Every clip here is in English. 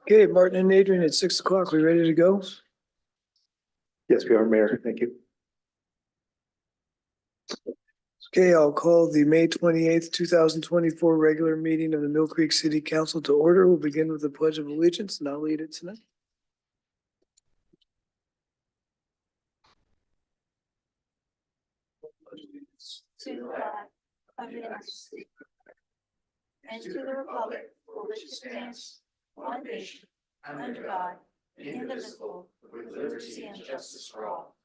Okay, Martin and Adrian, at 6 o'clock, we ready to go? Yes, we are, Mayor. Thank you. Okay, I'll call the May 28th, 2024 regular meeting of the Mill Creek City Council to order. We'll begin with the Pledge of Allegiance, and I'll lead it tonight. To the flag of the United States and to the republic for which it stands, one nation, under God, indivisible, with liberty and justice for all.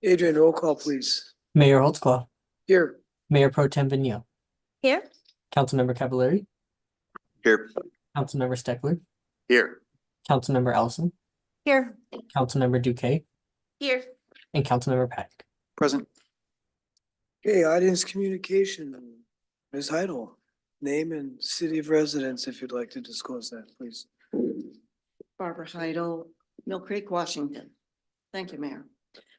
Adrian, roll call, please. Mayor Holtzclaw, Here. Mayor Pro Tem Vigneault, Here. Councilmember Cavallari, Here. Councilmember Steckler, Here. Councilmember Ellison, Here. Councilmember Duque, Here. and Councilmember Paddock. Present. Okay, audience communication. Ms. Heidel, name and city of residence, if you'd like to disclose that, please. Barbara Heidel, Mill Creek, Washington. Thank you, Mayor.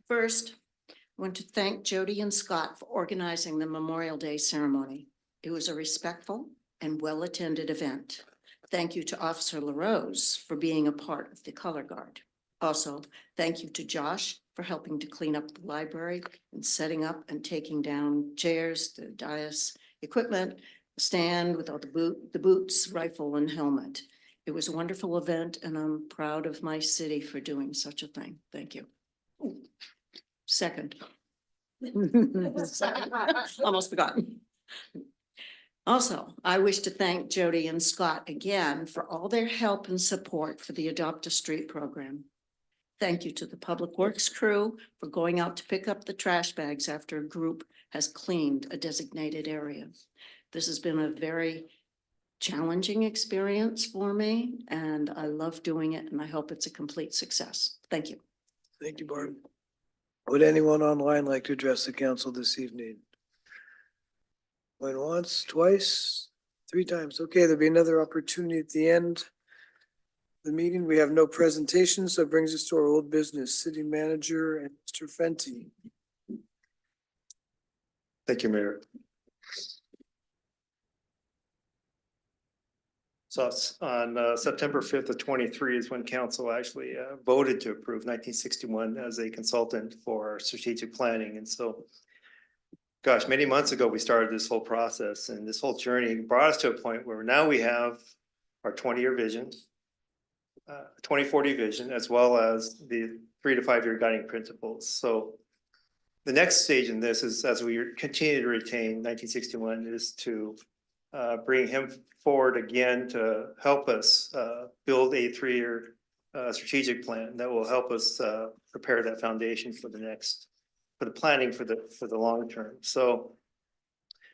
First, I want to thank Jody and Scott for organizing the Memorial Day ceremony. It was a respectful and well-attended event. Thank you to Officer LaRose for being a part of the color guard. Also, thank you to Josh for helping to clean up the library and setting up and taking down chairs, the dais, equipment, stand with all the boots, rifle, and helmet. It was a wonderful event, and I'm proud of my city for doing such a thing. Thank you. Second. Almost forgotten. Also, I wish to thank Jody and Scott again for all their help and support for the Adopt a Street program. Thank you to the Public Works crew for going out to pick up the trash bags after a group has cleaned a designated area. This has been a very challenging experience for me, and I love doing it, and I hope it's a complete success. Thank you. Thank you, Barb. Would anyone online like to address the council this evening? Going once, twice, 3 times. Okay, there'll be another opportunity at the end of the meeting. We have no presentation, so it brings us to our old business. City manager and Mr. Fenty. Thank you, Mayor. So on September 5th of 23 is when council actually voted to approve 1961 as a consultant for strategic planning. And so, gosh, many months ago, we started this whole process, and this whole journey brought us to a point where now we have our 20-year vision, 2040 vision, as well as the 3 to 5 year guiding principles. So the next stage in this is, as we continue to retain 1961, is to bring him forward again to help us build a 3-year strategic plan that will help us prepare that foundation for the planning for the long term. So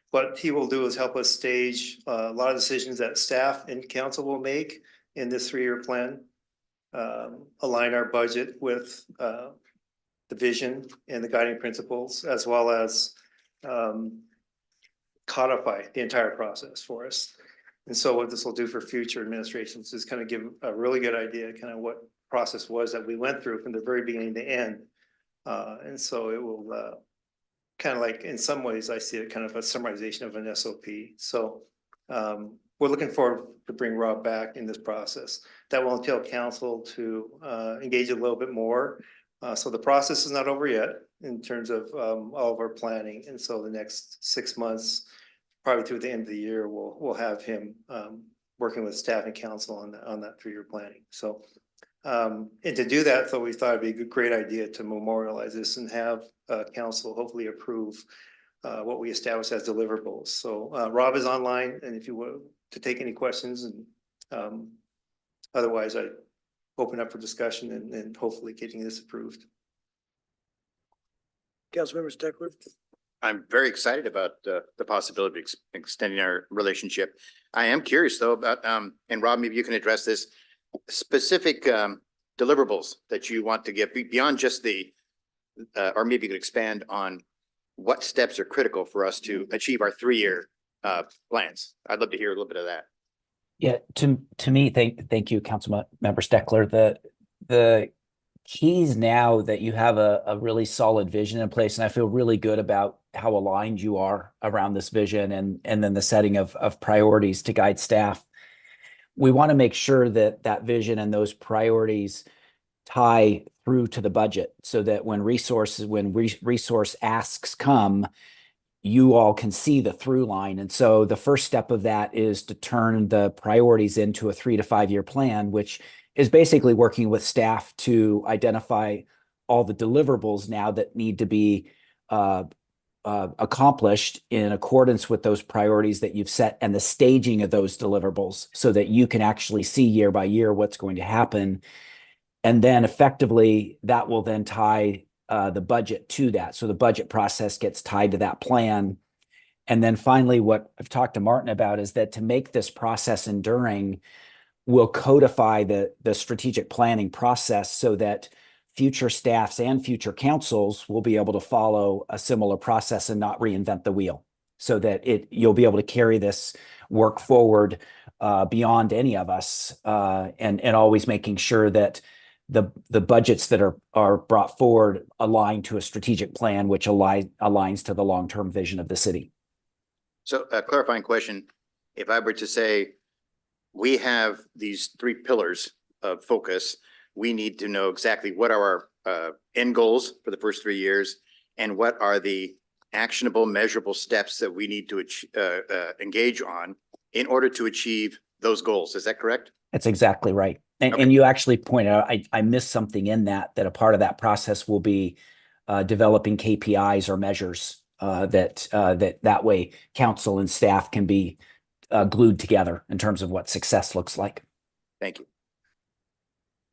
what he will do is help us stage a lot of decisions that staff and council will make in this 3-year plan, align our budget with the vision and the guiding principles, as well as codify the entire process for us. And so what this will do for future administrations is kind of give a really good idea kind of what process was that we went through from the very beginning to end. And so it will kind of like, in some ways, I see it kind of a summarization of an SOP. So we're looking forward to bring Rob back in this process. That will entail council to engage a little bit more. So the process is not over yet in terms of all of our planning. And so the next 6 months, probably through the end of the year, we'll have him working with staff and council on that 3-year planning. So and to do that, so we thought it'd be a great idea to memorialize this and have council hopefully approve what we established as deliverables. So Rob is online, and if you want to take any questions, and otherwise I open up for discussion and hopefully getting this approved. Councilmember Steckler. I'm very excited about the possibility of extending our relationship. I am curious though about, and Rob, maybe you can address this, specific deliverables that you want to get beyond just the, or maybe you could expand on what steps are critical for us to achieve our 3-year plans. I'd love to hear a little bit of that. Yeah, to me, thank you, Councilmember Steckler. The keys now that you have a really solid vision in place, and I feel really good about how aligned you are around this vision and then the setting of priorities to guide staff. We want to make sure that that vision and those priorities tie through to the budget so that when resource asks come, you all can see the through line. And so the first step of that is to turn the priorities into a 3 to 5 year plan, which is basically working with staff to identify all the deliverables now that need to be accomplished in accordance with those priorities that you've set and the staging of those deliverables so that you can actually see year by year what's going to happen. And then effectively that will then tie the budget to that. So the budget process gets tied to that plan. And then finally, what I've talked to Martin about is that to make this process enduring, we'll codify the strategic planning process so that future staffs and future councils will be able to follow a similar process and not reinvent the wheel, so that you'll be able to carry this work forward beyond any of us, and always making sure that the budgets that are brought forward align to a strategic plan which aligns to the long-term vision of the city. So a clarifying question, if I were to say, we have these 3 pillars of focus, we need to know exactly what are our end goals for the first 3 years and what are the actionable, measurable steps that we need to engage on in order to achieve those goals. Is that correct? That's exactly right. And, Okay. and you actually pointed out, I missed something in that a part of that process will be developing KPIs or measures that way council and staff can be glued together in terms of what success looks like. Thank you.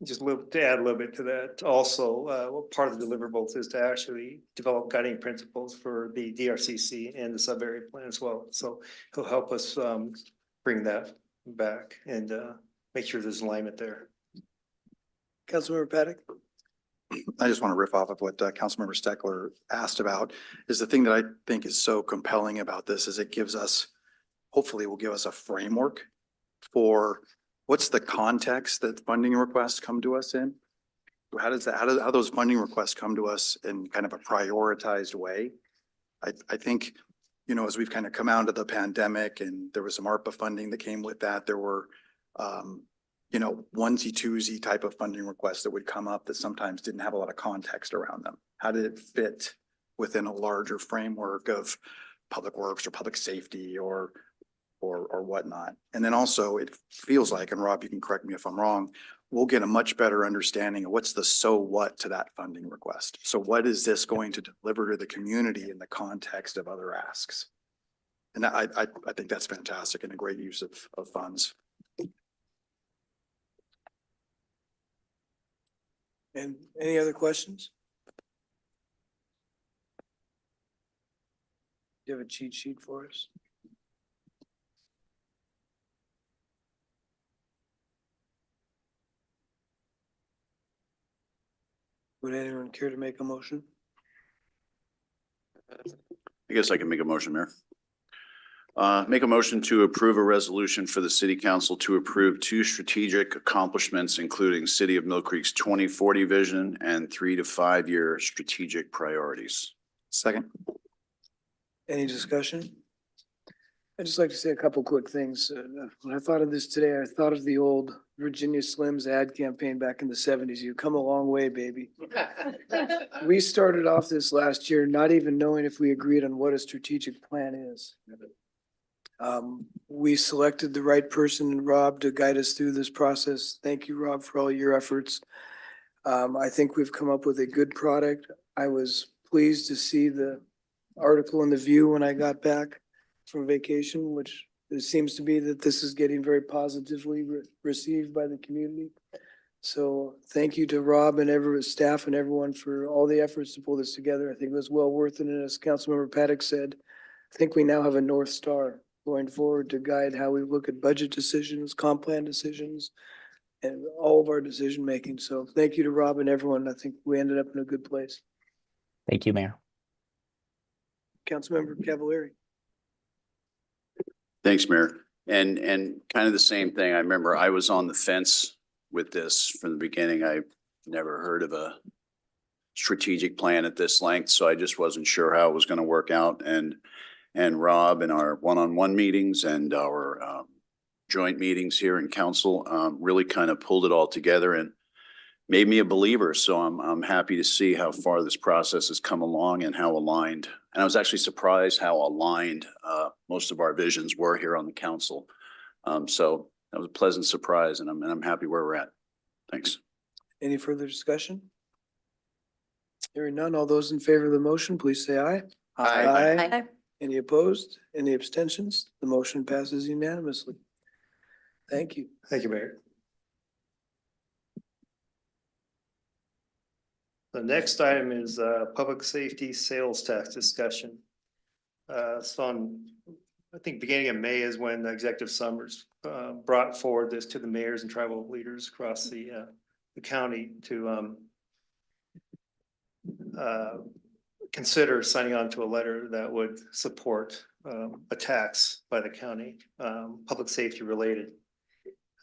Just to add a little bit to that, also, part of the deliverables is to actually develop guiding principles for the DRCC and the sub-area plan as well. So he'll help us bring that back and make sure there's alignment there. Councilmember Paddock? I just want to riff off of what Councilmember Steckler asked about. Is the thing that I think is so compelling about this is it gives us, hopefully will give us a framework for what's the context that funding requests come to us in? How those funding requests come to us in kind of a prioritized way? I think, you know, as we've kind of come out of the pandemic and there was some ARPA funding that came with that, there were, you know, onesie twosie type of funding requests that would come up that sometimes didn't have a lot of context around them. How did it fit within a larger framework of public works or public safety or whatnot? And then also it feels like, and Rob, you can correct me if I'm wrong, we'll get a much better understanding of what's the so what to that funding request. So what is this going to deliver to the community in the context of other asks? And I think that's fantastic and a great use of funds. And any other questions? Do you have a cheat sheet for us? Would anyone care to make a motion? I guess I can make a motion, Mayor. Make a motion to approve a resolution for the city council to approve 2 strategic accomplishments, including City of Mill Creek's 2040 vision and 3 to 5 year strategic priorities. Second. Any discussion? I'd just like to say a couple quick things. When I thought of this today, I thought of the old Virginia Slims ad campaign back in the 70s. You come a long way, baby. We started off this last year not even knowing if we agreed on what a strategic plan is. We selected the right person, Rob, to guide us through this process. Thank you, Rob, for all your efforts. I think we've come up with a good product. I was pleased to see the article in the View when I got back from vacation, which it seems to be that this is getting very positively received by the community. So thank you to Rob and staff and everyone for all the efforts to pull this together. I think it was well worth it. And as Councilmember Paddock said, I think we now have a North Star going forward to guide how we look at budget decisions, comp plan decisions, and all of our decision making. So thank you to Rob and everyone. I think we ended up in a good place. Thank you, Mayor. Councilmember Cavallari. Thanks, Mayor. And kind of the same thing. I remember I was on the fence with this from the beginning. I never heard of a strategic plan at this length, so I just wasn't sure how it was gonna work out. And Rob, in our one-on-one meetings and our joint meetings here in council, really kind of pulled it all together and made me a believer. So I'm happy to see how far this process has come along and how aligned. And I was actually surprised how aligned most of our visions were here on the council. So that was a pleasant surprise, and I'm happy where we're at. Thanks. Any further discussion? Hearing none, all those in favor of the motion, please say aye. Aye. Any opposed? Any abstentions? The motion passes unanimously. Thank you. Thank you, Mayor. The next item is public safety sales tax discussion. So on, I think beginning of May is when Executive Summers brought forward this to the mayors and tribal leaders across the county to consider signing on to a letter that would support a tax by the county, public safety related.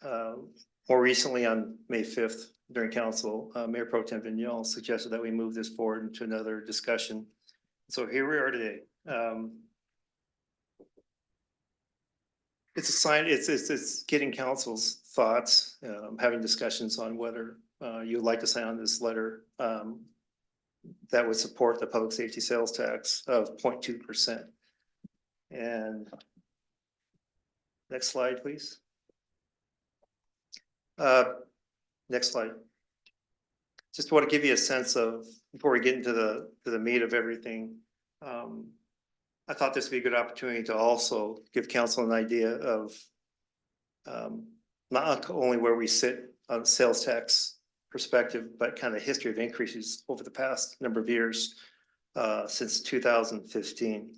More recently, on May 5th, during council, Mayor Pro Tem Vignal suggested that we move this forward into another discussion. So here we are today. It's a sign, it's getting council's thoughts, having discussions on whether you'd like to sign on this letter that would support the public safety sales tax of 0.2%. And next slide, please. Next slide. Just want to give you a sense of, before we get into the meat of everything, I thought this would be a good opportunity to also give council an idea of not only where we sit on the sales tax perspective, but kind of history of increases over the past number of years since 2015.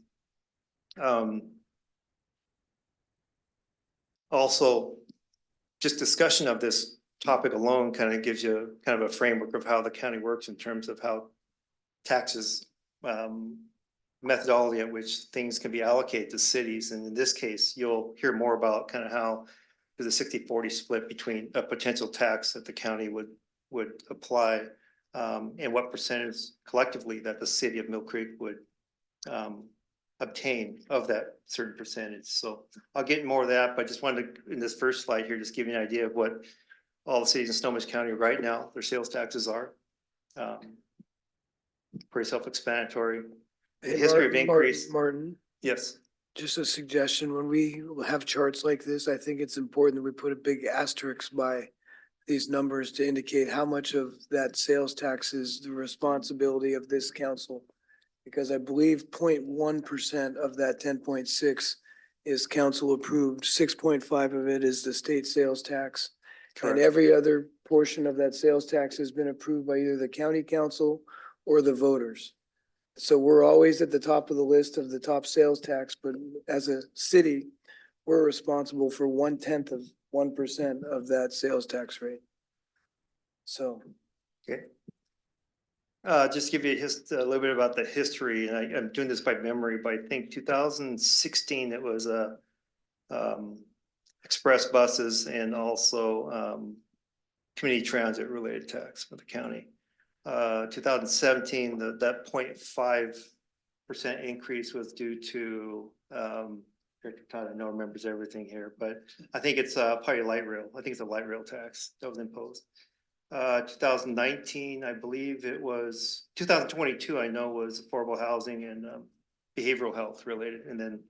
Also, just discussion of this topic alone kind of gives you kind of a framework of how the county works in terms of how taxes, methodology at which things can be allocated to cities. And in this case, you'll hear more about kind of how there's a 60-40 split between a potential tax that the county would apply and what percentage collectively that the city of Mill Creek would obtain of that certain percentage. So I'll get more of that, but I just wanted to, in this first slide here, just give you an idea of what all the cities in Snohomish County right now, their sales taxes are. Pretty self-explanatory. The history of increase. Martin, Yes. just a suggestion, when we have charts like this, I think it's important that we put a big asterisk by these numbers to indicate how much of that sales tax is the responsibility of this council. Because I believe 0.1% of that 10.6 is council approved, 6.5 of it is the state sales tax. And Correct. every other portion of that sales tax has been approved by either the county council or the voters. So we're always at the top of the list of the top sales tax, but as a city, we're responsible for 0.1% of that sales tax rate. So. Okay. Just give you a little bit about the history, and I'm doing this by memory, but I think 2016, it was express buses and also community transit related tax for the county. 2017, that 0.5% increase was due to, Todd, I know remembers everything here, but I think it's probably light rail. I think it's a light rail tax that was imposed. 2019, I believe it was 2022, I know was affordable housing and behavioral health related. And then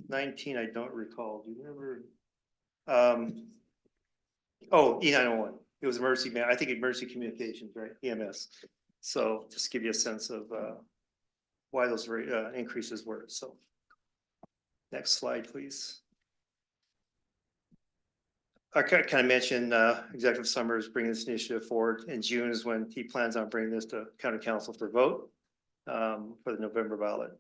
19, I don't recall. Do you remember? Oh, E901. It was emergency man. I think emergency communications, right? EMS. So just give you a sense of why those increases were. So next slide, please. I kind of mentioned Executive Summers bringing this initiative forward. In June is when he plans on bringing this to County Council for vote for the November ballot.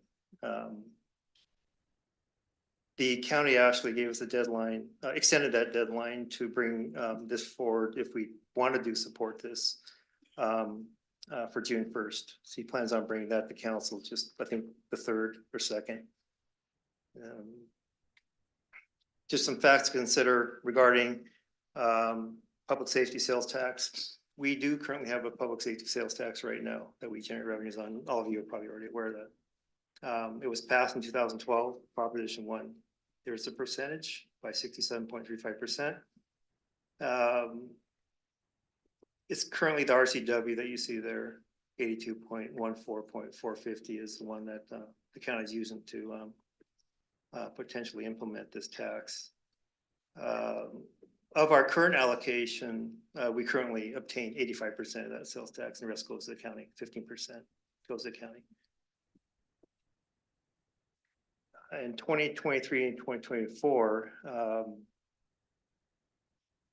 The county actually gave us a deadline, extended that deadline to bring this forward if we want to support this for June 1st. So he plans on bringing that to council, just I think the 3rd or 2nd. Just some facts to consider regarding public safety sales tax. we do currently have a public safety sales tax right now that we generate revenues on. All of you are probably already aware of that. It was passed in 2012, Proposition 1. There's a percentage by 67.35%. It's currently the RCW that you see there, 82.14.450 is the one that the county is using to potentially implement this tax. Of our current allocation, we currently obtain 85% of that sales tax, and the rest goes to the county, 15% goes to the county. In 2023 and 2024,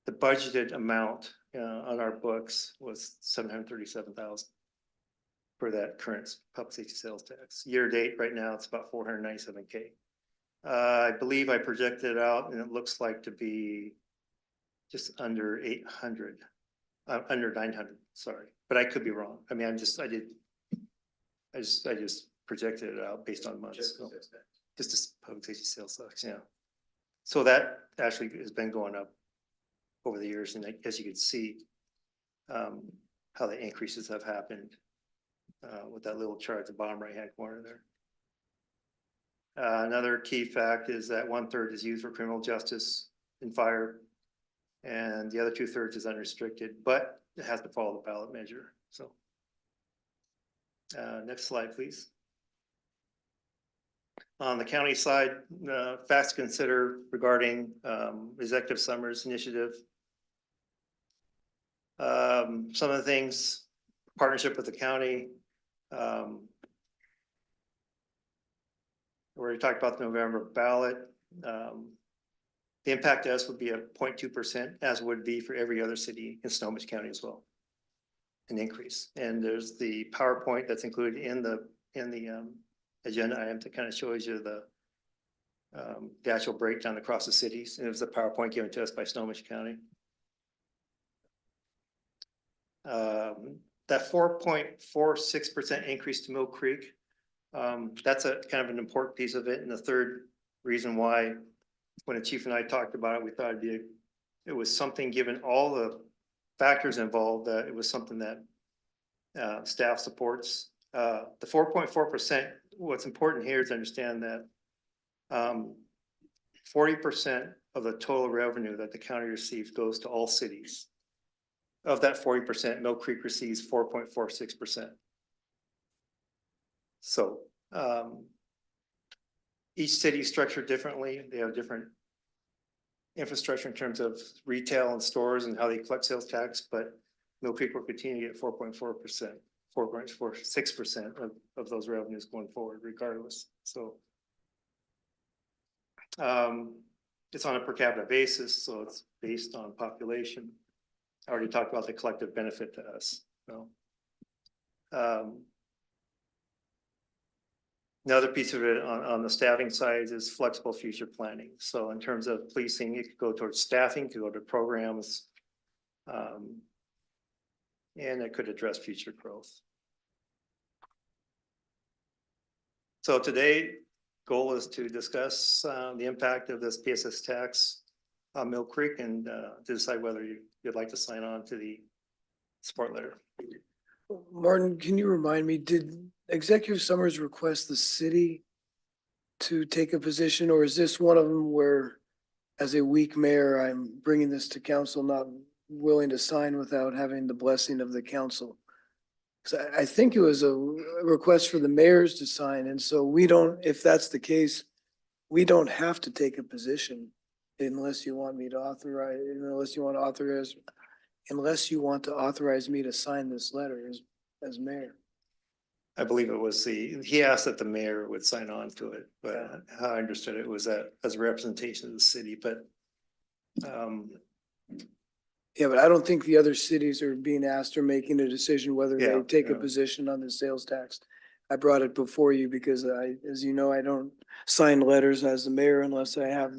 the budgeted amount on our books was $737,000 for that current public safety sales tax. Year to date, right now, it's about $497K. I believe I projected it out, and it looks like to be just under 800, under 900. Sorry, but I could be wrong. I mean, I just projected it out based on months. Just this public safety sales tax, yeah. So that actually has been going up over the years, and as you can see, how the increases have happened with that little chart at the bottom right hand corner there. Another key fact is that 1/3 is used for criminal justice and fire, and the other 2/3 is unrestricted, but it has to follow the ballot measure. So, next slide, please. On the county side, facts to consider regarding Executive Summer's initiative. Some of the things, partnership with the county. We already talked about the November ballot. The impact to us would be a 0.2%, as would be for every other city in Snohomish County as well. An increase. And there's the PowerPoint that's included in the agenda item that kind of shows you the actual breakdown across the cities. And it was a PowerPoint given to us by Snohomish County. That 4.46% increase to Mill Creek, that's a kind of an important piece of it. And the third reason why, when the chief and I talked about it, we thought it was something, given all the factors involved, that it was something that staff supports. The 4.4%, what's important here is to understand that 40% of the total revenue that the county receives goes to all cities. Of that 40%, Mill Creek receives 4.46%. So each city is structured differently. They have different infrastructure in terms of retail and stores and how they collect sales tax, but Mill Creek will continue to get 4.4%, 4.46% of those revenues going forward regardless. So it's on a per capita basis, so it's based on population. I already talked about the collective benefit to us. So, another piece of it on the staffing side is flexible future planning. So in terms of policing, it could go towards staffing, could go to programs, and it could address future growth. So today, goal is to discuss the impact of this PSS tax on Mill Creek and to decide whether you'd like to sign on to the support letter. Martin, can you remind me, did Executive Summers request the city to take a position, or is this one of them where, as a weak mayor, I'm bringing this to council, not willing to sign without having the blessing of the council? So I think it was a request for the mayors to sign, and so we don't, if that's the case, we don't have to take a position unless you want me to authorize, unless you want to authorize me to sign this letter as mayor. I believe it was he asked that the mayor would sign on to it, but how I understood it was that as a representation of the city, but yeah, but I don't think the other cities are being asked or making a decision whether they take a position on the sales tax. I brought it before you because as you know, I don't sign letters as the mayor unless I have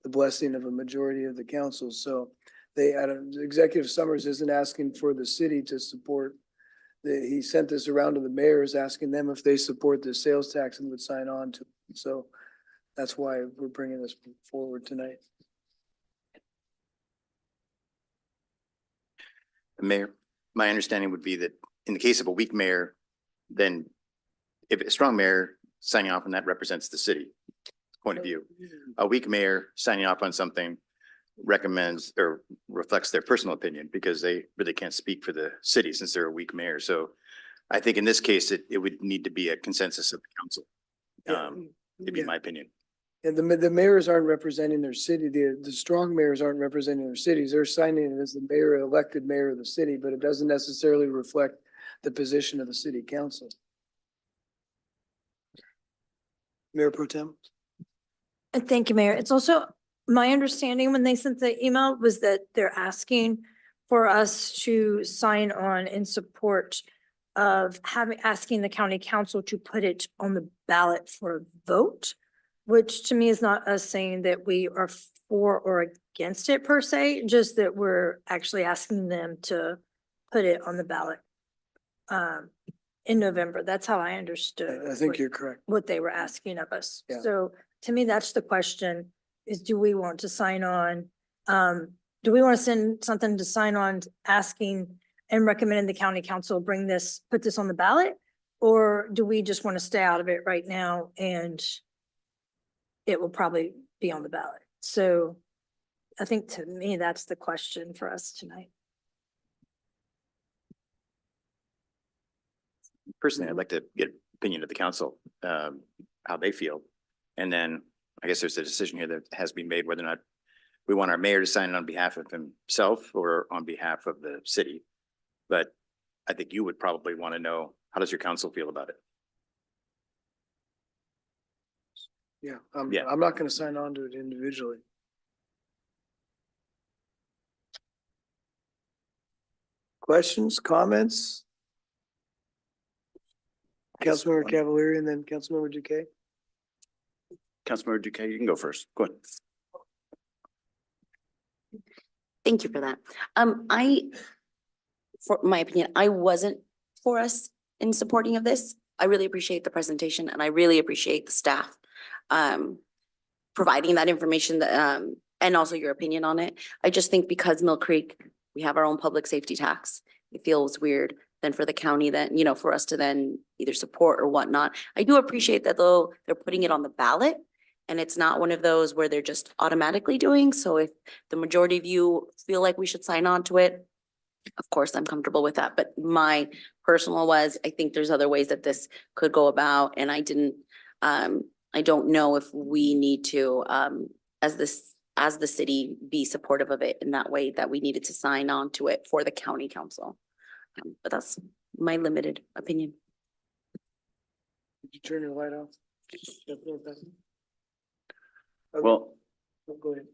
the blessing of a majority of the council. So Executive Summers isn't asking for the city to support. He sent this around to the mayors, asking them if they support the sales tax and would sign on to it. So that's why we're bringing this forward tonight. Mayor, my understanding would be that in the case of a weak mayor, then if a strong mayor signing off on that represents the city point of view. A weak mayor signing off on something recommends or reflects their personal opinion because they really can't speak for the city since they're a weak mayor. So I think in this case, it would need to be a consensus of the council. It'd be Yeah. my opinion. And the mayors aren't representing their city. The strong mayors aren't representing their cities. They're signing it as the mayor, elected mayor of the city, but it doesn't necessarily reflect the position of the city council. Mayor Pro Tem? And thank you, Mayor. It's also my understanding when they sent the email was that they're asking for us to sign on in support of asking the county council to put it on the ballot for a vote, which to me is not us saying that we are for or against it per se, just that we're actually asking them to put it on the ballot in November. That's how I understood. I think you're correct. What they were asking of us. Yeah. So to me, that's the question is, do we want to sign on? Do we want to send something to sign on asking and recommending the county council put this on the ballot? Or do we just want to stay out of it right now and it will probably be on the ballot? So I think to me, that's the question for us tonight. Personally, I'd like to get opinion of the council, how they feel. And then I guess there's a decision here that has been made whether or not we want our mayor to sign it on behalf of himself or on behalf of the city. But I think you would probably want to know, how does your council feel about it? Yeah, Yeah. I'm not gonna sign on to it individually. Questions, comments? Councilmember Cavalieri and then Councilmember Duque. Councilmember Duque, you can go first. Go ahead. Thank you for that. For my opinion, I wasn't for us in supporting of this. I really appreciate the presentation and I really appreciate the staff providing that information and also your opinion on it. I just think because Mill Creek, we have our own public safety tax. It feels weird then for the county that, for us to then either support or whatnot. I do appreciate that though, they're putting it on the ballot. And it's not one of those where they're just automatically doing. So if the majority of you feel like we should sign on to it, of course, I'm comfortable with that. But my personal was, I think there's other ways that this could go about. And I don't know if we need to, as the city, be supportive of it in that way that we needed to sign on to it for the county council. But that's my limited opinion. Did you turn your light off? Well, Go ahead.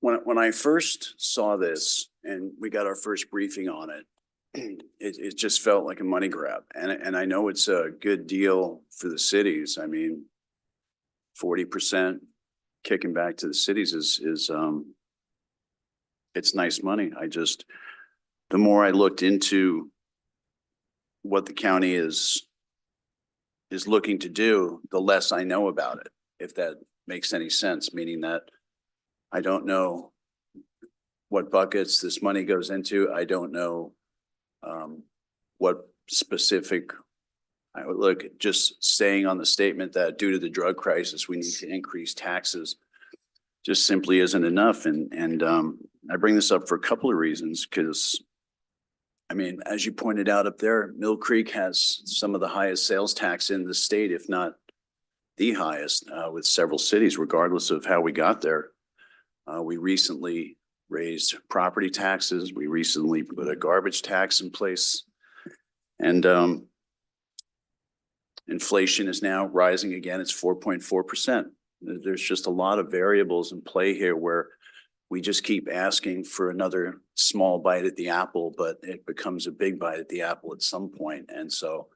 when I first saw this and we got our first briefing on it, it just felt like a money grab. And I know it's a good deal for the cities. I mean, 40% kicking back to the cities is it's nice money. The more I looked into what the county is looking to do, the less I know about it, if that makes any sense, meaning that I don't know what buckets this money goes into. I don't know what specific, I would look at just staying on the statement that due to the drug crisis, we need to increase taxes just simply isn't enough. And I bring this up for a couple of reasons, because I mean, as you pointed out up there, Mill Creek has some of the highest sales tax in the state, if not the highest, with several cities, regardless of how we got there. We recently raised property taxes. We recently put a garbage tax in place. And inflation is now rising again. It's 4.4%. There's just a lot of variables in play here where we just keep asking for another small bite at the apple, but it becomes a big bite at the apple at some point. And so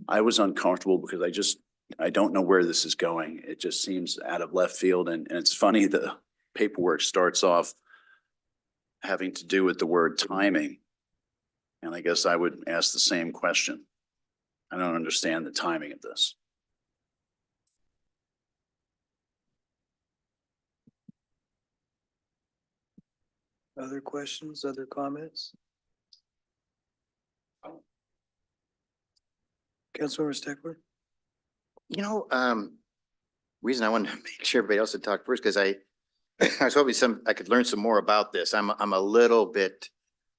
I was uncomfortable because I don't know where this is going. It just seems out of left field. And it's funny, the paperwork starts off having to do with the word timing. And I guess I would ask the same question. I don't understand the timing of this. Other questions, other comments? Councilmember Steckler? You know, reason I wanted to make sure everybody else had talked first, because I was hoping I could learn some more about this. I'm a little bit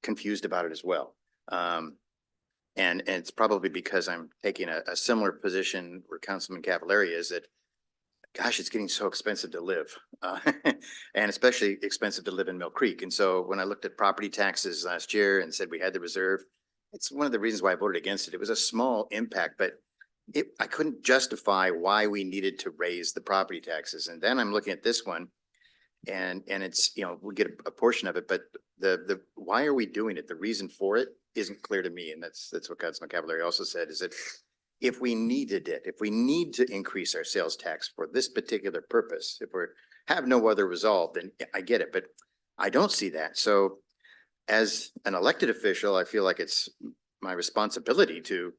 confused about it as well. And it's probably because I'm taking a similar position where Councilman Cavallari is, that, gosh, it's getting so expensive to live. And especially expensive to live in Mill Creek. And so when I looked at property taxes last year and said we had the reserve, it's one of the reasons why I voted against it. It was a small impact, but I couldn't justify why we needed to raise the property taxes. And then I'm looking at this one and it's, you know, we get a portion of it, but why are we doing it? The reason for it isn't clear to me. And that's what Councilman Cavallari also said, is that if we needed it, if we need to increase our sales tax for this particular purpose, if we have no other resolve, then I get it, but I don't see that. So as an elected official, I feel like it's my responsibility to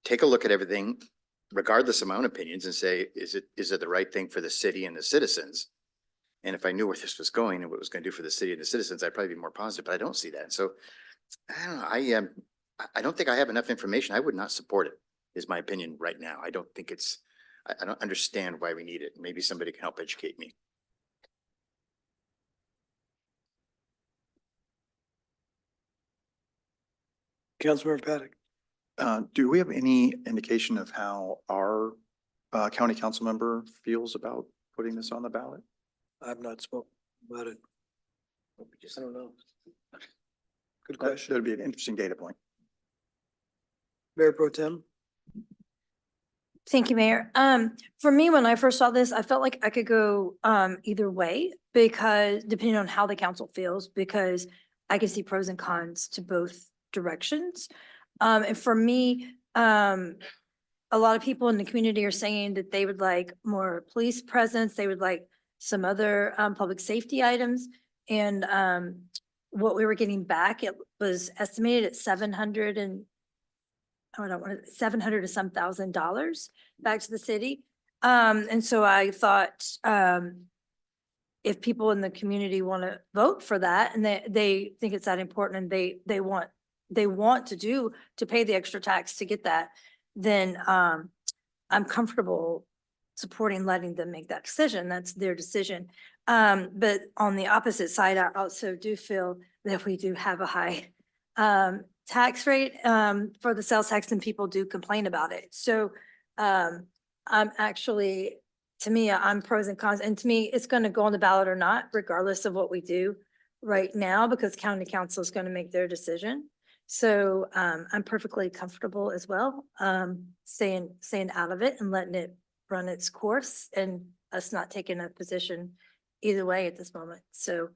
take a look at everything, regardless of my own opinions, and say, is it the right thing for the city and the citizens? And if I knew where this was going and what it was going to do for the city and the citizens, I'd probably be more positive, but I don't see that. So I don't know. I don't think I have enough information. I would not support it, is my opinion right now. I don't think I don't understand why we need it. Maybe somebody can help educate me. Councilmember Paddock? Do we have any indication of how our county council member feels about putting this on the ballot? I've not spoken about it. I don't know. Good That question. would be an interesting data point. Mayor Pro Tem? Thank you, Mayor. For me, when I first saw this, I felt like I could go either way, because depending on how the council feels, because I can see pros and cons to both directions. And for me, a lot of people in the community are saying that they would like more police presence. They would like some other public safety items. And what we were getting back, it was estimated at 700 and I don't want to, 700 to some $1,000 back to the city. And so I thought, if people in the community want to vote for that and they think it's that important and they want to pay the extra tax to get that, then I'm comfortable supporting letting them make that decision. That's their decision. But on the opposite side, I also do feel that we do have a high tax rate for the sales tax, and people do complain about it. So I'm actually, to me, I'm pros and cons, and to me, it's going to go on the ballot or not, regardless of what we do right now, because county council is going to make their decision. So I'm perfectly comfortable as well, staying out of it and letting it run its course, and us not taking a position either way at this moment. So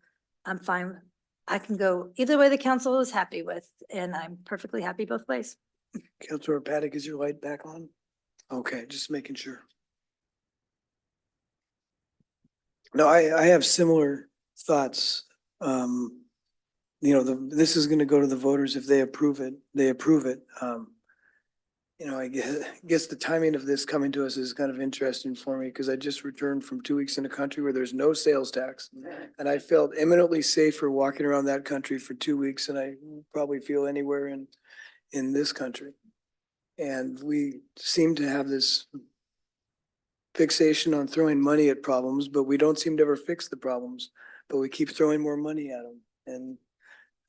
I'm fine. I can go either way the council is happy with, and I'm perfectly happy both ways. Councilmember Paddock, is your light back on? Okay, just making sure. No, I have similar thoughts. You know, this is gonna go to the voters. If they approve it, they approve it. You know, I guess the timing of this coming to us is kind of interesting for me, because I just returned from 2 weeks in a country where there's no sales tax. And I felt eminently safer walking around that country for 2 weeks than I probably feel anywhere in this country. And we seem to have this fixation on throwing money at problems, but we don't seem to ever fix the problems, but we keep throwing more money at them. And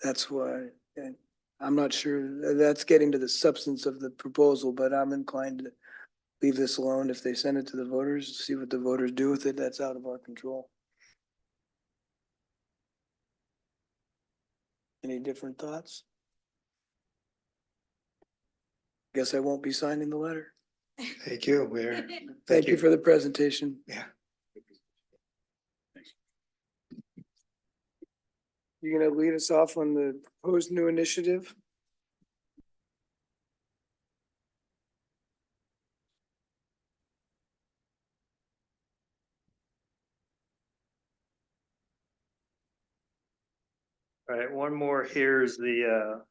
that's why, and I'm not sure that's getting to the substance of the proposal, but I'm inclined to leave this alone. If they send it to the voters, see what the voters do with it, that's out of our control. Any different thoughts? Guess I won't be signing the letter. Thank you, Mayor. Thank you for the presentation. Yeah. You gonna lead us off on the proposed new initiative? All right, one more. Here's the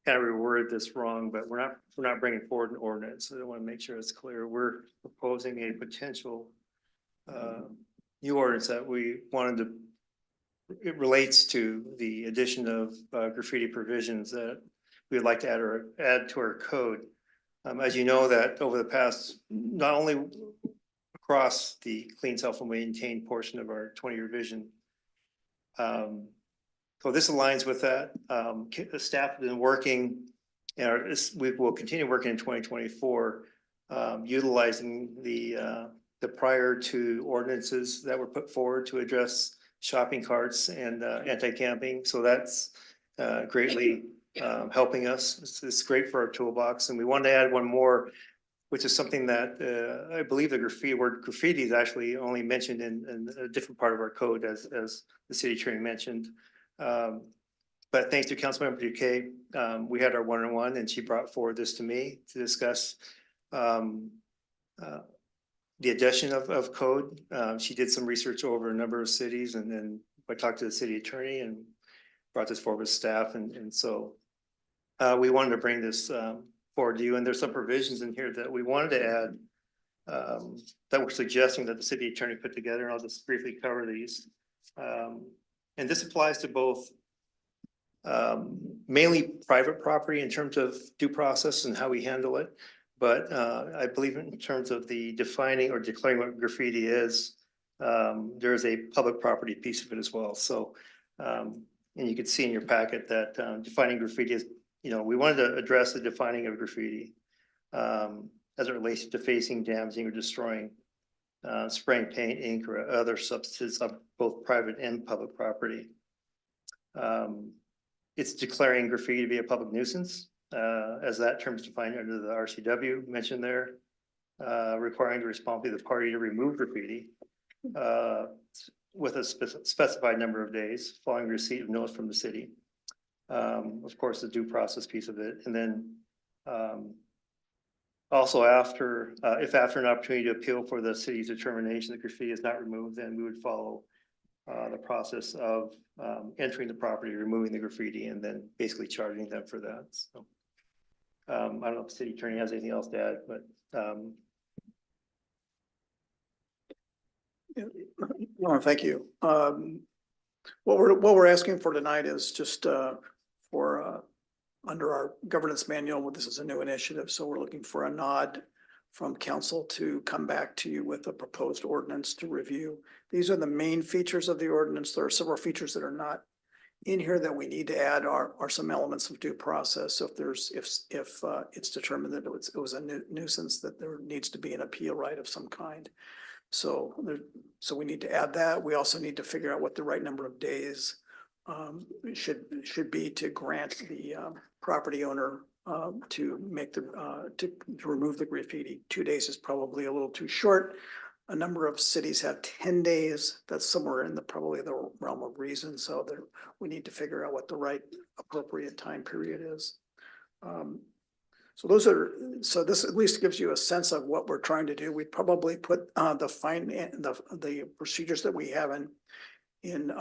kind of reworded this wrong, but we're not bringing forward an ordinance. So I want to make sure it's clear. We're proposing a potential new ordinance that we wanted to it relates to the addition of graffiti provisions that we would like to add to our code. As you know, that over the past, not only across the clean, self and maintained portion of our 20-year vision. So this aligns with that. The staff have been working, and we will continue working in 2024, utilizing the prior to ordinances that were put forward to address shopping carts and anti-camping. So that's greatly helping us. It's great for our toolbox. And we wanted to add one more, which is something that I believe the word graffiti is actually only mentioned in a different part of our code, as the city attorney mentioned. But thanks to Councilmember Duque, we had our one-on-one, and she brought forward this to me to discuss the addition of code. She did some research over a number of cities, and then I talked to the city attorney and brought this forward with staff. And so we wanted to bring this forward to you. And there's some provisions in here that we wanted to add that we're suggesting that the city attorney put together. And I'll just briefly cover these. And this applies to both mainly private property in terms of due process and how we handle it. But I believe in terms of the defining or declaring what graffiti is, there's a public property piece of it as well. So, and you can see in your packet that defining graffiti is, we wanted to address the defining of graffiti as it relates to defacing, damaging, or destroying, spraying paint, ink, or other substances of both private and public property. It's declaring graffiti to be a public nuisance, as that term is defined under the RCW mentioned there, requiring the responsibility of the party to remove graffiti with a specified number of days following receipt of notice from the city. Of course, the due process piece of it. And then also if after an opportunity to appeal for the city's determination that graffiti is not removed, then we would follow the process of entering the property, removing the graffiti, and then basically charging them for that. So I don't know if the city attorney has anything else to add, but no, thank you. What we're asking for tonight is just for under our governance manual. This is a new initiative, so we're looking for a nod from council to come back to you with a proposed ordinance to review. These are the main features of the ordinance. There are several features that are not in here that we need to add are some elements of due process. So if it's determined that it was a nuisance, that there needs to be an appeal right of some kind. So we need to add that. We also need to figure out what the right number of days should be to grant the property owner to make to remove the graffiti. 2 days is probably a little too short. A number of cities have 10 days. That's somewhere in probably the realm of reason. So we need to figure out what the right appropriate time period is. So this at least gives you a sense of what we're trying to do. We'd probably put the procedures that we have in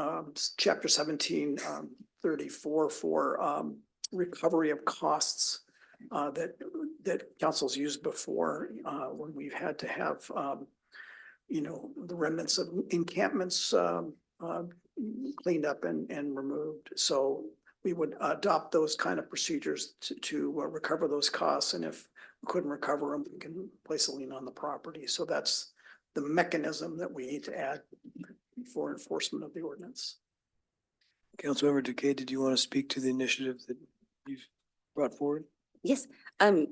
chapter 1734 for recovery of costs that council's used before when we've had to have the remnants of encampments cleaned up and removed. So we would adopt those kind of procedures to recover those costs. And if we couldn't recover them, we can place a lien on the property. So that's the mechanism that we need to add for enforcement of the ordinance. Councilmember Duque, did you want to speak to the initiative that you've brought forward? Yes, I'm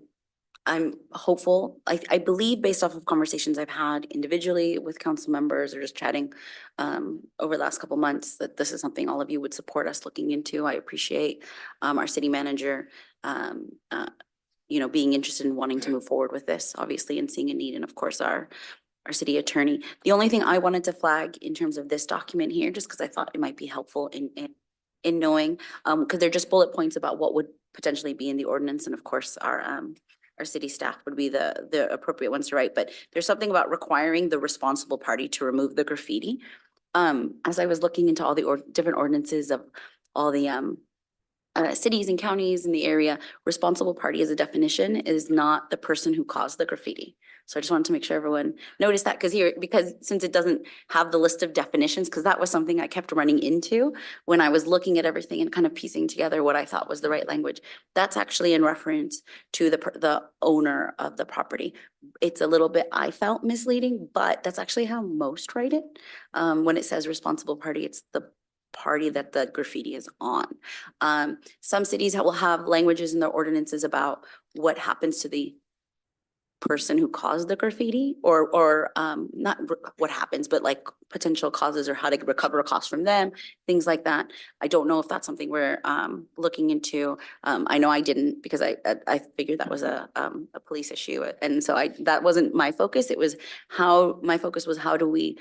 hopeful. I believe based off of conversations I've had individually with council members or just chatting over the last couple months, that this is something all of you would support us looking into. I appreciate our city manager, being interested in wanting to move forward with this, obviously, and seeing a need, and of course our city attorney. The only thing I wanted to flag in terms of this document here, just because I thought it might be helpful in knowing, because they're just bullet points about what would potentially be in the ordinance, and of course our city staff would be the appropriate ones to write, but there's something about requiring the responsible party to remove the graffiti. As I was looking into all the different ordinances of all the cities and counties in the area, responsible party as a definition is not the person who caused the graffiti. So I just wanted to make sure everyone noticed that because since it doesn't have the list of definitions, because that was something I kept running into when I was looking at everything and kind of piecing together what I thought was the right language. That's actually in reference to the owner of the property. It's a little bit, I felt, misleading, but that's actually how most write it. When it says responsible party, it's the party that the graffiti is on. Some cities will have languages in their ordinances about what happens to the person who caused the graffiti or not what happens, but like potential causes or how to recover a cost from them, things like that. I don't know if that's something we're looking into. I know I didn't because I figured that was a police issue. And so that wasn't my focus. It was my focus was how do we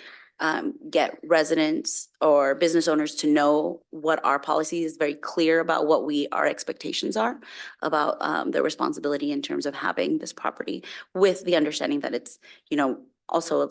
get residents or business owners to know what our policy is, very clear about what our expectations are about their responsibility in terms of having this property, with the understanding that it's, also,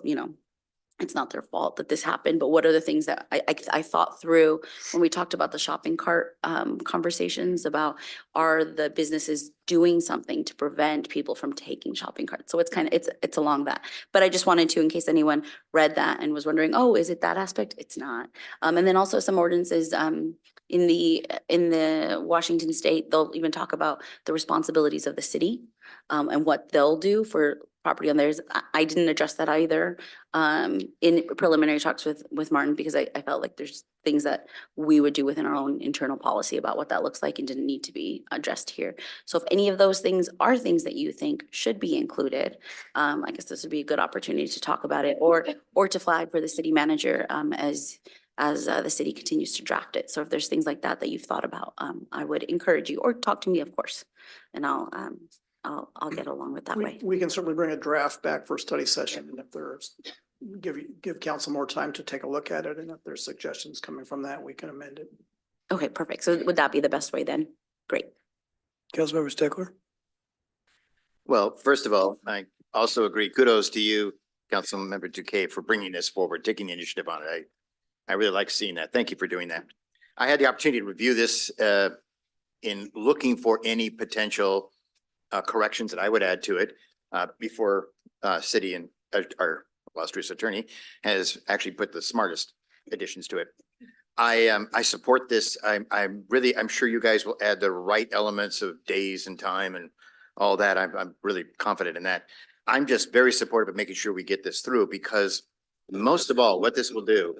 it's not their fault that this happened, but what are the things that I thought through when we talked about the shopping cart conversations about, are the businesses doing something to prevent people from taking shopping carts? So it's along that. But I just wanted to, in case anyone read that and was wondering, oh, is it that aspect? It's not. And then also some ordinances in the Washington state, they'll even talk about the responsibilities of the city and what they'll do for property on theirs. I didn't address that either in preliminary talks with Martin, because I felt like there's things that we would do within our own internal policy about what that looks like and didn't need to be addressed here. So if any of those things are things that you think should be included, I guess this would be a good opportunity to talk about it or to flag for the city manager as the city continues to draft it. So if there's things like that you've thought about, I would encourage you, or talk to me, of course, and I'll get along with that way. We can certainly bring a draft back for a study session, and if there's, give council more time to take a look at it, and if there's suggestions coming from that, we can amend it. Okay, perfect. So would that be the best way then? Great. Councilmember Steckler? Well, first of all, I also agree. Kudos to you, Councilmember Duque, for bringing this forward, taking the initiative on it. I really like seeing that. Thank you for doing that. I had the opportunity to review this in looking for any potential corrections that I would add to it before city and our illustrious attorney has actually put the smartest additions to it. I support this. I'm sure you guys will add the right elements of days and time and all that. I'm really confident in that. I'm just very supportive of making sure we get this through, because most of all, what this will do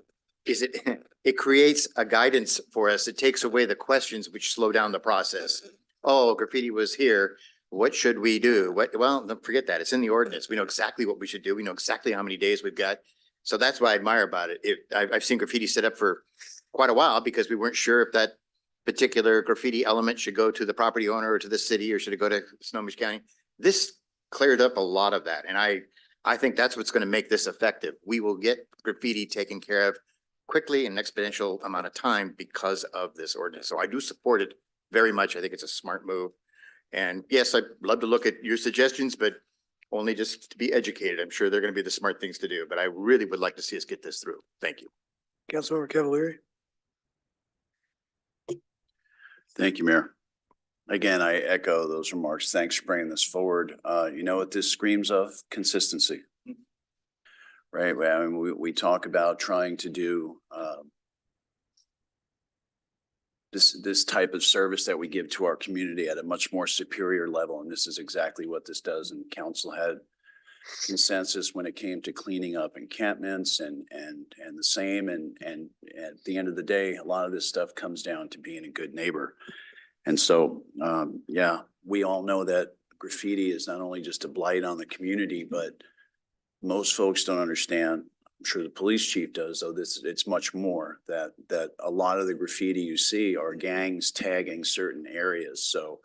is it creates a guidance for us. It takes away the questions which slow down the process. Oh, graffiti was here. What should we do? Well, don't forget that. It's in the ordinance. We know exactly what we should do. We know exactly how many days we've got. So that's what I admire about it. I've seen graffiti set up for quite a while because we weren't sure if that particular graffiti element should go to the property owner or to the city, or should it go to Snohomish County. This cleared up a lot of that. And I think that's what's going to make this effective. We will get graffiti taken care of quickly in an exponential amount of time because of this ordinance. So I do support it very much. I think it's a smart move. And yes, I'd love to look at your suggestions, but only just to be educated. I'm sure they're going to be the smart things to do, but I really would like to see us get this through. Thank you. Councilmember Cavalieri? Thank you, Mayor. Again, I echo those remarks. Thanks for bringing this forward. You know what this screams of? Consistency. Right? I mean, we talk about trying to do this type of service that we give to our community at a much more superior level. And this is exactly what this does. And council had consensus when it came to cleaning up encampments and the same. And at the end of the day, a lot of this stuff comes down to being a good neighbor. And so, yeah, we all know that graffiti is not only just a blight on the community, but most folks don't understand. I'm sure the police chief does, though. It's much more that a lot of the graffiti you see are gangs tagging certain areas. So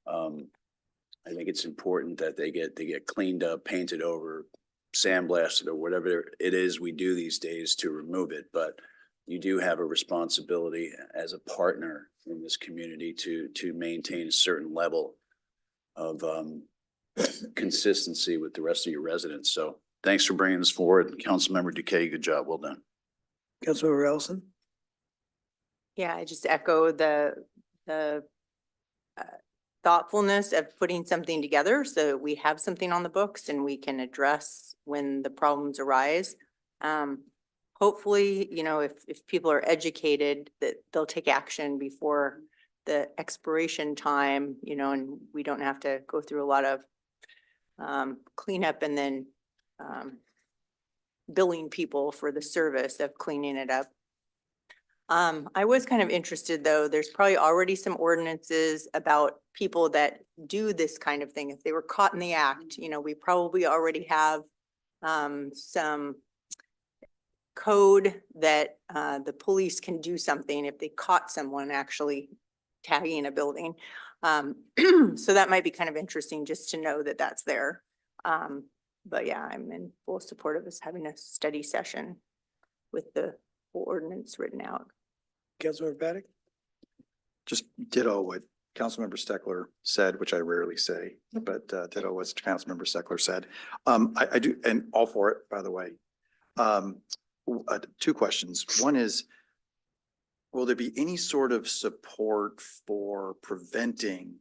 I think it's important that they get cleaned up, painted over, sandblasted, or whatever it is we do these days to remove it. But you do have a responsibility as a partner in this community to maintain a certain level of consistency with the rest of your residents. So thanks for bringing this forward. Councilmember Duque, good job. Well done. Councilmember Ellison? Yeah, I just echo the the thoughtfulness of putting something together so that we have something on the books and we can address when the problems arise. Hopefully, you know, if people are educated, that they'll take action before the expiration time, you know, and we don't have to go through a lot of cleanup and then billing people for the service of cleaning it up. I was kind of interested, though, there's probably already some ordinances about people that do this kind of thing. If they were caught in the act, you know, we probably already have some code that the police can do something if they caught someone actually tagging a building. So that might be kind of interesting just to know that that's there. But yeah, I'm in full support of us having a study session with the whole ordinance written out. Councilmember Paddock? Just ditto what Councilmember Steckler said, which I rarely say, but ditto what Councilmember Steckler said. I do, and all for it, by the way. Two questions. One is, will there be any sort of support for preventing,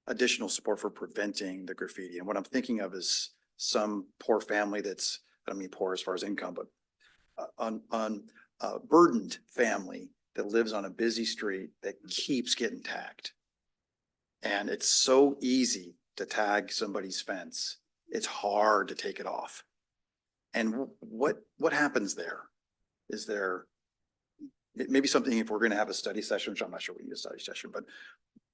additional support for preventing the graffiti? And what I'm thinking of is some poor family that's, I don't mean poor as far as income, but burdened family that lives on a busy street that keeps getting tagged. And it's so easy to tag somebody's fence. It's hard to take it off. And what happens there? Is there maybe something, if we're going to have a study session, which I'm not sure we need a study session, but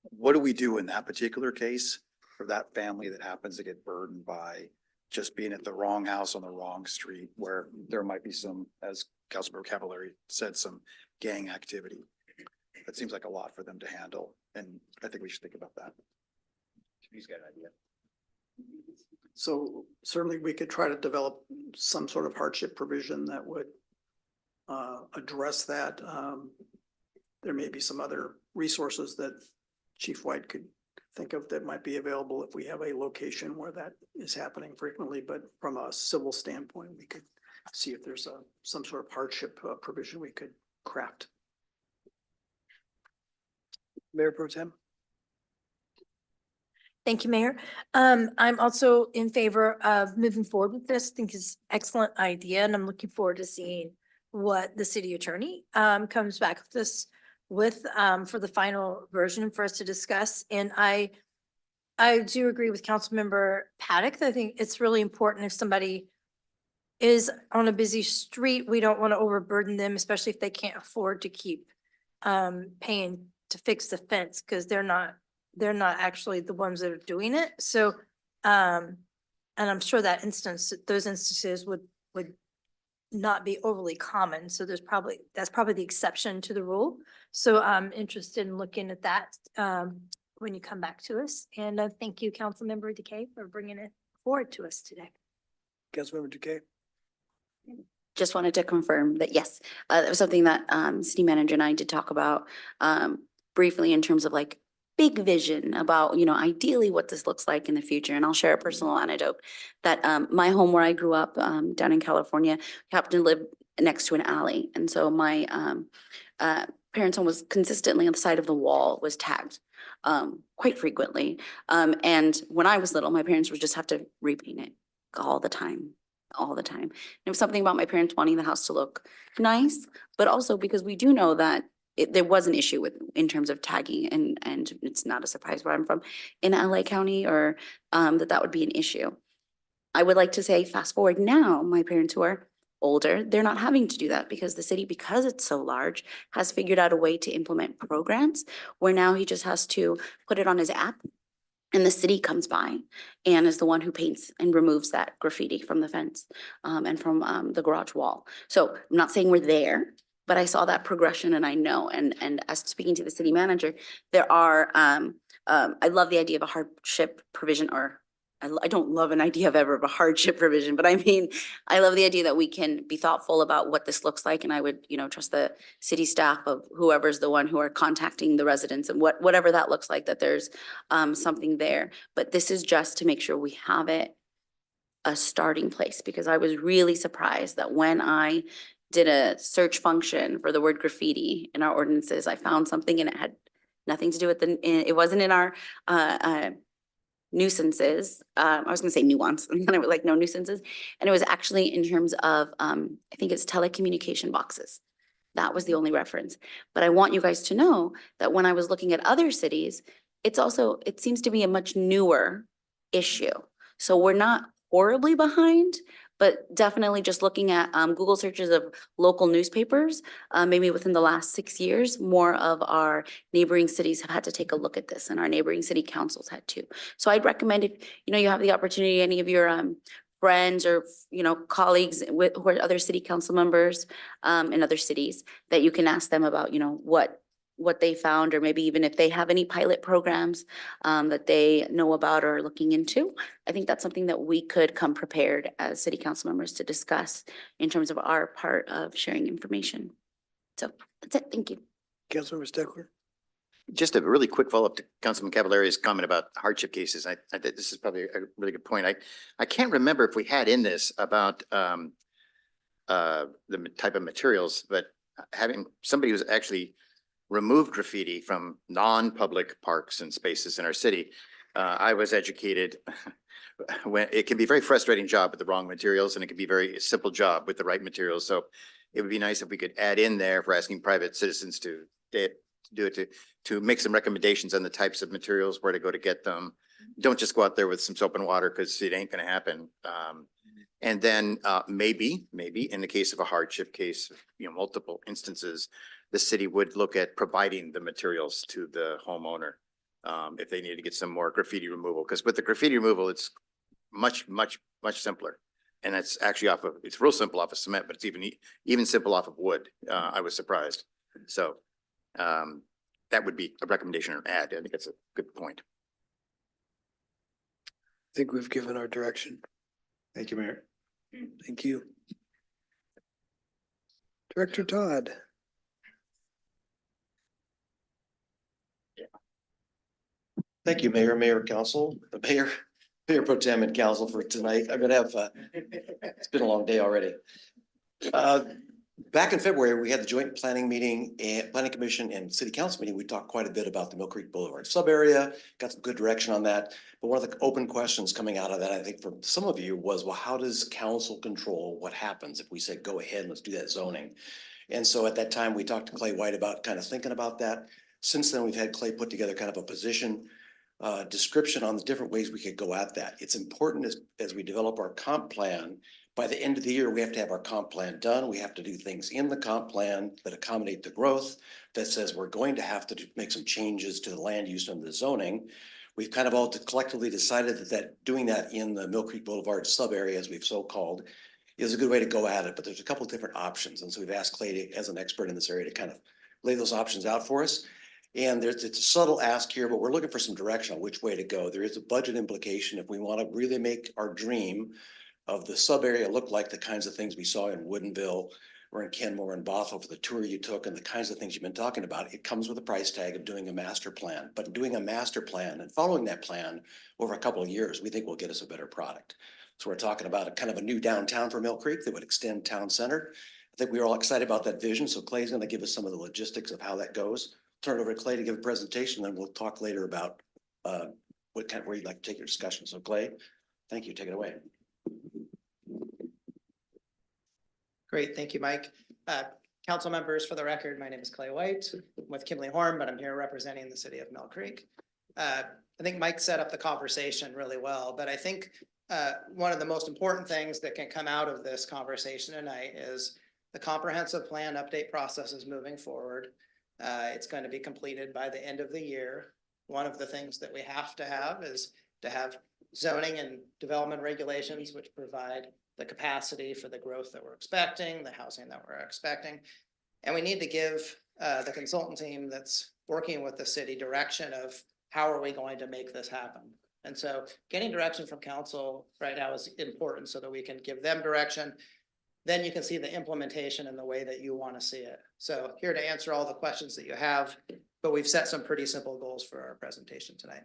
what do we do in that particular case for that family that happens to get burdened by just being at the wrong house on the wrong street, where there might be some, as Councilmember Cavallari said, some gang activity? That seems like a lot for them to handle, and I think we should think about that. He's got an idea. So certainly we could try to develop some sort of hardship provision that would address that. There may be some other resources that Chief White could think of that might be available if we have a location where that is happening frequently, but from a civil standpoint, we could see if there's some sort of hardship provision we could craft. Mayor Pro Tem? Thank you, Mayor. I'm also in favor of moving forward with this. I think it's an excellent idea, and I'm looking forward to seeing what the city attorney comes back with this for the final version for us to discuss. And I do agree with Councilmember Paddock. I think it's really important if somebody is on a busy street, we don't want to overburden them, especially if they can't afford to keep paying to fix the fence, because they're not actually the ones that are doing it. So, and I'm sure that those instances would not be overly common. So that's probably the exception to the rule. So I'm interested in looking at that when you come back to us. And thank you, Councilmember Decay, for bringing it forward to us today. Councilmember Duque? Just wanted to confirm that, yes, that was something that city manager and I did talk about briefly in terms of like big vision about, you know, ideally what this looks like in the future. And I'll share a personal anecdote that my home where I grew up down in California happened to live next to an alley. And so my parents' home was consistently on the side of the wall, was tagged quite frequently. And when I was little, my parents would just have to repaint it all the time. And it was something about my parents wanting the house to look nice, but also because we do know that there was an issue in terms of tagging, and it's not a surprise where I'm from in LA County, or that would be an issue. I would like to say, fast forward now, my parents who are older, they're not having to do that because the city, because it's so large, has figured out a way to implement programs where now he just has to put it on his app. And the city comes by and is the one who paints and removes that graffiti from the fence and from the garage wall. So I'm not saying we're there, but I saw that progression, and I know, and as speaking to the city manager, there are, I love the idea of a hardship provision, or I don't love an idea of ever of a hardship provision, but I mean, I love the idea that we can be thoughtful about what this looks like. And I would, you know, trust the city staff of whoever's the one who are contacting the residents and whatever that looks like, that there's something there. But this is just to make sure we have it a starting place, because I was really surprised that when I did a search function for the word graffiti in our ordinances, I found something and it had Nothing to do with it wasn't in our nuisances. I was gonna say nuance, and then I was like, no nuisances. And it was actually in terms of, I think it's telecommunication boxes. That was the only reference. But I want you guys to know that when I was looking at other cities, it seems to be a much newer issue. So we're not horribly behind, but definitely just looking at Google searches of local newspapers, maybe within the last 6 years, more of our neighboring cities have had to take a look at this, and our neighboring city councils had to. So I'd recommend, if you have the opportunity, any of your friends or colleagues who are other city council members in other cities, that you can ask them about what they found, or maybe even if they have any pilot programs that they know about or are looking into. I think that's something that we could come prepared as city council members to discuss in terms of our part of sharing information. So that's it. Thank you. Councilmember Steckler? Just a really quick follow-up to Councilman Cavalari's comment about hardship cases. I think this is probably a really good point. I can't remember if we had in this about the type of materials, but having somebody who's actually removed graffiti from non-public parks and spaces in our city. I was educated when it can be a very frustrating job with the wrong materials, and it can be a very simple job with the right materials. So it would be nice if we could add in there for asking private citizens to do it, to make some recommendations on the types of materials, where to go to get them. Don't just go out there with some soap and water, because it ain't gonna happen. And then maybe in the case of a hardship case, multiple instances, the city would look at providing the materials to the homeowner if they need to get some more graffiti removal. Because with the graffiti removal, it's much simpler. And it's actually it's real simple off of cement, but it's even simple off of wood. I was surprised. So that would be a recommendation or add. I think that's a good point. I think we've given our direction. Thank you, Mayor. Thank you. Director Todd. Thank you, Mayor, Council, Mayor Pro Tem and Council for tonight. I'm gonna have, it's been a long day already. Back in February, we had the joint planning meeting and planning commission and city council meeting. We talked quite a bit about the Mill Creek Boulevard sub area, got some good direction on that. But one of the open questions coming out of that, I think from some of you, was, well, how does council control what happens if we say, go ahead, let's do that zoning? And so at that time, we talked to Clay White about kind of thinking about that. Since then, we've had Clay put together kind of a position description on the different ways we could go at that. It's important as we develop our comp plan. By the end of the year, we have to have our comp plan done. We have to do things in the comp plan that accommodate the growth, that says we're going to have to make some changes to the land use and the zoning. We've kind of all collectively decided that doing that in the Mill Creek Boulevard sub area, as we've so called, is a good way to go at it. But there's a couple of different options. And so we've asked Clay as an expert in this area to kind of lay those options out for us. And it's a subtle ask here, but we're looking for some direction on which way to go. There is a budget implication if we want to really make our dream of the sub area look like the kinds of things we saw in Woodinville or in Kenmore and Bothell for the tour you took, and the kinds of things you've been talking about. It comes with a price tag of doing a master plan, but doing a master plan and following that plan over a couple of years, we think will get us a better product. So we're talking about a kind of a new downtown for Mill Creek that would extend town center. I think we're all excited about that vision. So Clay's going to give us some of the logistics of how that goes. Turn it over to Clay to give a presentation, then we'll talk later about where you'd like to take your discussion. So Clay, thank you. Take it away. Great, thank you, Mike. Council members, for the record, my name is Clay White. I'm with Kimley Horn, but I'm here representing the city of Mill Creek. I think Mike set up the conversation really well, but I think one of the most important things that can come out of this conversation tonight is the comprehensive plan update process is moving forward. It's going to be completed by the end of the year. One of the things that we have to have is to have zoning and development regulations, which provide the capacity for the growth that we're expecting, the housing that we're expecting. And we need to give the consultant team that's working with the city direction of how are we going to make this happen. And so getting direction from council right now is important so that we can give them direction. Then you can see the implementation in the way that you want to see it. So here to answer all the questions that you have, but we've set some pretty simple goals for our presentation tonight.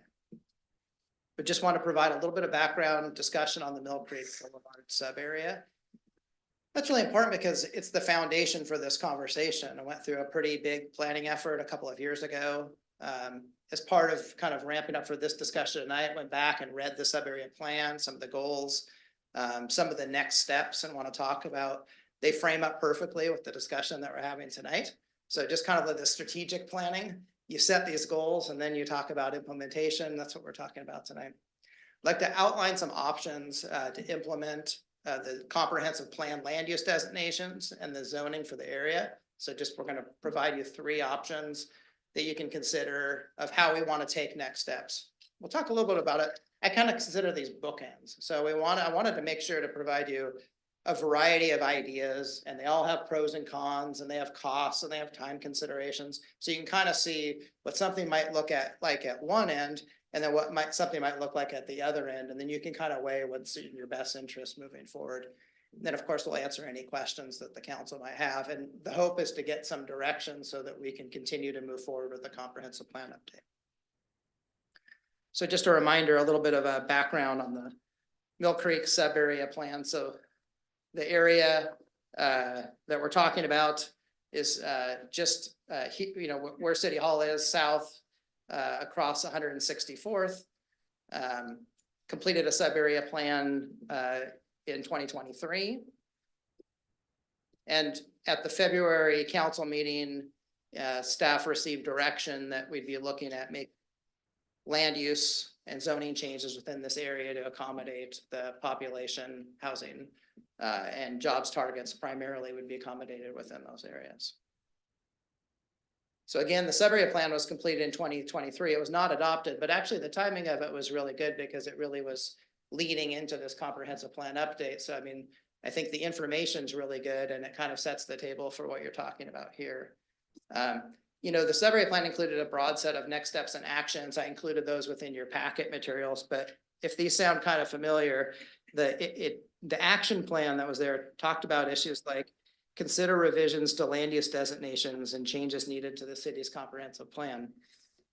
But just want to provide a little bit of background discussion on the Mill Creek Boulevard sub area. That's really important because it's the foundation for this conversation. I went through a pretty big planning effort a couple of years ago. As part of kind of ramping up for this discussion tonight, went back and read the sub-area plan, some of the goals, some of the next steps and want to talk about. They frame up perfectly with the discussion that we're having tonight. So just kind of like the strategic planning, you set these goals and then you talk about implementation. That's what we're talking about tonight. I'd like to outline some options to implement the comprehensive plan land use designations and the zoning for the area. So just we're going to provide you 3 options that you can consider of how we want to take next steps. We'll talk a little bit about it. I kind of consider these bookends. So I wanted to make sure to provide you a variety of ideas, and they all have pros and cons, and they have costs, and they have time considerations. So you can kind of see what something might look at like at one end, and then what something might look like at the other end, and then you can kind of weigh what's in your best interest moving forward. And then, of course, we'll answer any questions that the council might have, and the hope is to get some direction so that we can continue to move forward with the comprehensive plan update. So just a reminder, a little bit of a background on the Mill Creek sub-area plan. So the area that we're talking about is just where City Hall is, south across 164th. Completed a sub-area plan in 2023. And at the February council meeting, staff received direction that we'd be looking at make land use and zoning changes within this area to accommodate the population, housing, and jobs targets primarily would be accommodated within those areas. So again, the sub-area plan was completed in 2023. It was not adopted, but actually the timing of it was really good because it really was leading into this comprehensive plan update. So, I mean, I think the information is really good and it kind of sets the table for what you're talking about here. The sub-area plan included a broad set of next steps and actions. I included those within your packet materials, but if these sound kind of familiar, the action plan that was there talked about issues like consider revisions to land use designations and changes needed to the city's comprehensive plan.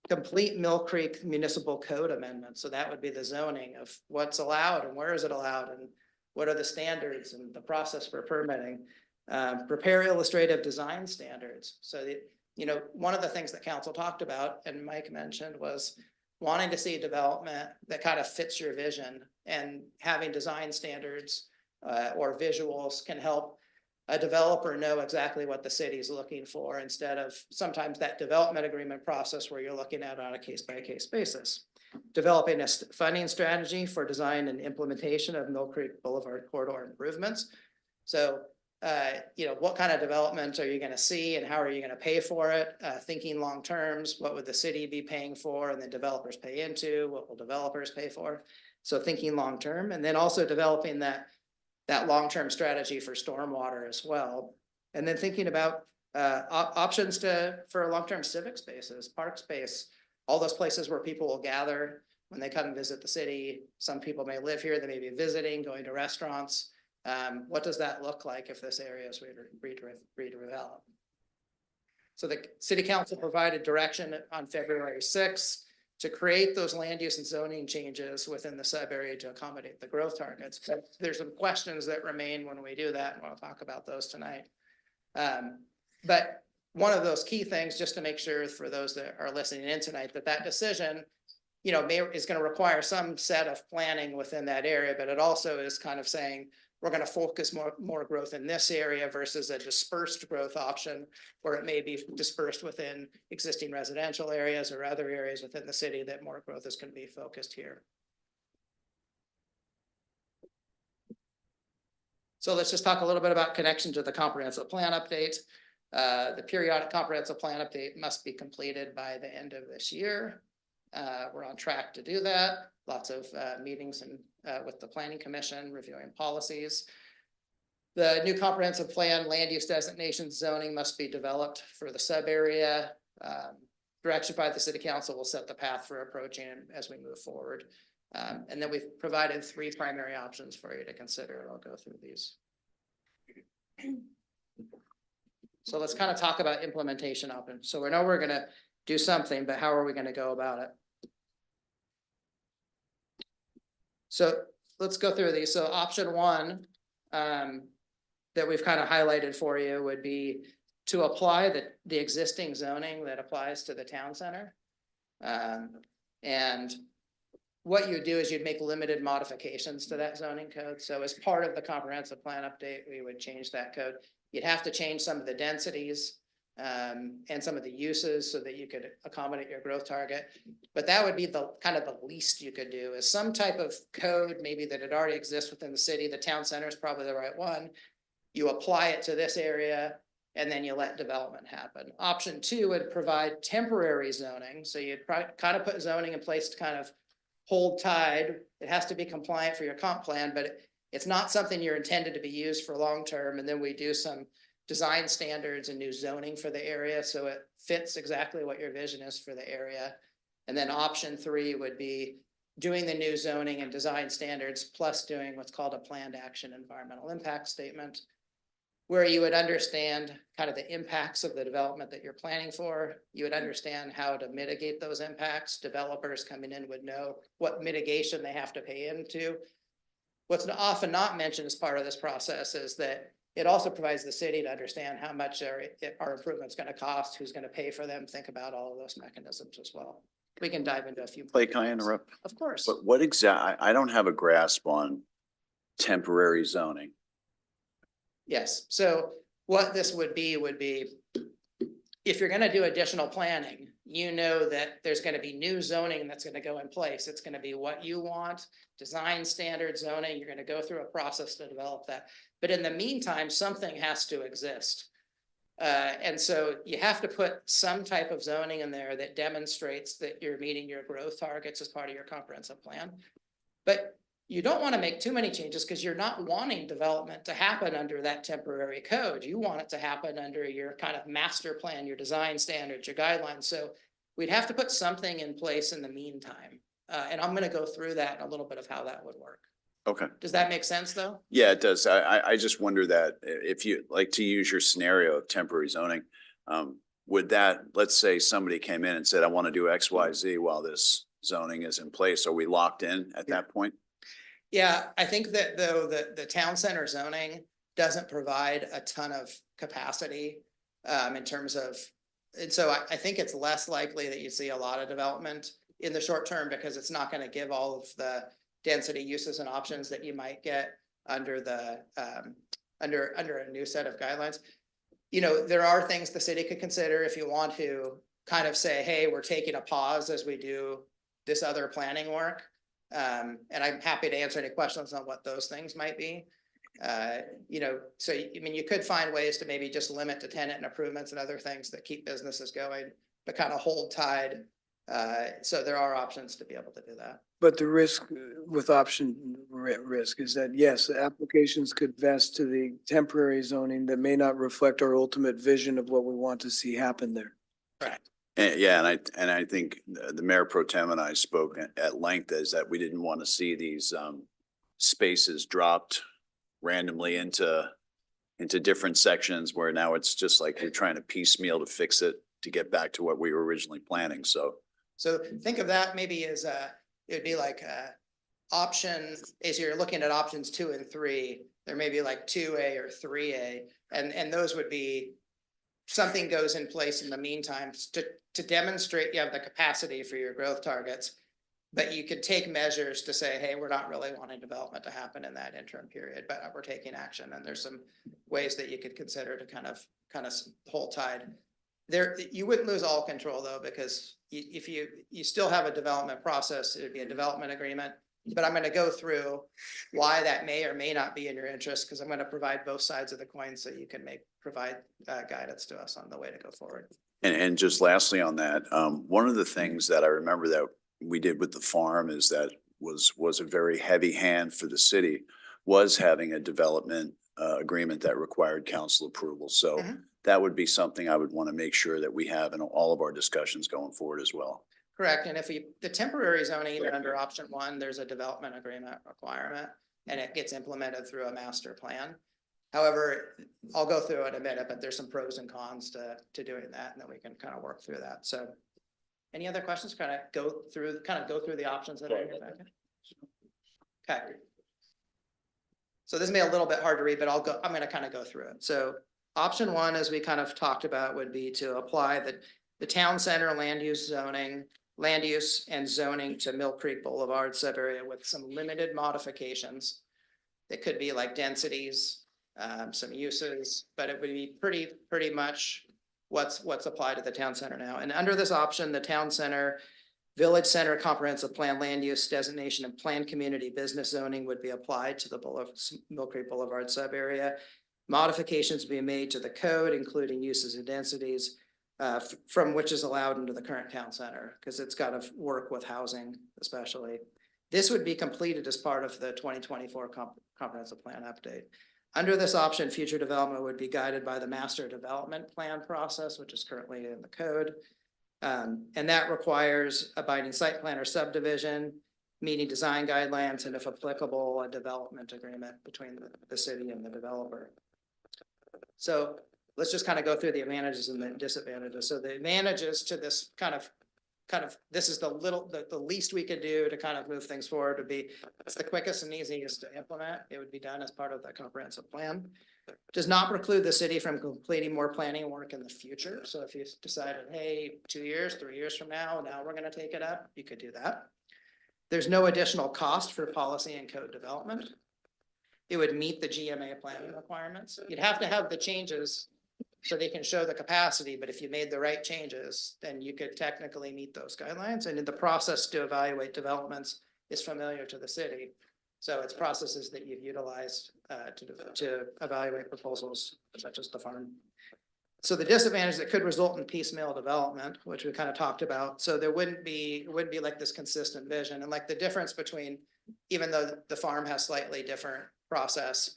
Complete Mill Creek Municipal Code amendment. So that would be the zoning of what's allowed and where is it allowed and what are the standards and the process for permitting. Prepare illustrative design standards. So one of the things that council talked about and Mike mentioned was wanting to see development that kind of fits your vision, and having design standards or visuals can help a developer know exactly what the city is looking for, instead of sometimes that development agreement process where you're looking at it on a case-by-case basis. Developing a funding strategy for design and implementation of Mill Creek Boulevard corridor improvements. So, what kind of development are you going to see and how are you going to pay for it? Thinking long terms, what would the city be paying for and the developers pay into? What will developers pay for? So thinking long term, and then also developing that long-term strategy for stormwater as well. And then thinking about options for long-term civic spaces, park space, all those places where people will gather when they come and visit the city. Some people may live here, they may be visiting, going to restaurants. What does that look like if this area is redeveloped? So the city council provided direction on February 6th to create those land use and zoning changes within the sub area to accommodate the growth targets. So there's some questions that remain when we do that, and we'll talk about those tonight. But one of those key things, just to make sure for those that are listening in tonight, that decision, is going to require some set of planning within that area, but it also is kind of saying, we're going to focus more growth in this area versus a dispersed growth option, where it may be dispersed within existing residential areas or other areas within the city that more growth is going to be focused here. So let's just talk a little bit about connection to the comprehensive plan update. The periodic comprehensive plan update must be completed by the end of this year. We're on track to do that. Lots of meetings and with the Planning Commission, reviewing policies. The new comprehensive plan land use designation zoning must be developed for the sub area. Direction by the city council will set the path for approaching it as we move forward. And then we've provided 3 primary options for you to consider. I'll go through these. So let's kind of talk about implementation options. So we know we're going to do something, but how are we going to go about it? So let's go through these. So option 1 that we've kind of highlighted for you would be to apply the existing zoning that applies to the town center. And what you would do is you'd make limited modifications to that zoning code. So as part of the comprehensive plan update, we would change that code. You'd have to change some of the densities and some of the uses so that you could accommodate your growth target. But that would be the kind of the least you could do, is some type of code maybe that had already exists within the city. The town center is probably the right one. You apply it to this area and then you let development happen. Option 2 would provide temporary zoning. So you'd kind of put zoning in place to kind of hold tide. It has to be compliant for your comp plan, but it's not something you're intended to be used for long term. And then we do some design standards and new zoning for the area, so it fits exactly what your vision is for the area. And then option 3 would be doing the new zoning and design standards, plus doing what's called a planned action environmental impact statement, where you would understand kind of the impacts of the development that you're planning for. You would understand how to mitigate those impacts. Developers coming in would know what mitigation they have to pay into. What's often not mentioned as part of this process is that it also provides the city to understand how much our improvement's going to cost, who's going to pay for them, think about all of those mechanisms as well. We can dive into a few. Clay, can I interrupt? Of course. But what I don't have a grasp on temporary zoning. Yes, so what this would be, if you're gonna do additional planning, you know that there's gonna be new zoning that's gonna go in place. It's gonna be what you want, design standard zoning, you're gonna go through a process to develop that. But in the meantime, something has to exist. And so you have to put some type of zoning in there that demonstrates that you're meeting your growth targets as part of your comprehensive plan. But you don't want to make too many changes because you're not wanting development to happen under that temporary code. You want it to happen under your kind of master plan, your design standards, your guidelines. So we'd have to put something in place in the meantime. And I'm going to go through that in a little bit of how that would work. Okay. Does that make sense though? Yeah, it does. I just wonder that if you like to use your scenario of temporary zoning, would that, let's say somebody came in and said, I want to do X, Y, Z while this zoning is in place. Are we locked in at that point? Yeah, I think that though the town center zoning doesn't provide a ton of capacity in terms of, and so I think it's less likely that you see a lot of development in the short term because it's not going to give all of the density uses and options that you might get under the under a new set of guidelines. You know, there are things the city could consider if you want to kind of say, hey, we're taking a pause as we do this other planning work. And I'm happy to answer any questions on what those things might be. You know, so I mean, you could find ways to maybe just limit to tenant improvements and other things that keep businesses going, but kind of hold tide. So there are options to be able to do that. But the risk with risk is that, yes, applications could vest to the temporary zoning that may not reflect our ultimate vision of what we want to see happen there. Correct. Yeah, and I think the Mayor Pro Tem and I spoke at length is that we didn't want to see these spaces dropped randomly into different sections where now it's just like you're trying to piecemeal to fix it to get back to what we were originally planning. So think of that maybe as it'd be like options, as you're looking at options 2 and 3, there may be like 2A or 3A, and those would be something goes in place in the meantime to demonstrate you have the capacity for your growth targets, but you could take measures to say, hey, we're not really wanting development to happen in that interim period, but we're taking action. And there's some ways that you could consider to kind of hold tide. There, you wouldn't lose all control though, because if you still have a development process, it'd be a development agreement. But I'm going to go through why that may or may not be in your interest, because I'm going to provide both sides of the coin so you can provide guidance to us on the way to go forward. and just lastly on that, one of the things that I remember that we did with the farm is that was a very heavy hand for the city was having a development agreement that required council approval. So that would be something I would want to make sure that we have in all of our discussions going forward as well. Correct. And if the temporary zoning, even under option 1, there's a development agreement requirement and it gets implemented through a master plan. However, I'll go through it in a minute, but there's some pros and cons to doing that, and then we can kind of work through that. So any other questions? Kind of go through the options that are in your packet. Okay. So this may be a little bit hard to read, but I'm going to kind of go through it. So option 1, as we kind of talked about, would be to apply the town center land use zoning land use and zoning to Mill Creek Boulevard subarea with some limited modifications. It could be like densities, some uses, but it would be pretty much what's applied to the town center now. And under this option, the town center, village center comprehensive plan land use designation and planned community business zoning would be applied to the Mill Creek Boulevard subarea. Modifications be made to the code, including uses and densities, from which is allowed into the current town center, because it's got to work with housing especially. This would be completed as part of the 2024 comprehensive plan update. Under this option, future development would be guided by the master development plan process, which is currently in the code. And that requires abiding site plan or subdivision, meeting design guidelines, and if applicable, a development agreement between the city and the developer. So let's just kind of go through the advantages and the disadvantages. So the advantages to this this is the least we could do to kind of move things forward would be, it's the quickest and easiest to implement. It would be done as part of the comprehensive plan. Does not preclude the city from completing more planning work in the future. So if you decided, hey, 2 years, 3 years from now we're going to take it up, you could do that. There's no additional cost for policy and code development. It would meet the GMA planning requirements. You'd have to have the changes so they can show the capacity, but if you made the right changes, then you could technically meet those guidelines. And in the process to evaluate developments is familiar to the city. So it's processes that you've utilized to evaluate proposals such as the farm. So the disadvantage that could result in piecemeal development, which we kind of talked about. So there wouldn't be like this consistent vision, and like the difference between, even though the farm has slightly different process,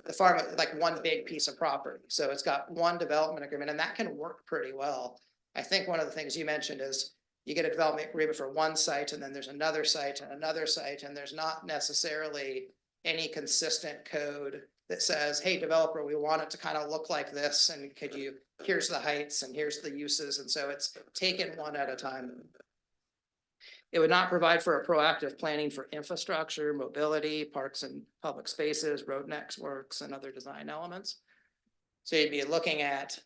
the farm like one big piece of property. So it's got one development agreement, and that can work pretty well. I think one of the things you mentioned is you get a development agreement for one site, and then there's another site and another site, and there's not necessarily any consistent code that says, hey, developer, we want it to kind of look like this, and here's the heights and here's the uses. And so it's taken one at a time. It would not provide for a proactive planning for infrastructure, mobility, parks and public spaces, road networks, and other design elements. So you'd be looking at,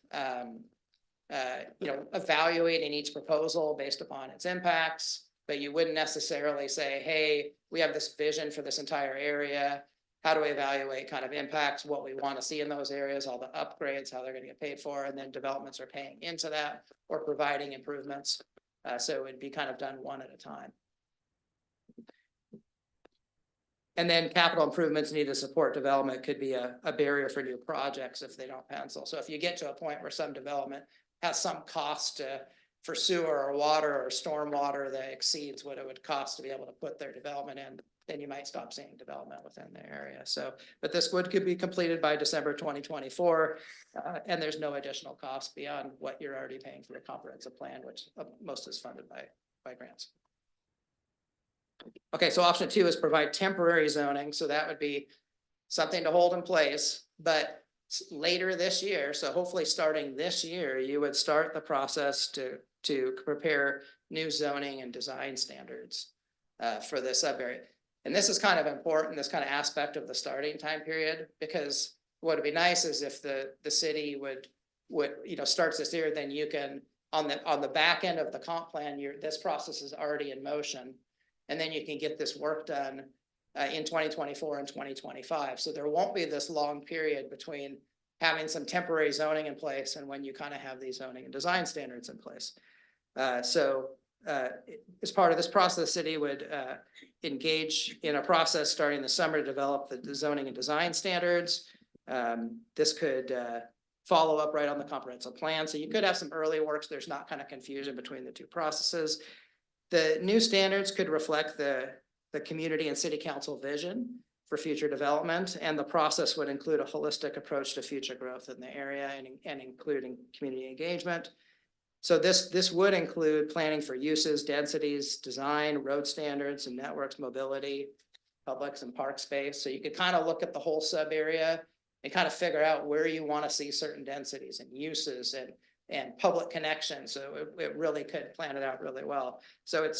evaluating each proposal based upon its impacts, but you wouldn't necessarily say, hey, we have this vision for this entire area. How do we evaluate kind of impacts, what we want to see in those areas, all the upgrades, how they're going to get paid for, and then developments are paying into that or providing improvements. So it'd be kind of done one at a time. And then capital improvements needed to support development could be a barrier for new projects if they don't pencil. So if you get to a point where some development has some cost for sewer or water or stormwater that exceeds what it would cost to be able to put their development in, then you might stop seeing development within the area. So, but this could be completed by December 2024, and there's no additional cost beyond what you're already paying for the comprehensive plan, which most is funded by grants. Okay, so option 2 is provide temporary zoning. So that would be something to hold in place, but later this year, so hopefully starting this year, you would start the process to prepare new zoning and design standards for this subarea. And this is kind of important, this kind of aspect of the starting time period, because what would be nice is if the city would starts this year, then you can on the back end of the comp plan, this process is already in motion, and then you can get this work done in 2024 and 2025. So there won't be this long period between having some temporary zoning in place and when you kind of have these zoning and design standards in place. As part of this process, the city would engage in a process starting the summer to develop the zoning and design standards. This could follow up right on the comprehensive plan. So you could have some early works. There's not kind of confusion between the two processes. The new standards could reflect the community and city council vision for future development, and the process would include a holistic approach to future growth in the area and including community engagement. So this would include planning for uses, densities, design, road standards and networks, mobility, publics and park space. So you could kind of look at the whole sub area and kind of figure out where you want to see certain densities and uses and public connections. So it really could plan it out really well. So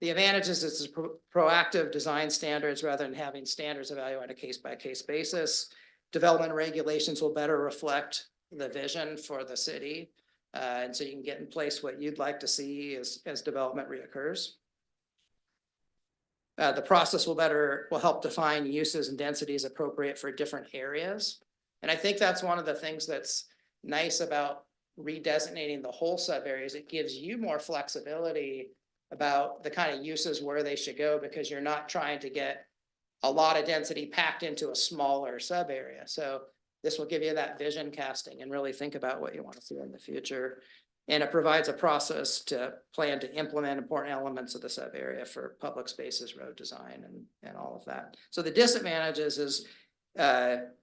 the advantages is proactive design standards rather than having standards evaluated on a case-by-case basis. Development regulations will better reflect the vision for the city. And so you can get in place what you'd like to see as development reoccurs. The process will help define uses and densities appropriate for different areas. And I think that's one of the things that's nice about redesignating the whole sub areas. It gives you more flexibility about the kind of uses where they should go, because you're not trying to get a lot of density packed into a smaller sub area. So this will give you that vision casting and really think about what you want to see in the future. And it provides a process to plan to implement important elements of the sub area for public spaces, road design, and all of that. So the disadvantages is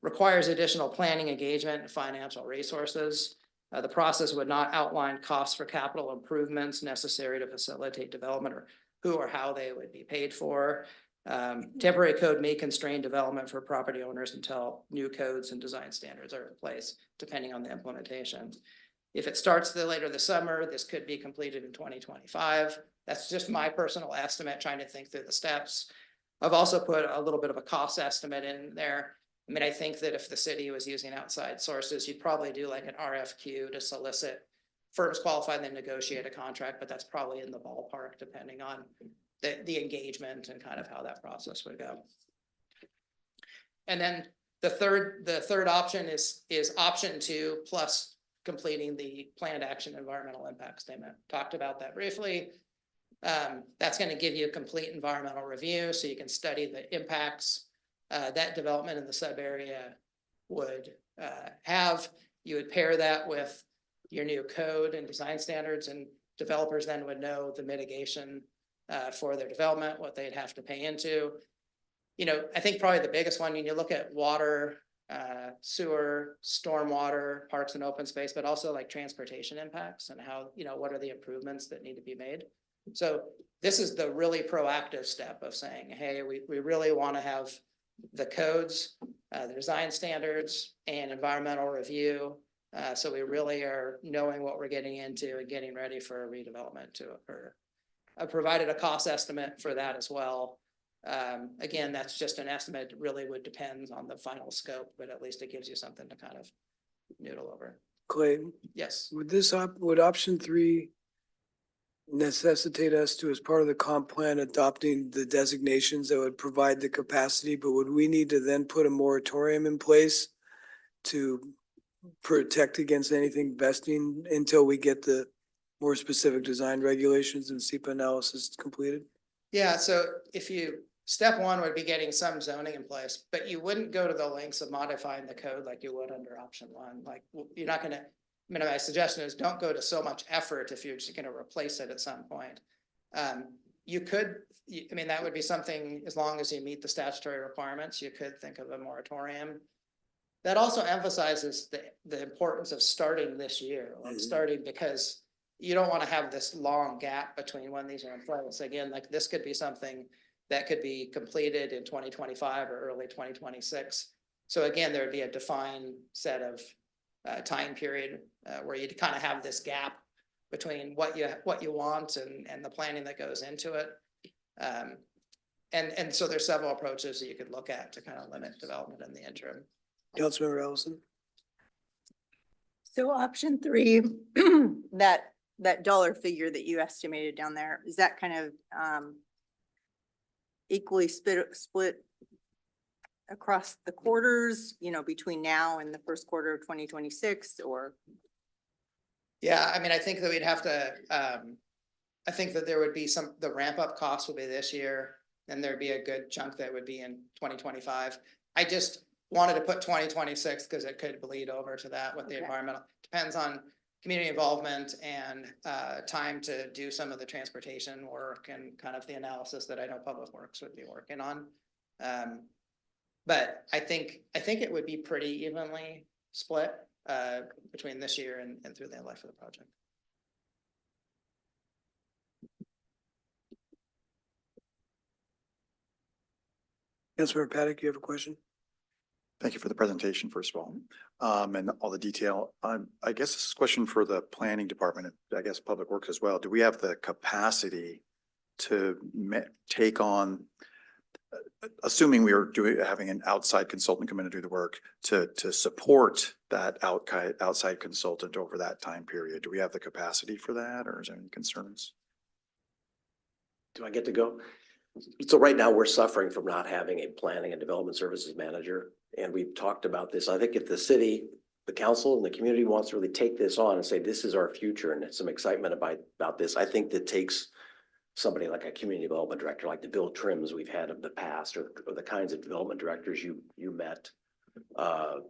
requires additional planning engagement and financial resources. The process would not outline costs for capital improvements necessary to facilitate development, or who or how they would be paid for. Temporary code may constrain development for property owners until new codes and design standards are in place, depending on the implementation. If it starts later this summer, this could be completed in 2025. That's just my personal estimate, trying to think through the steps. I've also put a little bit of a cost estimate in there. I mean, I think that if the city was using outside sources, you'd probably do like an RFQ to solicit firms qualified and then negotiate a contract, but that's probably in the ballpark, depending on the engagement and kind of how that process would go. And then the third option is option 2 plus completing the planned action environmental impact statement. Talked about that briefly. That's going to give you a complete environmental review, so you can study the impacts that development in the sub area would have. You would pair that with your new code and design standards, and developers then would know the mitigation for their development, what they'd have to pay into. You know, I think probably the biggest one, when you look at water, sewer, stormwater, parks and open space, but also like transportation impacts and how, you know, what are the improvements that need to be made. So this is the really proactive step of saying, hey, we really want to have the codes, the design standards and environmental review. So we really are knowing what we're getting into and getting ready for a redevelopment to occur. I provided a cost estimate for that as well. Again, that's just an estimate. It really would depend on the final scope, but at least it gives you something to kind of noodle over. Clay, Yes. would option 3 necessitate us to, as part of the comp plan, adopting the designations that would provide the capacity, but would we need to then put a moratorium in place to protect against anything vesting until we get the more specific design regulations and SEPA analysis completed? Yeah, so step 1 would be getting some zoning in place, but you wouldn't go to the lengths of modifying the code like you would under option 1. Like, you're not gonna, my suggestion is don't go to so much effort if you're just gonna replace it at some point. You could, that would be something, as long as you meet the statutory requirements, you could think of a moratorium. That also emphasizes the importance of starting this year, like starting, because you don't want to have this long gap between when these are in place. Again, like this could be something that could be completed in 2025 or early 2026. So again, there would be a defined set of time period where you'd kind of have this gap between what you want and the planning that goes into it. And so there's several approaches that you could look at to kind of limit development in the interim. Councilmember Ellison? So option 3, that dollar figure that you estimated down there, is that kind of equally split across the quarters, between now and the first quarter of 2026, or? Yeah, I think that we'd have to, I think that there would be the ramp up cost would be this year, and there'd be a good chunk that would be in 2025. I just wanted to put 2026 because it could bleed over to that with the environmental. Depends on community involvement and time to do some of the transportation work and kind of the analysis that I know Public Works would be working on. But I think it would be pretty evenly split between this year and through the life of the project. Councilmember Paddock, you have a question? Thank you for the presentation, first of all, and all the detail. I guess this is a question for the planning department, I guess Public Works as well. Do we have the capacity to take on assuming we are having an outside consultant come in and do the work to support that outside consultant over that time period, do we have the capacity for that, or is there any concerns? Do I get to go? So right now, we're suffering from not having a planning and development services manager. And we've talked about this. I think if the city, the council and the community wants to really take this on and say, this is our future and some excitement about this, I think that takes somebody like a community development director, like the Bill Trims we've had of the past, or the kinds of development directors you met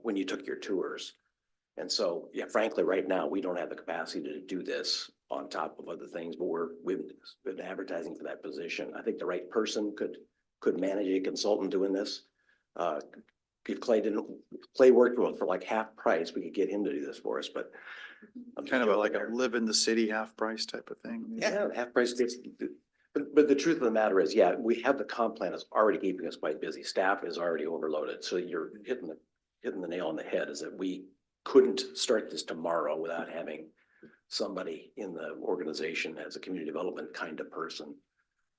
when you took your tours. And so, yeah, frankly, right now, we don't have the capacity to do this on top of other things, but we've been advertising for that position. I think the right person could manage a consultant doing this. If Clay worked well for like half price, we could get him to do this for us, but. Kind of like a live in the city half price type of thing? Yeah, half price gets, but the truth of the matter is, yeah, we have the comp plan is already keeping us quite busy. Staff is already overloaded. So you're hitting the nail on the head, is that we couldn't start this tomorrow without having somebody in the organization as a community development kind of person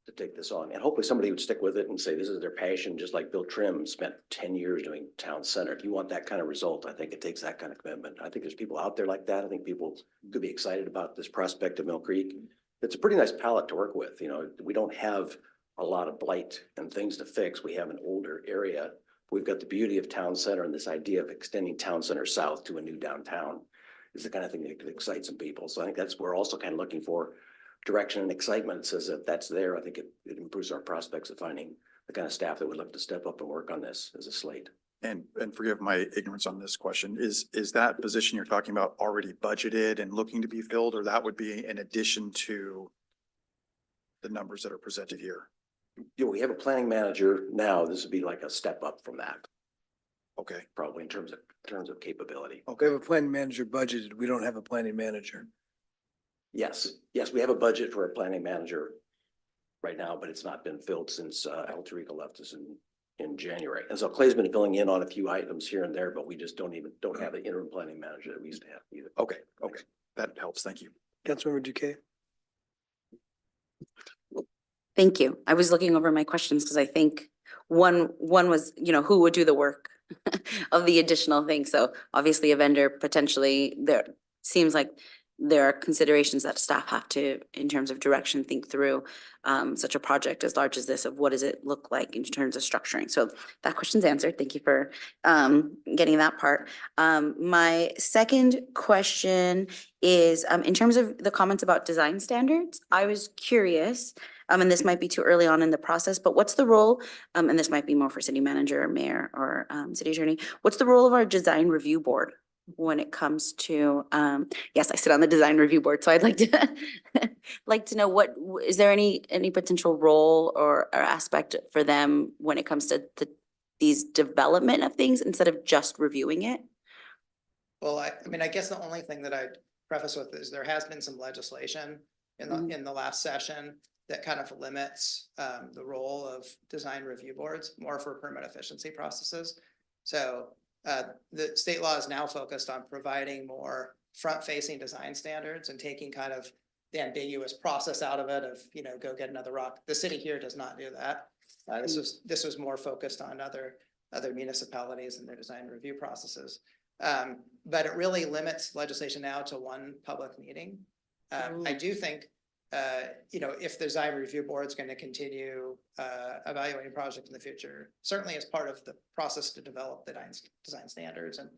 to take this on. And hopefully somebody would stick with it and say, this is their passion, just like Bill Trim spent 10 years doing town center. If you want that kind of result, I think it takes that kind of commitment. I think there's people out there like that. I think people could be excited about this prospect of Mill Creek. It's a pretty nice palette to work with. You know, we don't have a lot of blight and things to fix. We have an older area. We've got the beauty of town center, and this idea of extending town center south to a new downtown is the kind of thing that could excite some people. So I think that's, we're also kind of looking for direction and excitement. It says if that's there, I think it improves our prospects of finding the kind of staff that would love to step up and work on this as a slate. And forgive my ignorance on this question, is that position you're talking about already budgeted and looking to be filled, or that would be in addition to the numbers that are presented here? You know, we have a planning manager now. This would be like a step up from that. Okay. Probably in terms of capability. We have a planning manager budgeted. We don't have a planning manager. Yes, we have a budget for a planning manager right now, but it's not been filled since El Tarico left us in January. And so Clay's been filling in on a few items here and there, but we just don't have the interim planning manager that we used to have either. Okay, that helps. Thank you. Councilmember Duque? Thank you. I was looking over my questions because I think one was, you know, who would do the work of the additional thing. So obviously a vendor potentially, there seems like there are considerations that staff have to, in terms of direction, think through such a project as large as this, of what does it look like in terms of structuring. So that question's answered. Thank you for getting that part. My second question is in terms of the comments about design standards, I was curious, and this might be too early on in the process, but what's the role, and this might be more for city manager or mayor or city attorney, what's the role of our design review board when it comes to, yes, I sit on the design review board, so I'd like to know what, is there any potential role or aspect for them when it comes to these development of things instead of just reviewing it? Well, I mean, I guess the only thing that I'd preface with is there has been some legislation in the last session that kind of limits the role of design review boards more for permit efficiency processes. So the state law is now focused on providing more front-facing design standards and taking kind of the ambiguous process out of it of, you know, go get another rock. The city here does not do that. This was more focused on other municipalities and their design review processes. But it really limits legislation now to one public meeting. I do think, you know, if the design review board is going to continue evaluating projects in the future, certainly as part of the process to develop the design standards and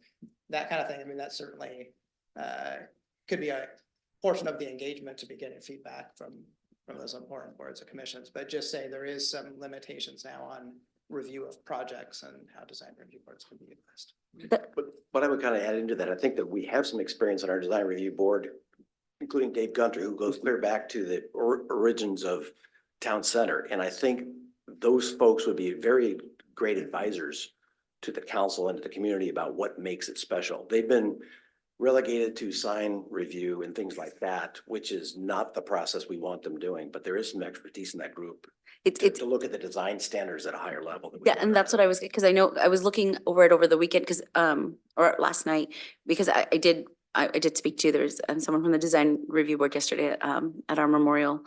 that kind of thing. I mean, that certainly could be a portion of the engagement to be getting feedback from those important boards or commissions. But just say there is some limitations now on review of projects and how design review boards can be utilized. But what I would kind of add into that, I think that we have some experience on our design review board, including Dave Gunter, who goes clear back to the origins of town center. And I think those folks would be very great advisors to the council and to the community about what makes it special. They've been relegated to sign review and things like that, which is not the process we want them doing, but there is some expertise in that group. It's to look at the design standards at a higher level. Yeah, and that's what I was, because I know I was looking over it over the weekend, because or last night, because I did speak to, there's someone from the design review board yesterday at our memorial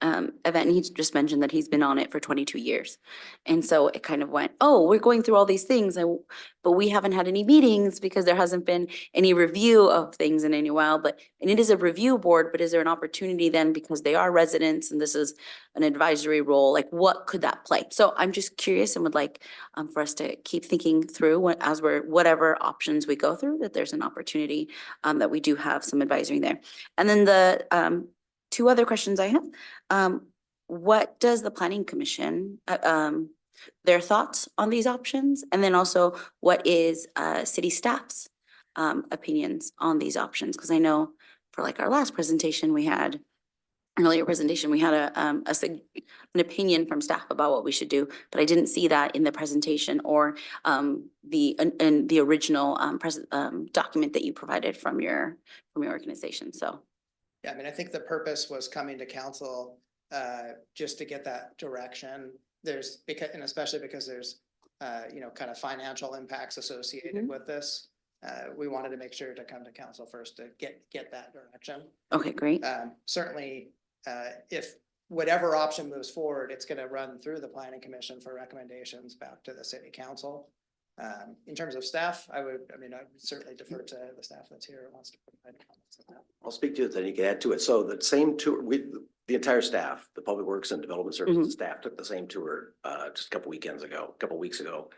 event, and he just mentioned that he's been on it for 22 years. And so it kind of went, oh, we're going through all these things, but we haven't had any meetings because there hasn't been any review of things in any while. And it is a review board, but is there an opportunity then, because they are residents and this is an advisory role, like what could that play? So I'm just curious and would like for us to keep thinking through as whatever options we go through, that there's an opportunity that we do have some advisory there. And then the two other questions I have. What does the planning commission, their thoughts on these options? And then also what is city staff's opinions on these options? Because I know for like our last presentation, we had an opinion from staff about what we should do, but I didn't see that in the presentation or in the original document that you provided from your organization. So. Yeah, I mean, I think the purpose was coming to council just to get that direction. And especially because there's kind of financial impacts associated with this. We wanted to make sure to come to council first to get that direction. Okay, great. Certainly, if whatever option moves forward, it's going to run through the planning commission for recommendations back to the city council. In terms of staff, I would certainly defer to the staff that's here and wants to provide comments on that. I'll speak to it, then you can add to it. So the same tour, the entire staff, the Public Works and Development Services staff took the same tour just a couple weeks ago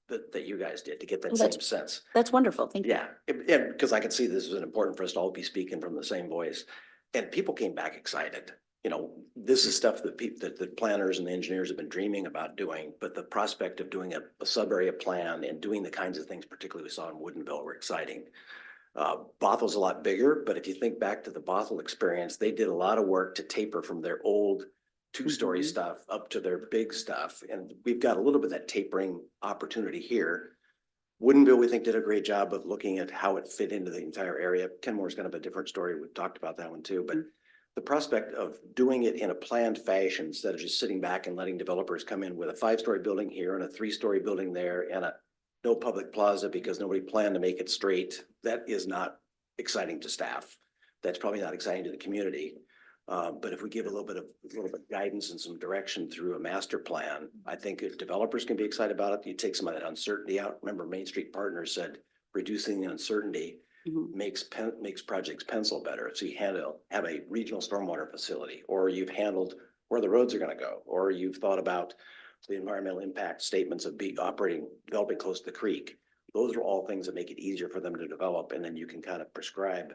that you guys did to get that same sense. That's wonderful. Thank you. Yeah, and because I could see this is important for us to all be speaking from the same voice. And people came back excited. This is stuff that the planners and the engineers have been dreaming about doing, but the prospect of doing a sub-area plan and doing the kinds of things, particularly we saw in Woodinville, were exciting. Bothel's a lot bigger, but if you think back to the Bothell experience, they did a lot of work to taper from their old two-story stuff up to their big stuff. And we've got a little bit of that tapering opportunity here. Woodinville, we think, did a great job of looking at how it fit into the entire area. Kenmore's kind of a different story. We've talked about that one too, but the prospect of doing it in a planned fashion instead of just sitting back and letting developers come in with a 5-story building here and a 3-story building there and no public plaza because nobody planned to make it straight. That is not exciting to staff. That's probably not exciting to the community. But if we give a little bit of guidance and some direction through a master plan, I think if developers can be excited about it, you take some of that uncertainty out. Remember, Main Street Partners said reducing the uncertainty makes projects pencil better. So you have a regional stormwater facility, or you've handled where the roads are going to go, or you've thought about the environmental impact statements of developing close to the creek. Those are all things that make it easier for them to develop, and then we can kind of prescribe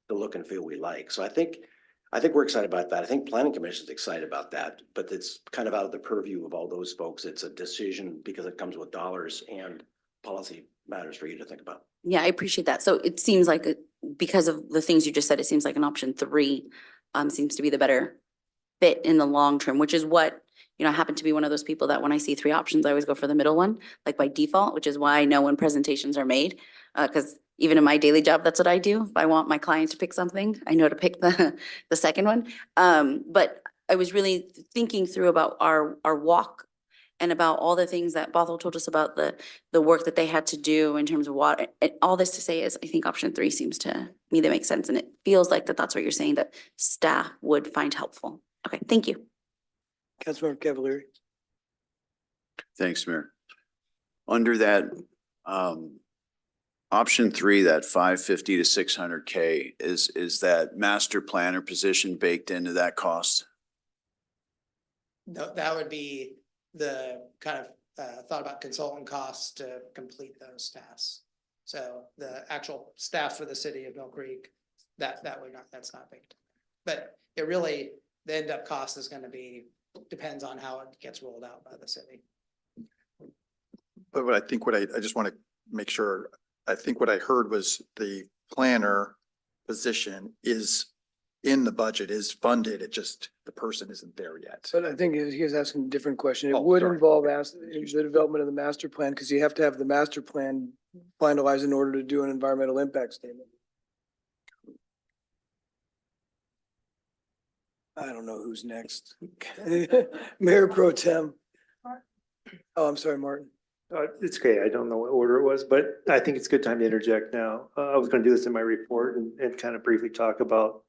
the look and feel we like. So I think we're excited about that. I think Planning Commission is excited about that, but it's kind of out of the purview of all those folks. It's a decision because it comes with dollars and policy matters for you to think about. Yeah, I appreciate that. So it seems like because of the things you just said, it seems like an option 3 seems to be the better fit in the long term, which is what, I happen to be one of those people that when I see 3 options, I always go for the middle one, like by default, which is why I know when presentations are made, because even in my daily job, that's what I do. If I want my client to pick something, I know to pick the second one. But I was really thinking through about our walk and about all the things that Bothell told us about the work that they had to do in terms of water. And all this to say is, I think option 3 seems to me to make sense. And it feels like that's what you're saying, that staff would find helpful. Okay, thank you. Councilmember Cavalieri. Thanks, Mayor. Under that, option 3, that 550 to 600K, is that master planner position baked into that cost? No, that would be the kind of thought about consultant costs to complete those tasks. So the actual staff for the city of Mill Creek, that's not baked. But it really, the end up cost is going to be, depends on how it gets rolled out by the city. But I just want to make sure, I think what I heard was the planner position is in the budget, is funded. It just, the person isn't there yet. But I think he was asking a different question. It Oh, would sorry. involve the development of the master plan, because you have to have the master plan finalized in order to do an environmental impact statement. I don't know who's next. Mayor Pro Tem. Oh, I'm sorry, Martin. It's okay. I don't know what order it was, but I think it's a good time to interject now. I was going to do this in my report and kind of briefly talk about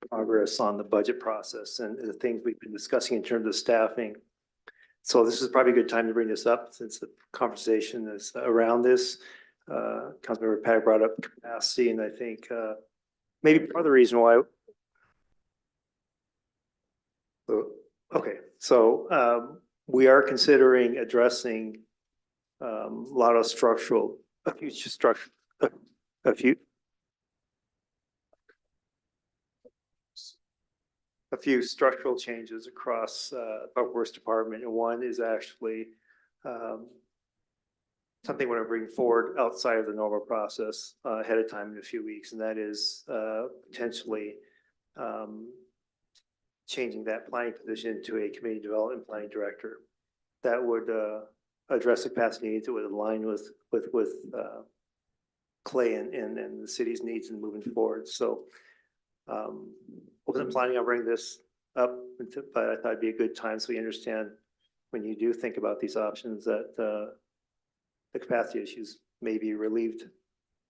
progress on the budget process and the things we've been discussing in terms of staffing. So this is probably a good time to bring this up since the conversation is around this. Councilmember Paddock brought up capacity, and I think maybe part of the reason why. Okay, so we are considering addressing a lot of a few structural changes across Public Works Department, and one is actually something we're going to bring forward outside of the normal process ahead of time in a few weeks, and that is potentially changing that planning position to a community development planning director. That would address the capacity needs. It would align with Clay and the city's needs and moving forward. So wasn't planning on bringing this up, but I thought it'd be a good time so we understand when you do think about these options that the capacity issues may be relieved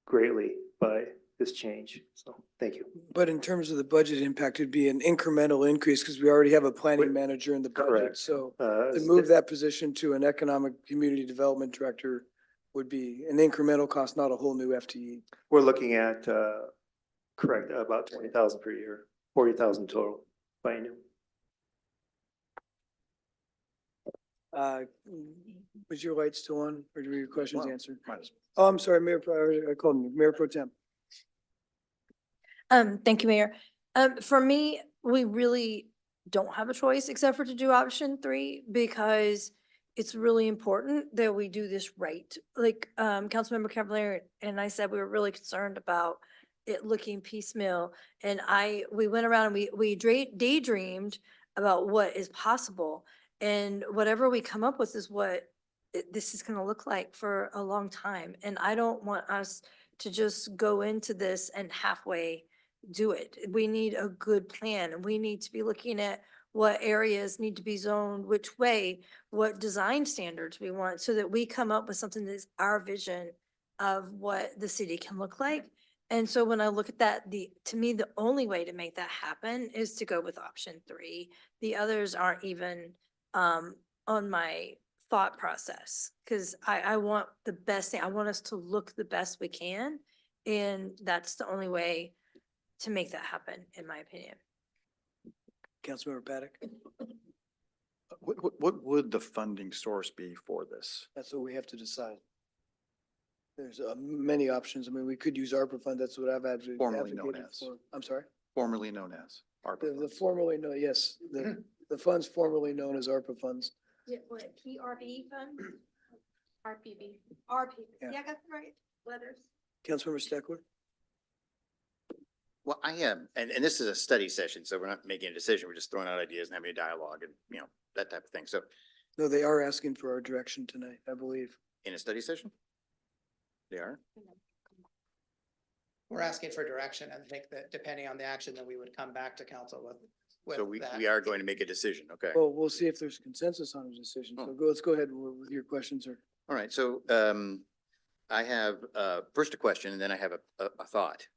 greatly by this change. So thank you. But in terms of the budget impact, it'd be an incremental increase because we already have a planning manager in the budget. Correct. So to move that position to an economic community development director would be an incremental cost, not a whole new FTE. We're looking at, correct, about 20,000 per year, 40,000 total biannual. Was your light still on or were your questions Well, answered? might as Oh, I'm sorry, Mayor, I called him Mayor Pro Tem. Thank you, Mayor. For me, we really don't have a choice except for to do option 3 because it's really important that we do this right. Like, Councilmember Cavalier and I said, we were really concerned about it looking piecemeal. And we went around and we daydreamed about what is possible. And whatever we come up with is what this is going to look like for a long time. And I don't want us to just go into this and halfway do it. We need a good plan, and we need to be looking at what areas need to be zoned which way, what design standards we want, so that we come up with something that's our vision of what the city can look like. And so when I look at that, to me, the only way to make that happen is to go with option 3. The others aren't even on my thought process, because I want the best thing. I want us to look the best we can. And that's the only way to make that happen, in my opinion. Councilmember Paddock. What would the funding source be for this? That's what we have to decide. There's many options. I mean, we could use ARPA fund. That's what I've advocated. Formerly known as. For. I'm sorry? Formerly known as ARPA The funds. formerly known, yes, the funds formerly known as ARPA funds. Yeah, what, PRB fund? RPB. RPB. Yeah. Yeah, I got the right letters. Councilmember Steckler? Well, I am, and this is a study session, so we're not making a decision. We're just throwing out ideas and having a dialogue and, you know, that type of thing. So No, they are asking for our direction tonight, I believe. in a study session? They are? We're asking for direction, and I think that depending on the action, that we would come back to council with So we that. are going to make a decision, okay? Well, we'll see if there's consensus on a decision. So let's go ahead with your questions, sir. All right, so I have first a question and then I have a thought.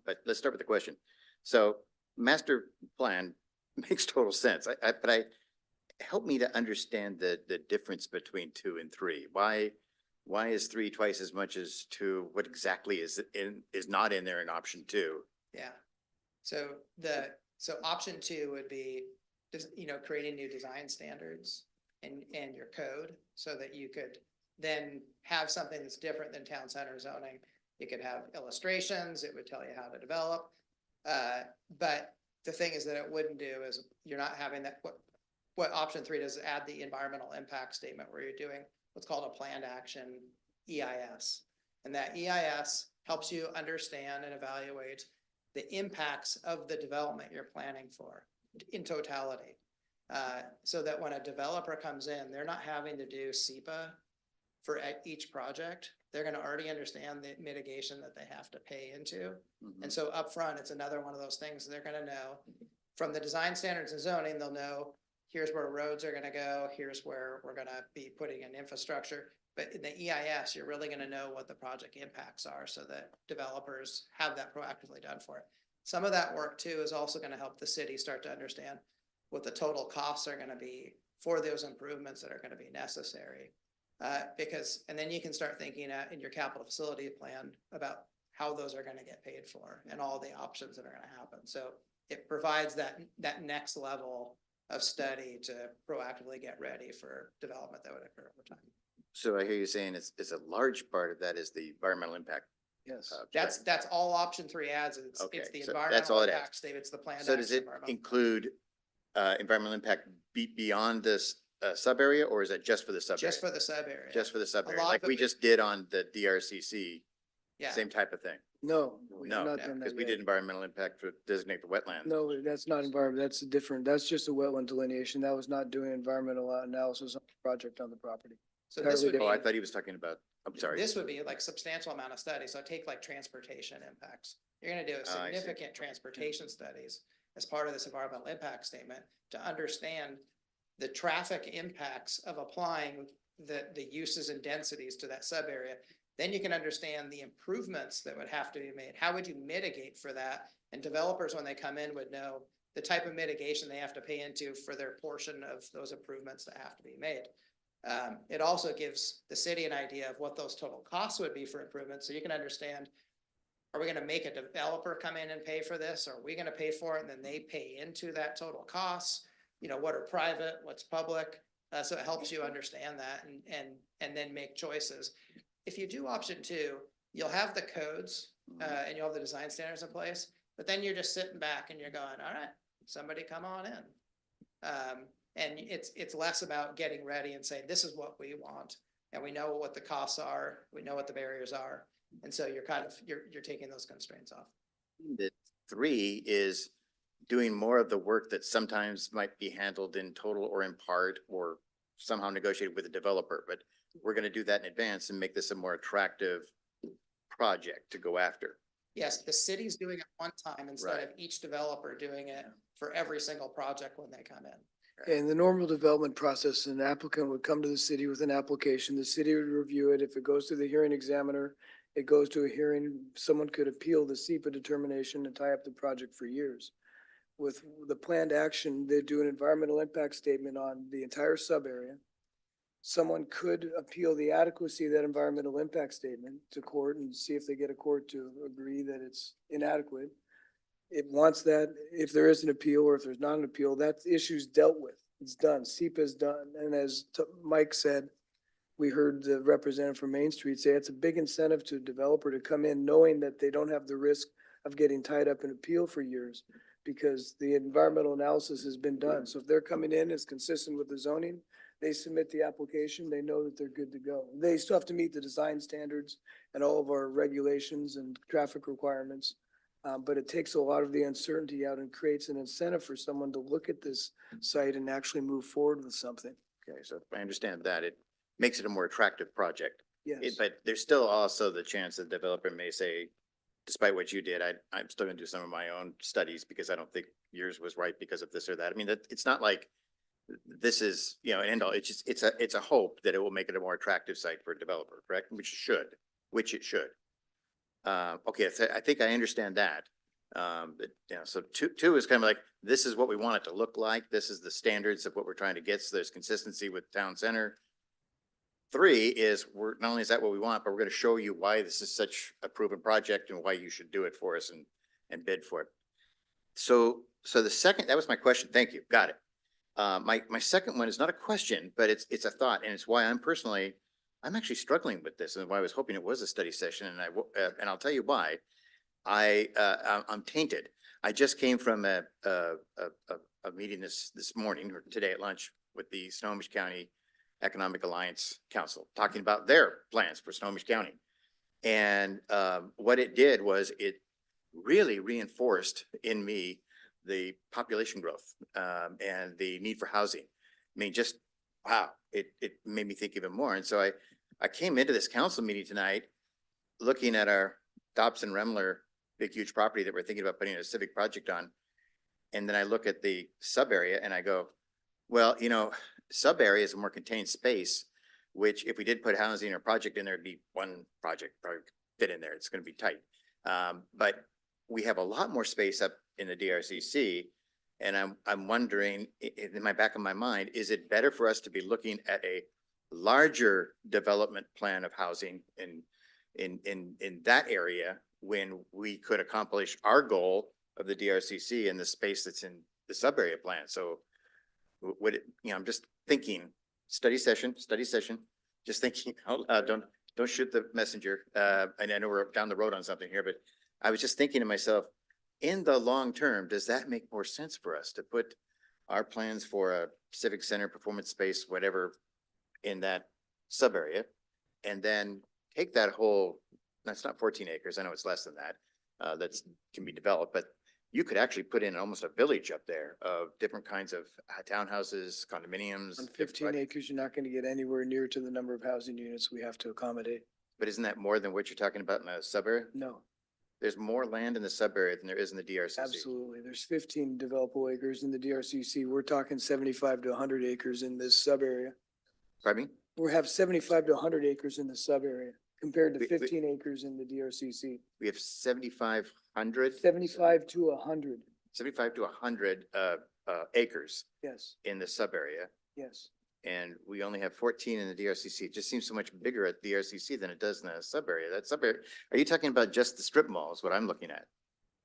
But let's start with the question. So master plan makes total sense. But help me to understand the difference between 2 and 3. Why is 3 twice as much as 2? What exactly is not in there in option 2? Yeah. So option 2 would be just, creating new design standards in your code so that you could then have something that's different than town center zoning. You could have illustrations, it would tell you how to develop. But the thing is that it wouldn't do is you're not having that, what option 3 does is add the environmental impact statement where you're doing what's called a planned action EIS. And that EIS helps you understand and evaluate the impacts of the development you're planning for in totality. So that when a developer comes in, they're not having to do SEPA for each project. They're going to already understand the mitigation that they have to pay into. And so upfront, it's another one of those things they're going to know from the design standards and zoning. They'll know here's where roads are going to go. Here's where we're going to be putting in infrastructure. But in the EIS, you're really going to know what the project impacts are so that developers have that proactively done for it. Some of that work too is also gonna help the city start to understand what the total costs are gonna be for those improvements that are gonna be necessary. Because, and then you can start thinking in your capital facility plan about how those are gonna get paid for and all the options that are gonna happen. So it provides that next level of study to proactively get ready for development that would occur over time. So I hear you saying it's a large part of that is the environmental impact. Yes. That's all option 3 adds. It's Okay, the so that's all environmental it adds. impact statement, it's the planned. So does action it environmental impact. include environmental impact beyond this sub area, or is it just for the sub area? Just for the sub area. Just for the sub area, lot like of it we we- just did on the DRCC, Yeah. same type of thing? No, we have No, not done because that we yet. did environmental impact to designate the wetland. No, that's not environment, that's a different, that's just a wetland delineation. That was not doing environmental analysis on the project on the property. So this would Oh, I be, thought he was talking about, I'm sorry. this would be like substantial amount of study. So take like transportation impacts. You're gonna do Oh, I see. significant transportation studies as part of this environmental impact statement to understand the traffic impacts of applying the uses and densities to that sub area. Then you can understand the improvements that would have to be made. How would you mitigate for that? And developers, when they come in, would know the type of mitigation they have to pay into for their portion of those improvements that have to be made. It also gives the city an idea of what those total costs would be for improvements, so you can understand, are we gonna make a developer come in and pay for this? Are we gonna pay for it and then they pay into that total cost? You know, what are private, what's public? So it helps you understand that and then make choices. If you do option 2, you'll have the codes, and you'll have the design standards in place, but then you're just sitting back and you're going, all right, somebody come on in. And it's less about getting ready and saying, this is what we want. And we know what the costs are, we know what the barriers are. And so you're kind of, you're taking those constraints off. The 3 is doing more of the work that sometimes might be handled in total or in part, or somehow negotiated with the developer, but we're gonna do that in advance and make this a more attractive project to go after. Yes, the city's doing it one time instead of Right. each developer doing it for every single project when they come in. In the normal development process, an applicant would come to the city with an application, the city would review it. If it goes to the hearing examiner, it goes to a hearing, someone could appeal the SEPA determination and tie up the project for years. With the planned action, they do an environmental impact statement on the entire sub area. Someone could appeal the adequacy of that environmental impact statement to court and see if they get a court to agree that it's inadequate. It wants that, if there is an appeal or if there's not an appeal, that issue's dealt with. It's done. SEPA is done. And as Mike said, we heard the representative from Main Street say it's a big incentive to a developer to come in knowing that they don't have the risk of getting tied up in appeal for years because the environmental analysis has been done. So if they're coming in, it's consistent with the zoning, they submit the application, they know that they're good to go. They still have to meet the design standards and all of our regulations and traffic requirements. But it takes a lot of the uncertainty out and creates an incentive for someone to look at this site and actually move forward with something. Okay, so I understand that. It makes it a more attractive project. Yes. But there's still also the chance that the developer may say, despite what you did, I'm still gonna do some of my own studies because I don't think yours was right because of this or that. I mean, it's not like this is, an end all. It's just, it's a hope that it will make it a more attractive site for a developer, correct? Which it should. Okay, so I think I understand that. But, so two is kind of like, this is what we want it to look like. This is the standards of what we're trying to get. So there's consistency with town center. 3 is not only is that what we want, but we're going to show you why this is such a proven project and why you should do it for us and bid for it. So the second, that was my question. Thank you. Got it. My second one is not a question, but it's a thought, and it's why I'm actually struggling with this, and why I was hoping it was a study session, and I'll tell you why. I'm tainted. I just came from a meeting this morning or today at lunch with the Snohomish County Economic Alliance Council, talking about their plans for Snohomish County. And what it did was it really reinforced in me the population growth and the need for housing. I mean, just, wow, it made me think even more. And so I came into this council meeting tonight looking at our Dobson-Remler big, huge property that we're thinking about putting a civic project on. And then I look at the sub area and I go, well, sub area is a more contained space, which if we did put housing or project in there, it'd be one project probably fit in there. It's going to be tight. But we have a lot more space up in the DRCC. And I'm wondering, in my back of my mind, is it better for us to be looking at a larger development plan of housing in that area when we could accomplish our goal of the DRCC in the space that's in the sub-area plan? So would it, I'm just thinking, study session, just thinking, don't shoot the messenger. And I know we're down the road on something here, but I was just thinking to myself, in the long term, does that make more sense for us to put our plans for a civic center, performance space, whatever, in that sub area, and then take that whole, that's not 14 acres, I know it's less than that, that's can be developed, but you could actually put in almost a village up there of different kinds of townhouses, condominiums. On 15 acres, you're not gonna get anywhere near to the number of housing units we have to accommodate. But isn't that more than what you're talking about in the sub area? No, There's more land in the sub area than there is in the DRCC. absolutely. There's 15 developable acres in the DRCC. We're talking 75 to 100 acres in this sub area. Pardon me? We have 75 to 100 acres in the sub area compared to We- 15 acres in the DRCC. We have 7,500, 75 to 100, 75 to 100 acres yes, in the sub area. yes. And we only have 14 in the DRCC. It just seems so much bigger at the DRCC than it does in the sub area. That sub area, are you talking about just the strip malls, what I'm looking at?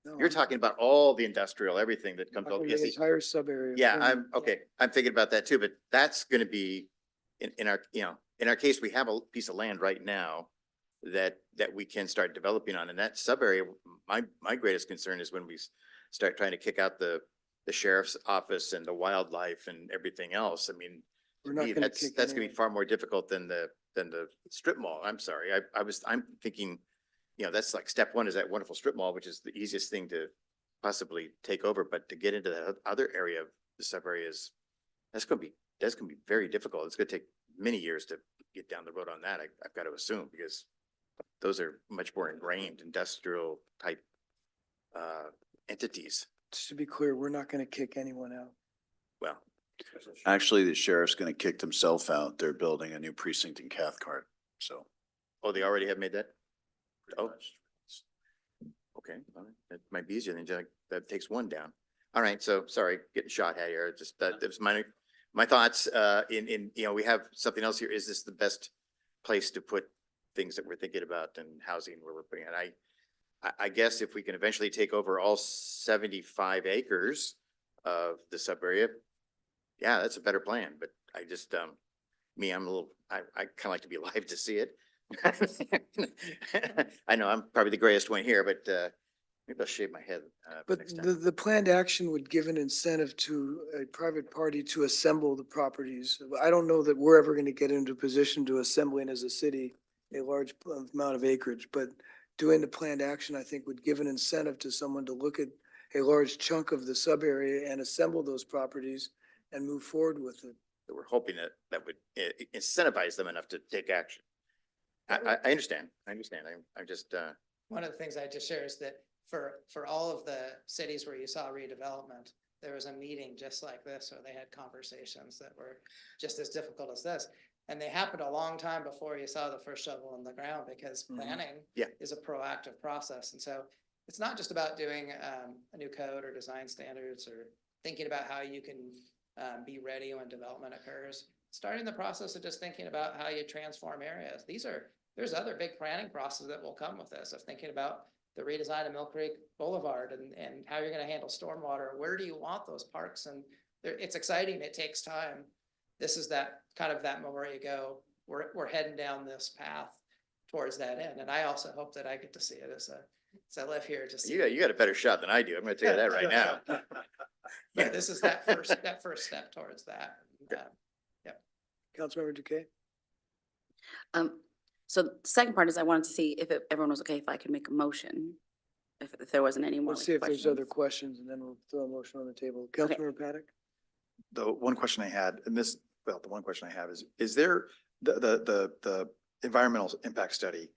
No, You're I'm talking about all the industrial, everything that comes talking over. the entire sub area. Yeah, I'm, okay, I'm thinking about that too, but that's gonna be in our, in our case, we have a piece of land right now that we can start developing on, and that sub area, my greatest concern is when we start trying to kick out the sheriff's office and the wildlife and everything else. I mean, We're to not me, gonna that's kick gonna be anyone. far more difficult than the strip mall. I'm sorry, I'm thinking, that's like step one is that wonderful strip mall, which is the easiest thing to possibly take over, but to get into that other area of the sub areas, that's gonna be very difficult. It's gonna take many years to get down the road on that. I've got to assume, because those are much more ingrained industrial type entities. Just to be clear, we're not gonna kick anyone out. Well, Actually, the sheriff's gonna kick himself out. They're building a new precinct in Cathcart, so. oh, they already have made that? Oh, okay, all right. That might be easier than just, that takes one down. All right, so sorry, getting shot at here. Just that was my thoughts, in, we have something else here. Is this the best place to put things that we're thinking about and housing where we're putting it? I guess if we can eventually take over all 75 acres of the sub area, yeah, that's a better plan, but I just, I'm a little, I kind of like to be alive to see it. I know I'm probably the grayest one here, but, maybe I'll shave my head, But next time. the planned action would give an incentive to a private party to assemble the properties. I don't know that we're ever gonna get into a position to assembling as a city a large amount of acreage, but doing the planned action, I think, would give an incentive to someone to look at a large chunk of the sub area and assemble those properties and move forward with it. That we're hoping that would incentivize them enough to take action. I understand. I'm just, One of the things I just share is that for all of the cities where you saw redevelopment, there was a meeting just like this, where they had conversations that were just as difficult as this. And they happened a long time before you saw the first shovel in the ground, because planning Yeah. is a proactive process. And so it's not just about doing a new code or design standards or thinking about how you can be ready when development occurs. Starting the process of just thinking about how you transform areas. There's other big planning processes that will come with this, of thinking about the redesign of Mill Creek Boulevard and how you're gonna handle stormwater. Where do you want those parks? And it's exciting. It takes time. This is that kind of that moment where you go, we're heading down this path towards that end. And I also hope that I get to see it as I live here to see. you got a better shot than I do. I'm gonna tell you that right now. But this is that first step towards that. Councilmember Duque? So the second part is I wanted to see if everyone was okay if I could make a motion, if there wasn't any more. Let's see if there's questions. other questions, and then we'll throw a motion on the table. Okay. Councilmember Paddock? The one question I had, and this, well, the one question I have is there the environmental impact study,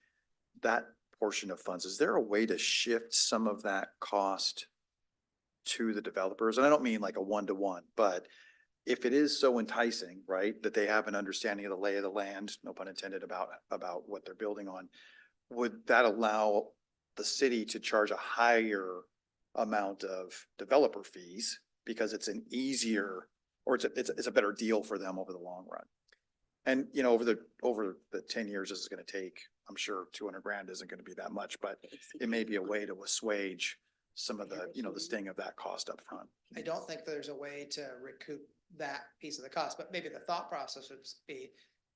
that portion of funds, is there a way to shift some of that cost to the developers? And I don't mean like a one-to-one, but if it is so enticing, right, that they have an understanding of the lay of the land, no pun intended, about what they're building on, would that allow the city to charge a higher amount of developer fees because it's an easier, or it's a better deal for them over the long run. And, you know, over the 10 years this is gonna take, I'm sure 200 grand isn't gonna be that much, but it may be a way to assuage some of the, you know, the sting of that cost up front. I don't think there's a way to recoup that piece of the cost, but maybe the thought process would be,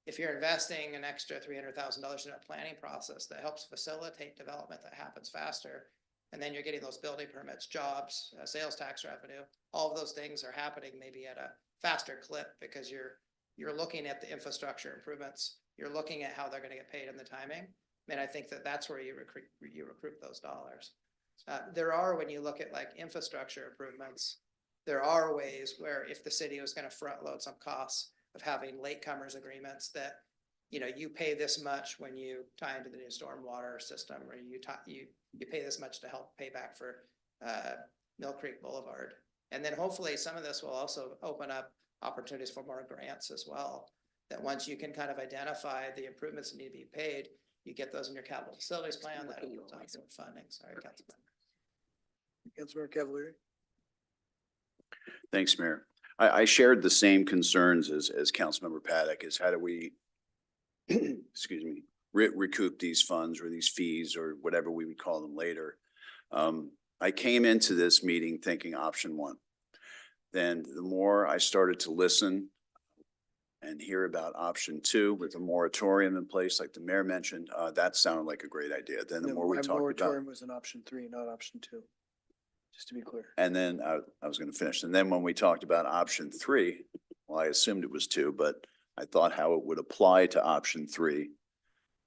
if you're investing an extra $300,000 in a planning process that helps facilitate development that happens faster, and then you're getting those building permits, jobs, sales tax revenue, all of those things are happening maybe at a faster clip because you're looking at the infrastructure improvements, you're looking at how they're gonna get paid in the timing. And I think that that's where you recruit those dollars. There are, when you look at like infrastructure improvements, there are ways where if the city was gonna front load some costs of having latecomers agreements that, you know, you pay this much when you tie into the new stormwater system, or you pay this much to help pay back for Mill Creek Boulevard. And then hopefully some of this will also open up opportunities for more grants as well. That once you can kind of identify the improvements that need to be paid, you get those in your capital facilities plan, that opens up some funding. Sorry, Councilman. Councilmember Cavalieri. Thanks, Mayor. I shared the same concerns as Councilmember Paddock, is how do we, excuse me, recoup these funds or these fees or whatever we would call them later. I came into this meeting thinking option one. Then the more I started to listen and hear about option two with a moratorium in place, like the mayor mentioned, that sounded like a great idea. Then the more we My talked about. moratorium was an option 3, not option 2. Just to be clear. And then I was going to finish. And then when we talked about option 3, well, I assumed it was 2, but I thought how it would apply to option 3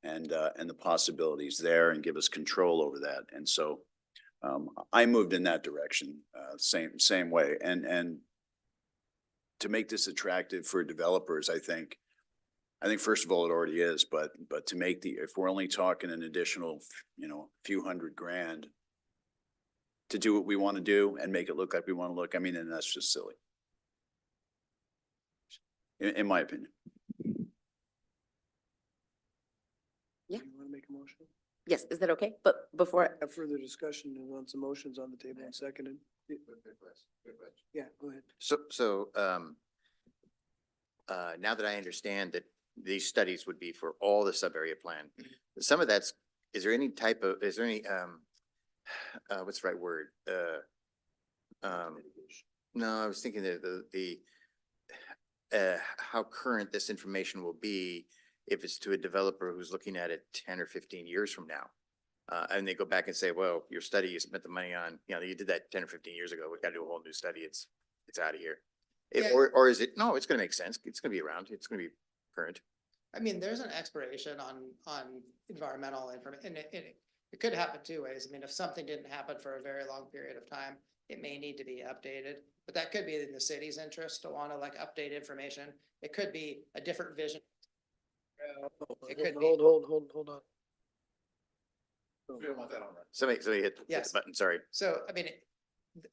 and the possibilities there and give us control over that. And so I moved in that direction, same way. And to make this attractive for developers, I think first of all, it already is, but to make if we're only talking an additional, you know, few hundred grand to do what we want to do and make it look like we want to look, I mean, and that's just silly. In my opinion. Yeah. You want to make a motion? Yes, is that okay? But before, Have further discussion and want some motions on the table and seconded. Yeah, go ahead. So, now that I understand that these studies would be for all the sub-area plan, some of that's, is there any, what's the right word? No, I was thinking that how current this information will be if it's to a developer who's looking at it 10 or 15 years from now. And they go back and say, well, your study you spent the money on, you know, you did that 10 or 15 years ago. We got to do a whole new study. It's out of here. Yeah. Or is it, no, it's going to make sense. It's going to be around. It's going to be current. I mean, there's an expiration on environmental information, and it could happen two ways. I mean, if something didn't happen for a very long period of time, it may need to be updated, but that could be in the city's interest to want to like update information. It could be a different vision. It could be. Hold on. Somebody hit the Yes. button, sorry. So, I mean,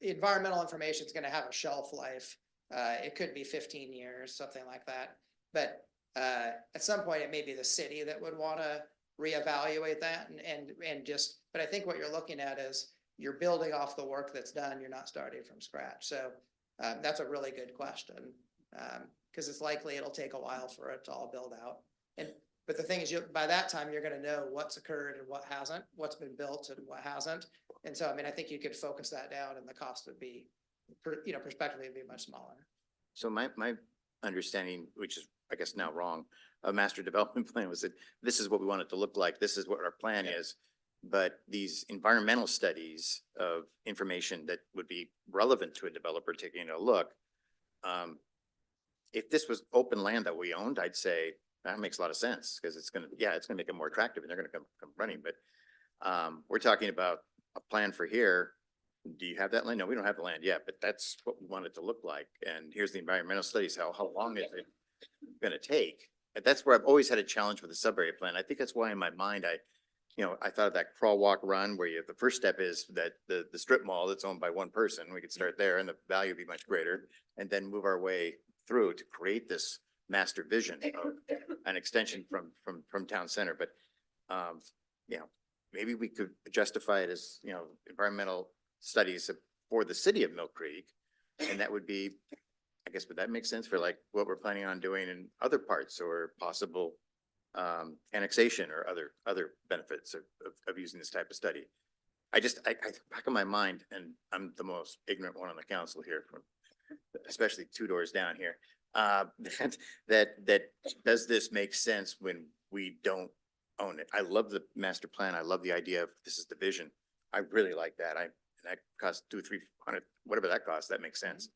the environmental information is gonna have a shelf life. It could be 15 years, something like that. But at some point, it may be the city that would wanna reevaluate that and just, but I think what you're looking at is you're building off the work that's done. You're not starting from scratch. So that's a really good question. Because it's likely it'll take a while for it to all build out. But the thing is, by that time, you're gonna know what's occurred and what hasn't, what's been built and what hasn't. And so, I mean, I think you could focus that down and the cost would be, prospectively, it'd be much smaller. So my understanding, which is, I guess now wrong, a master development plan was that this is what we want it to look like. This is what our plan is. But these environmental studies of information that would be relevant to a developer taking a look, if this was open land that we owned, I'd say that makes a lot of sense because it's gonna make it more attractive and they're gonna come running. But we're talking about a plan for here. Do you have that land? No, we don't have the land yet, but that's what we want it to look like. And here's the environmental studies. How long is it gonna take? And that's where I've always had a challenge with the sub-area plan. I think that's why in my mind, I thought of that crawl, walk, run, where the first step is that the strip mall that's owned by one person, we could start there and the value would be much greater, and then move our way through to create this master vision of an extension from town center. But, maybe we could justify it as, you know, environmental studies for the city of Mill Creek. And that would be, I guess, would that make sense for like what we're planning on doing in other parts or possible annexation or other benefits of using this type of study? I back in my mind, and I'm the most ignorant one on the council here, especially 2 doors down here. That does this make sense when we don't own it? I love the master plan. I love the idea of this is the vision. I really like that. That costs 200-300, whatever that costs, that makes sense.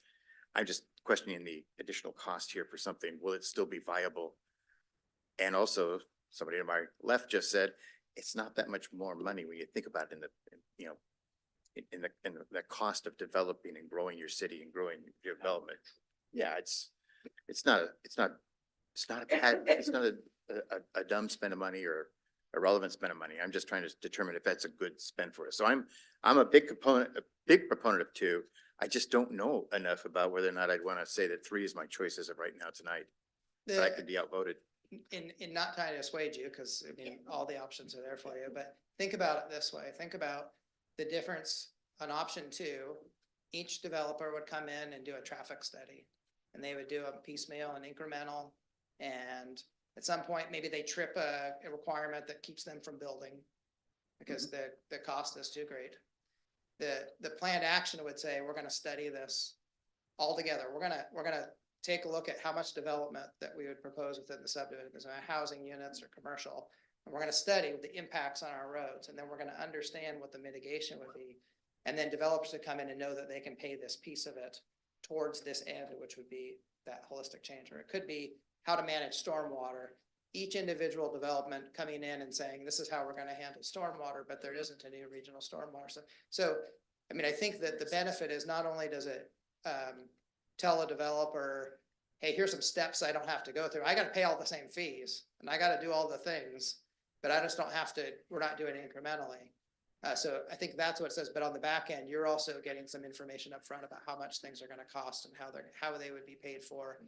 I'm just questioning the additional cost here for something. Will it still be viable? And also, somebody to my left just said, it's not that much more money when you think about it in the cost of developing and growing your city and growing your development. Yeah, it's not a dumb spend of money or a relevant spend of money. I'm just trying to determine if that's a good spend for us. So I'm a big proponent of 2. I just don't know enough about whether or not I'd want to say that 3 is my choice as of right now tonight. But I could be outvoted. In not trying to dissuade you, because I mean, all the options are there for you, but think about it this way. Think about the difference on option 2. Each developer would come in and do a traffic study, and they would do a piecemeal and incremental. And at some point, maybe they trip a requirement that keeps them from building because the cost is too great. The planned action would say, we're going to study this all together. We're gonna take a look at how much development that we would propose within the subdivision, housing units or commercial. And we're going to study the impacts on our roads, and then we're going to understand what the mitigation would be. And then developers would come in and know that they can pay this piece of it towards this end, which would be that holistic change. Or it could be how to manage stormwater. Each individual development coming in and saying, this is how we're going to handle stormwater, but there isn't any regional stormwater. So, I mean, I think that the benefit is not only does it tell a developer, hey, here's some steps I don't have to go through. I got to pay all the same fees and I got to do all the things, but I just don't have to, we're not doing it incrementally. So I think that's what it says, but on the back end, you're also getting some information up front about how much things are going to cost and how they would be paid for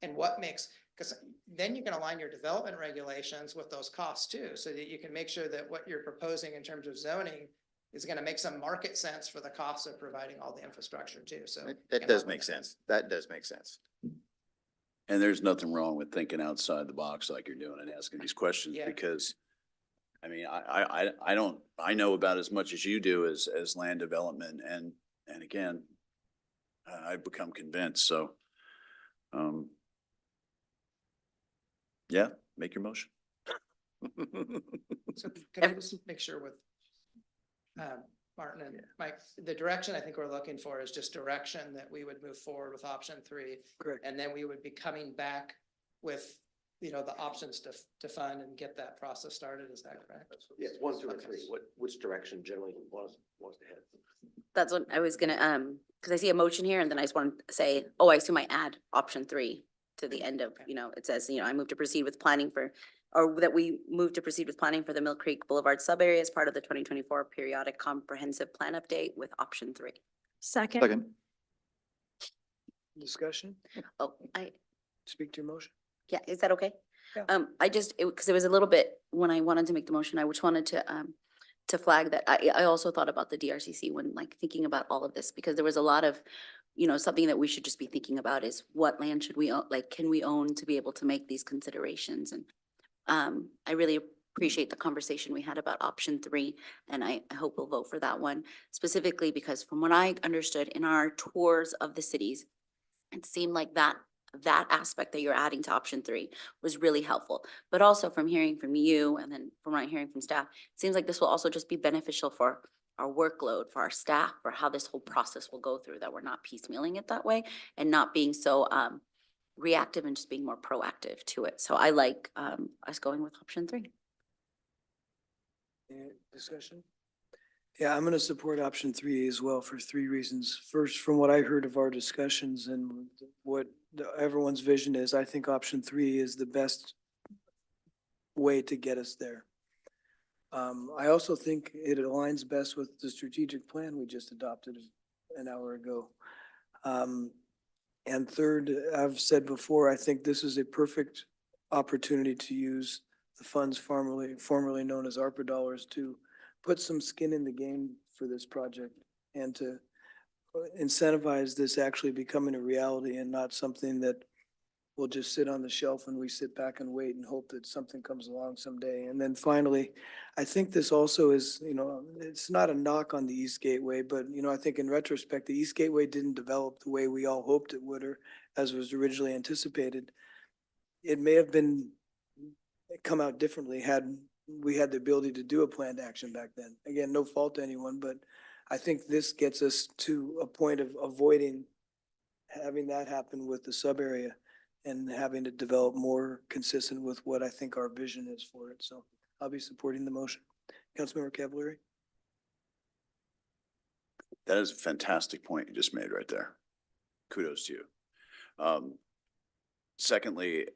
and what makes, because then you can align your development regulations with those costs too, so that you can make sure that what you're proposing in terms of zoning is going to make some market sense for the cost of providing all the infrastructure too. So that does make sense. That does make sense. And there's nothing wrong with thinking outside the box like you're doing and asking these questions Yeah. because I mean, I know about as much as you do as land development and again, I've become convinced. So, yeah, make your motion. So can I just make sure with Martin and Mike, the direction I think we're looking for is just direction that we would move forward with option 3. Correct. And then we would be coming back with, the options to fund and get that process started. Is that correct? Yes, 1, 2, or 3. Which direction generally wants to head? That's what I was gonna, because I see a motion here and then I just want to say, oh, I assume I add option 3 to the end of, it says, I move to proceed with planning for, or that we move to proceed with planning for the Mill Creek Boulevard sub-area as part of the 2024 periodic comprehensive plan update with option 3. Second. Discussion? Oh, Speak to your motion. yeah, is that okay? Yeah. Because it was a little bit, when I wanted to make the motion, I just wanted to flag that I also thought about the DRCC when thinking about all of this, because there was a lot of, something that we should just be thinking about is what land should we own, can we own to be able to make these considerations? And I really appreciate the conversation we had about option 3, and I hope we'll vote for that one specifically because from what I understood in our tours of the cities, it seemed like that aspect that you're adding to option 3 was really helpful. But also from hearing from you and then from what I'm hearing from staff, it seems like this will also just be beneficial for our workload, for our staff, for how this whole process will go through, that we're not piecemealing it that way and not being so reactive and just being more proactive to it. So I like us going with option 3. Any discussion? Yeah, I'm going to support option 3 as well for 3 reasons. First, from what I heard of our discussions and what everyone's vision is, I think option 3 is the best way to get us there. I also think it aligns best with the strategic plan we just adopted an hour ago. And third, I've said before, I think this is a perfect opportunity to use the funds formerly known as ARPA dollars to put some skin in the game for this project and to incentivize this actually becoming a reality and not something that will just sit on the shelf and we sit back and wait and hope that something comes along someday. And then finally, I think this also is, it's not a knock on the East Gateway, but, I think in retrospect, the East Gateway didn't develop the way we all hoped it would or as was originally anticipated. It may have been come out differently had we had the ability to do a planned action back then. Again, no fault to anyone, but I think this gets us to a point of avoiding having that happen with the sub area and having to develop more consistent with what I think our vision is for it. So I'll be supporting the motion. Councilmember Cavallari? That is a fantastic point you just made right there. Kudos to you. Secondly,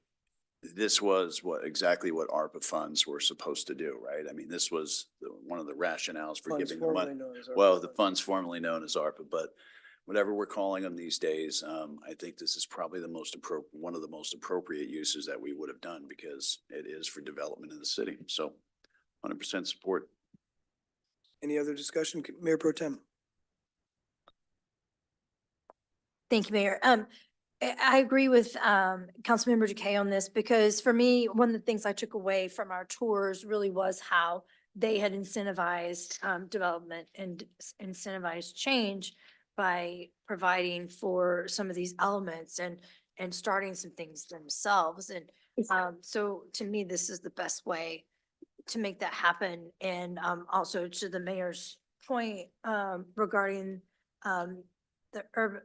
this was exactly what ARPA funds were supposed to do, right? I mean, this was one of the rationales for Funds giving the money. formerly known as ARPA Well, the funds. funds formerly known as ARPA, but whatever we're calling them these days, I think this is probably one of the most appropriate uses that we would have done because it is for development in the city. So 100% support. Any other discussion? Mayor Pro Tem? Thank you, Mayor. I agree with Councilmember Decay on this because for me, one of the things I took away from our tours really was how they had incentivized development and incentivized change by providing for some of these elements and starting some things themselves. And so to me, this is the best way to make that happen. And also to the mayor's point regarding the urban,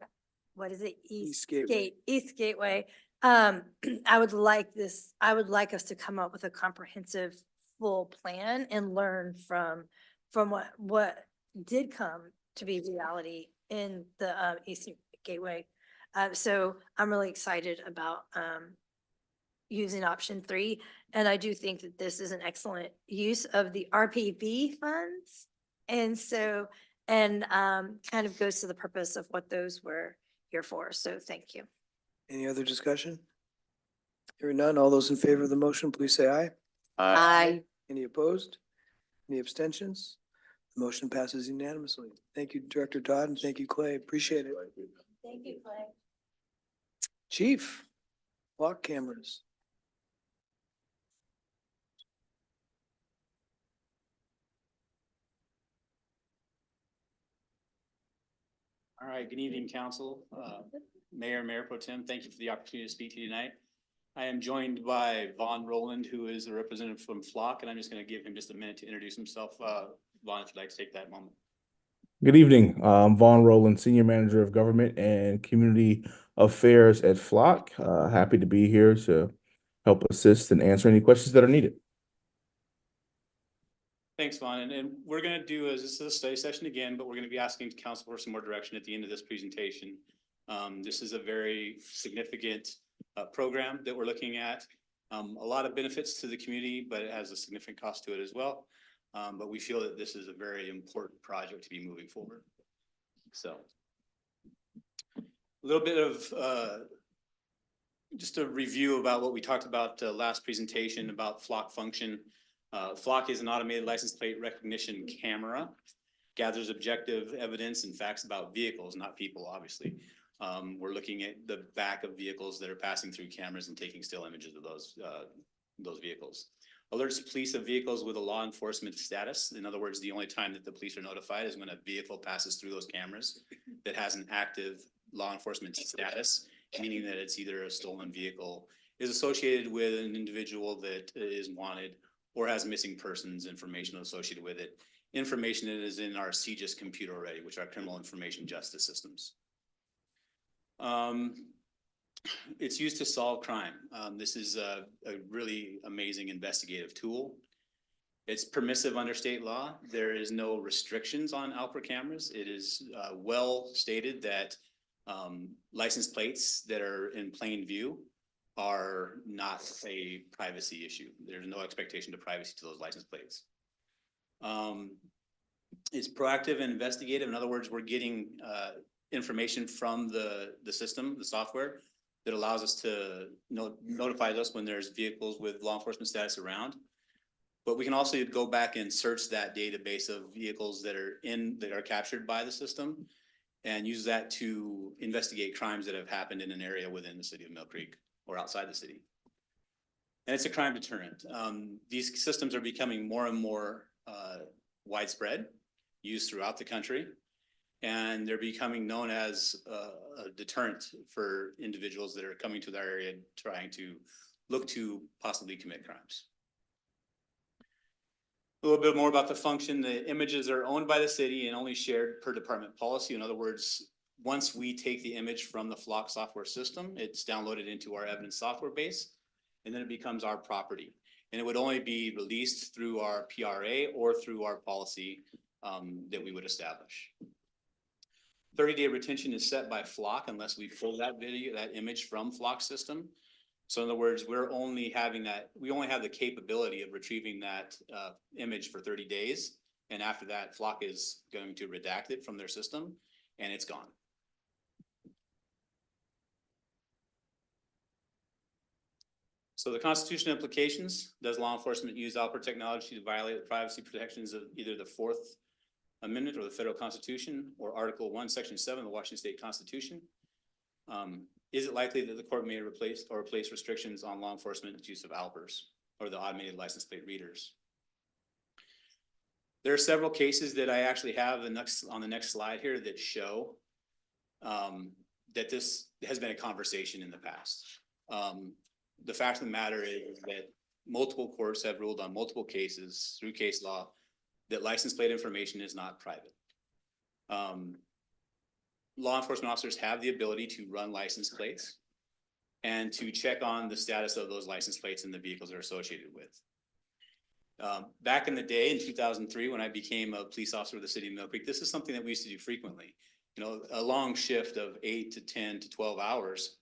what is it? East Gateway. East Gateway. I would like us to come up with a comprehensive full plan and learn from what did come to be reality in the East Gateway. So I'm really excited about using option 3. And I do think that this is an excellent use of the RPV funds. And so, kind of goes to the purpose of what those were here for. So thank you. Any other discussion? Hearing none, all those in favor of the motion, please say aye. Aye. Any opposed? Any abstentions? The motion passes unanimously. Thank you, Director Dodd, and thank you, Clay. Appreciate it. Thank you, Clay. Chief, lock cameras. All right, good evening, council, Mayor Pro Tem. Thank you for the opportunity to speak to you tonight. I am joined by Vaughn Rowland, who is a representative from Flock, and I'm just going to give him just a minute to introduce himself. Vaughn, if you'd like to take that moment. Good evening. I'm Vaughn Rowland, Senior Manager of Government and Community Affairs at Flock. Happy to be here to help assist and answer any questions that are needed. Thanks, Vaughn. And we're going to do this is a study session again, but we're going to be asking council for some more direction at the end of this presentation. This is a very significant program that we're looking at. A lot of benefits to the community, but it has a significant cost to it as well. But we feel that this is a very important project to be moving forward. So a little bit of just a review about what we talked about last presentation about Flock function. Flock is an automated license plate recognition camera, gathers objective evidence and facts about vehicles, not people, obviously. We're looking at the back of vehicles that are passing through cameras and taking still images of those vehicles. Alerts police of vehicles with a law enforcement status. In other words, the only time that the police are notified is when a vehicle passes through those cameras that has an active law enforcement status, meaning that it's either a stolen vehicle, is associated with an individual that is wanted, or has missing persons information associated with it. Information that is in our CJIS computer already, which are criminal information justice systems. It's used to solve crime. This is a really amazing investigative tool. It's permissive under state law. There is no restrictions on Alpha cameras. It is well stated that license plates that are in plain view are not a privacy issue. There's no expectation to privacy to those license plates. It's proactive and investigative. In other words, we're getting information from the system, the software, that allows us to notify us when there's vehicles with law enforcement status around. But we can also go back and search that database of vehicles that are captured by the system and use that to investigate crimes that have happened in an area within the city of Mill Creek or outside the city. And it's a crime deterrent. These systems are becoming more and more widespread, used throughout the country, and they're becoming known as a deterrent for individuals that are coming to their area trying to look to possibly commit crimes. A little bit more about the function. The images are owned by the city and only shared per department policy. In other words, once we take the image from the Flock software system, it's downloaded into our evidence software base, and then it becomes our property. And it would only be released through our PRA or through our policy that we would establish. 30-day retention is set by Flock unless we pull that image from Flock system. So in other words, we only have the capability of retrieving that image for 30 days. And after that, Flock is going to redact it from their system and it's gone. So the Constitution implications: does law enforcement use outward technology to violate the privacy protections of either the Fourth Amendment or the federal Constitution or Article 1, Section 7 of the Washington State Constitution? Is it likely that the court may replace restrictions on law enforcement's use of ALPers or the automated license plate readers? There are several cases that I actually have on the next slide here that show that this has been a conversation in the past. The fact of the matter is that multiple courts have ruled on multiple cases through case law that license plate information is not private. Law enforcement officers have the ability to run license plates and to check on the status of those license plates and the vehicles they're associated with. Back in the day, in 2003, when I became a police officer of the city of Mill Creek, this is something that we used to do frequently. You know, a long shift of 8 to 10 to 12 hours.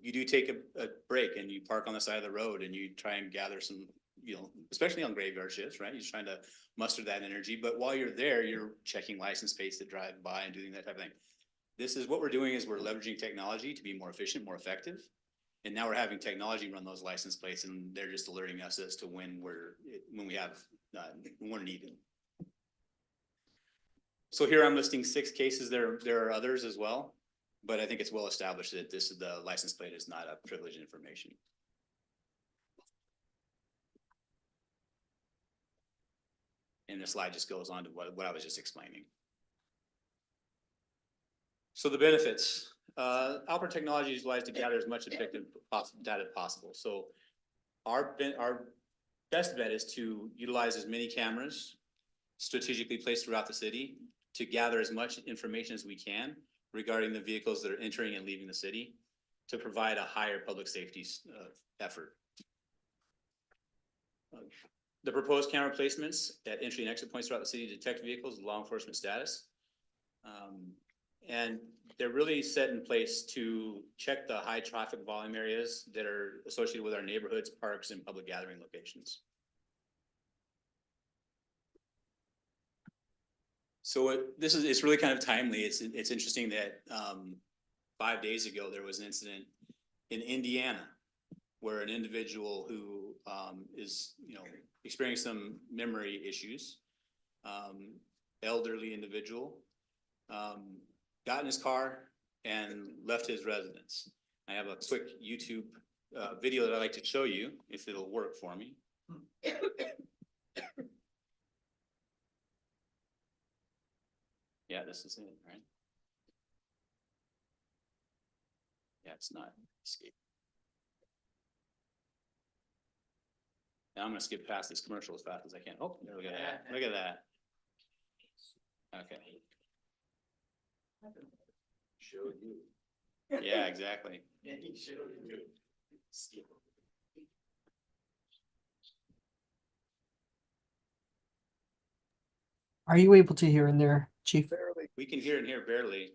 You do take a break and you park on the side of the road and you try and gather some, especially on graveyard shifts, right? You're trying to muster that energy. But while you're there, you're checking license plates that drive by and doing that type of thing. This is what we're doing is we're leveraging technology to be more efficient, more effective. And now we're having technology run those license plates and they're just alerting us as to when we're needed. So here I'm listing 6 cases. There are others as well, but I think it's well established that the license plate is not a privileged information. And the slide just goes on to what I was just explaining. So the benefits, Alpert technology is utilized to gather as much objective data as possible. So our best bet is to utilize as many cameras strategically placed throughout the city to gather as much information as we can regarding the vehicles that are entering and leaving the city to provide a higher public safety effort. The proposed camera placements at entry and exit points throughout the city detect vehicles, law enforcement status. And they're really set in place to check the high traffic volume areas that are associated with our neighborhoods, parks, and public gathering locations. So it's really kind of timely. It's interesting that 5 days ago there was an incident in Indiana where an individual who is experiencing some memory issues, elderly individual, got in his car and left his residence. I have a quick YouTube video that I'd like to show you if it'll work for me. Yeah, this is it, right? Yeah, it's not escape. Now I'm gonna skip past this commercial as fast as I can. Oh, there we go. Look at that. Okay. Show you. Yeah, exactly. Yeah, he showed you. Are you able to hear in there, Chief? We can hear and hear barely.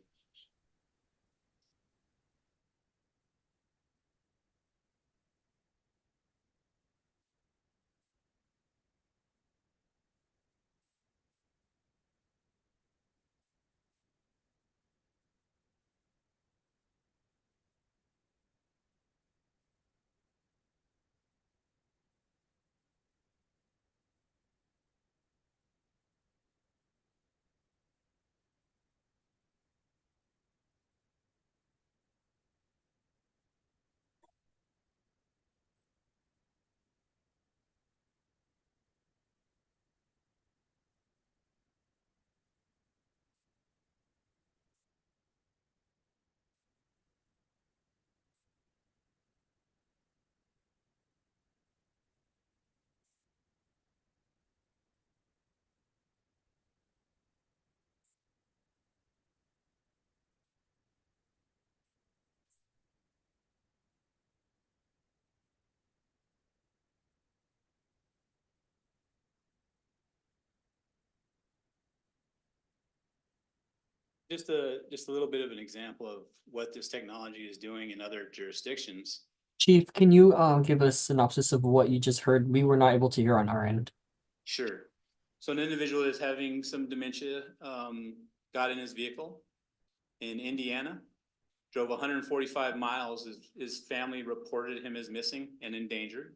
Just a little bit of an example of what this technology is doing in other jurisdictions. Chief, can you give a synopsis of what you just heard? We were not able to hear on our end. Sure. So an individual is having some dementia, got in his vehicle in Indiana, drove 145 miles. His family reported him as missing and endangered.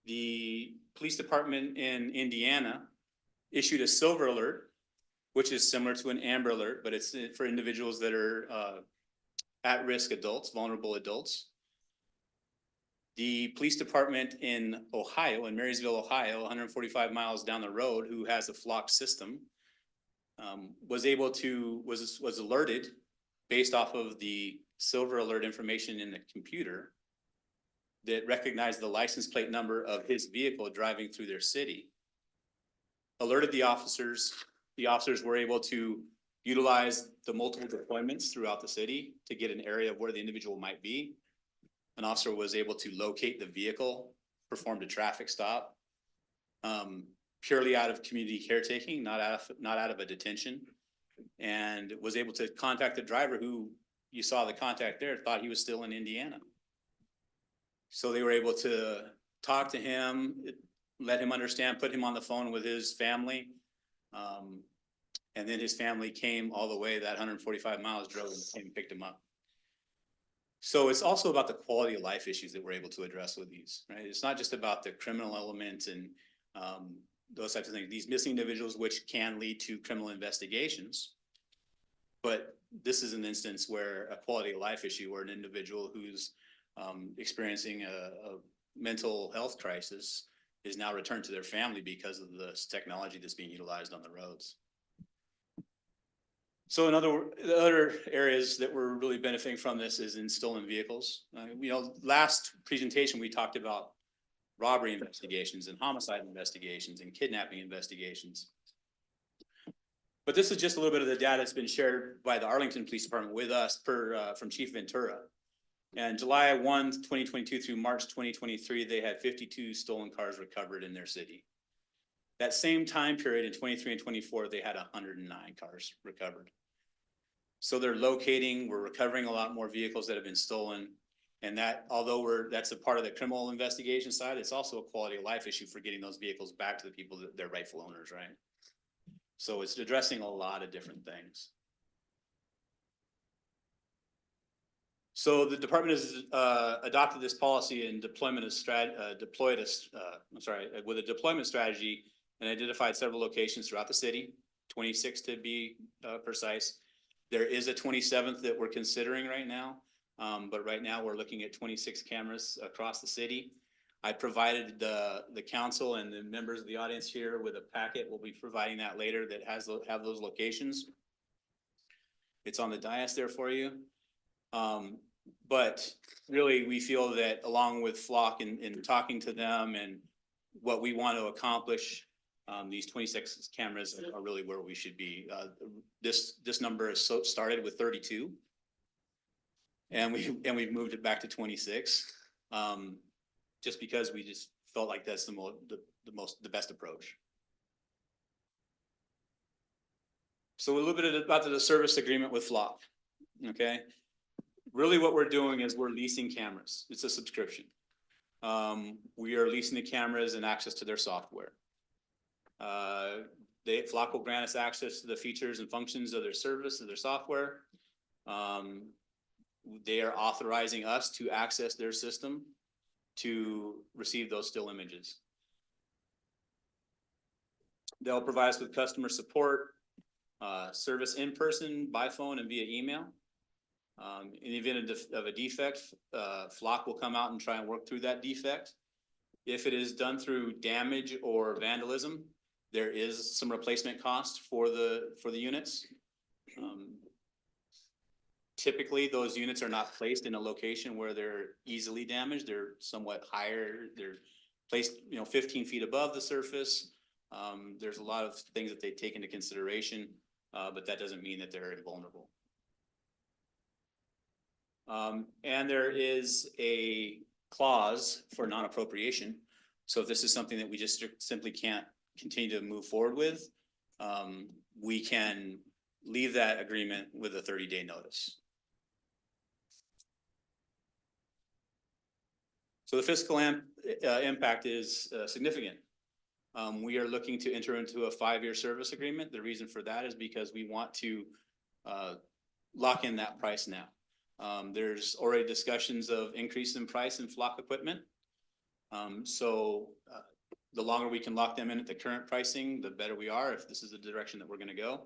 The police department in Indiana issued a silver alert, which is similar to an amber alert, but it's for individuals that are at-risk adults, vulnerable adults. The police department in Ohio, in Marysville, Ohio, 145 miles down the road, who has a flock system, was alerted based off of the silver alert information in the computer that recognized the license plate number of his vehicle driving through their city. Alerted the officers. The officers were able to utilize the multiple deployments throughout the city to get an area of where the individual might be. An officer was able to locate the vehicle, performed a traffic stop, purely out of community caretaking, not out of a detention, and was able to contact the driver, who you saw the contact there, thought he was still in Indiana. So they were able to talk to him, let him understand, put him on the phone with his family. And then his family came all the way that 145 miles, drove and came and picked him up. So it's also about the quality of life issues that we're able to address with these, right? It's not just about the criminal element and those types of things, these missing individuals, which can lead to criminal investigations. But this is an instance where a quality of life issue, where an individual who's experiencing a mental health crisis is now returned to their family because of this technology that's being utilized on the roads. So other areas that we're really benefiting from this is in stolen vehicles. Last presentation, we talked about robbery investigations and homicide investigations and kidnapping investigations. But this is just a little bit of the data that's been shared by the Arlington Police Department with us from Chief Ventura. And July 1, 2022 through March 2023, they had 52 stolen cars recovered in their city. That same time period in 23 and 24, they had 109 cars recovered. So they're locating, we're recovering a lot more vehicles that have been stolen. And that, although that's a part of the criminal investigation side, it's also a quality of life issue for getting those vehicles back to the people that they're rightful owners, right? So it's addressing a lot of different things. So the department has adopted this policy and with a deployment strategy, and identified several locations throughout the city, 26 to be precise. There is a 27th that we're considering right now, but right now we're looking at 26 cameras across the city. I provided the council and the members of the audience here with a packet. We'll be providing that later that have those locations. It's on the dais there for you. But really, we feel that along with Flock and talking to them and what we want to accomplish, these 26 cameras are really where we should be. This number is started with 32, and we've moved it back to 26, just because we just felt like that's the best approach. So a little bit about the service agreement with Flock. Okay, really what we're doing is we're leasing cameras. It's a subscription. We are leasing the cameras and access to their software. Flock will grant us access to the features and functions of their service, of their software. They are authorizing us to access their system to receive those still images. They'll provide us with customer support, service in person, by phone, and via email. In the event of a defect, Flock will come out and try and work through that defect. If it is done through damage or vandalism, there is some replacement cost for the units. Typically, those units are not placed in a location where they're easily damaged. They're somewhat higher. They're placed, 15 feet above the surface. There's a lot of things that they take into consideration, but that doesn't mean that they're invulnerable. And there is a clause for non-appropriation. So if this is something that we just simply can't continue to move forward with, we can leave that agreement with a 30-day notice. So the fiscal impact is significant. We are looking to enter into a 5-year service agreement. The reason for that is because we want to lock in that price now. There's already discussions of increase in price in flock equipment. The longer we can lock them in at the current pricing, the better we are, if this is the direction that we're going to go.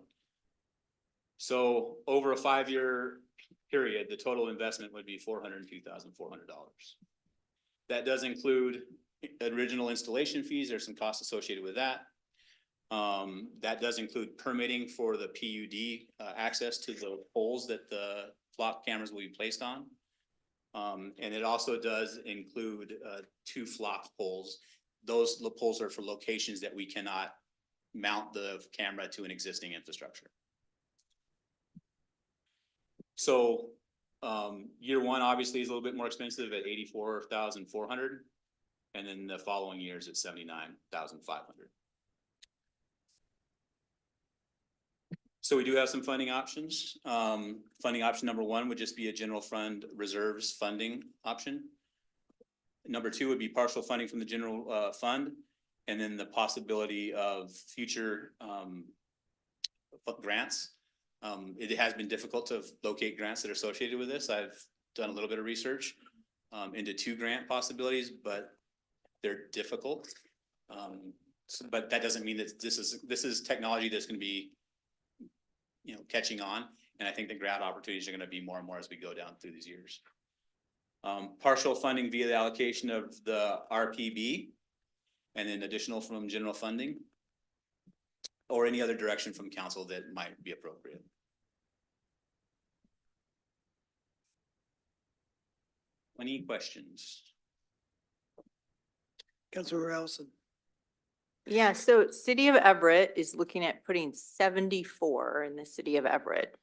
So over a 5-year period, the total investment would be $402,400. That does include original installation fees. There's some costs associated with that. That does include permitting for the PUD access to the poles that the flock cameras will be placed on. And it also does include 2 flock poles. Those poles are for locations that we cannot mount the camera to an existing infrastructure. So year 1 obviously is a little bit more expensive at $84,400, and then the following years at $79,500. So we do have some funding options. Funding option number 1 would just be a general fund reserves funding option. Number 2 would be partial funding from the general fund, and then the possibility of future grants. It has been difficult to locate grants that are associated with this. I've done a little bit of research into 2 grant possibilities, but they're difficult. But that doesn't mean that this is technology that's going to be, catching on. And I think the grant opportunities are going to be more and more as we go down through these years. Partial funding via the allocation of the RPB, and then additional from general funding, or any other direction from council that might be appropriate. Any questions? Councilmember Allison. Yeah, so City of Everett is looking at putting 74 in the City of Everett.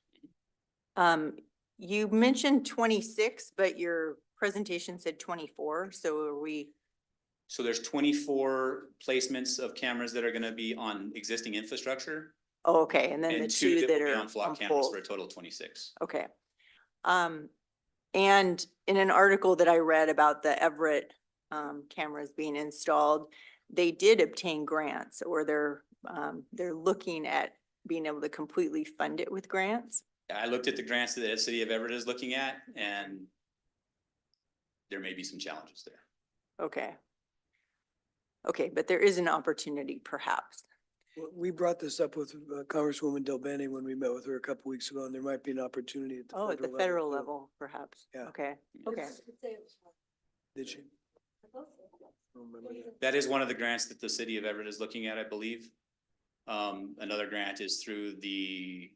You mentioned 26, but your presentation said 24, so are we? So there's 24 placements of cameras that are going to be on existing infrastructure. Oh, okay, and then the And 2 that will be are on flock on cameras poles. for a total of 26. Okay. And in an article that I read about the Everett cameras being installed, they did obtain grants, or they're looking at being able to completely fund it with grants. I looked at the grants that the City of Everett is looking at, and there may be some challenges there. Okay. Okay, but there is an opportunity perhaps. We brought this up with Congresswoman Delbene when we met with her a couple weeks ago, and there might be an opportunity at the Oh, at the federal too. level, perhaps. Yeah. Okay, okay. Did she? I don't remember that. That is one of the grants that the City of Everett is looking at, I believe. Another grant is through the,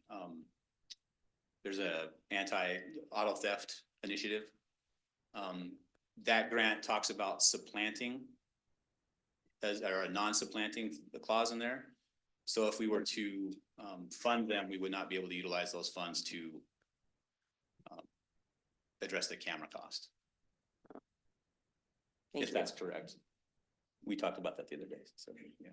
there's a anti-auto theft initiative. That grant talks about supplanting, or a non-supplanting clause in there. So if we were to fund them, we would not be able to utilize those funds to address the camera cost. Thank If you. that's correct. We talked about that the other day, so, yeah.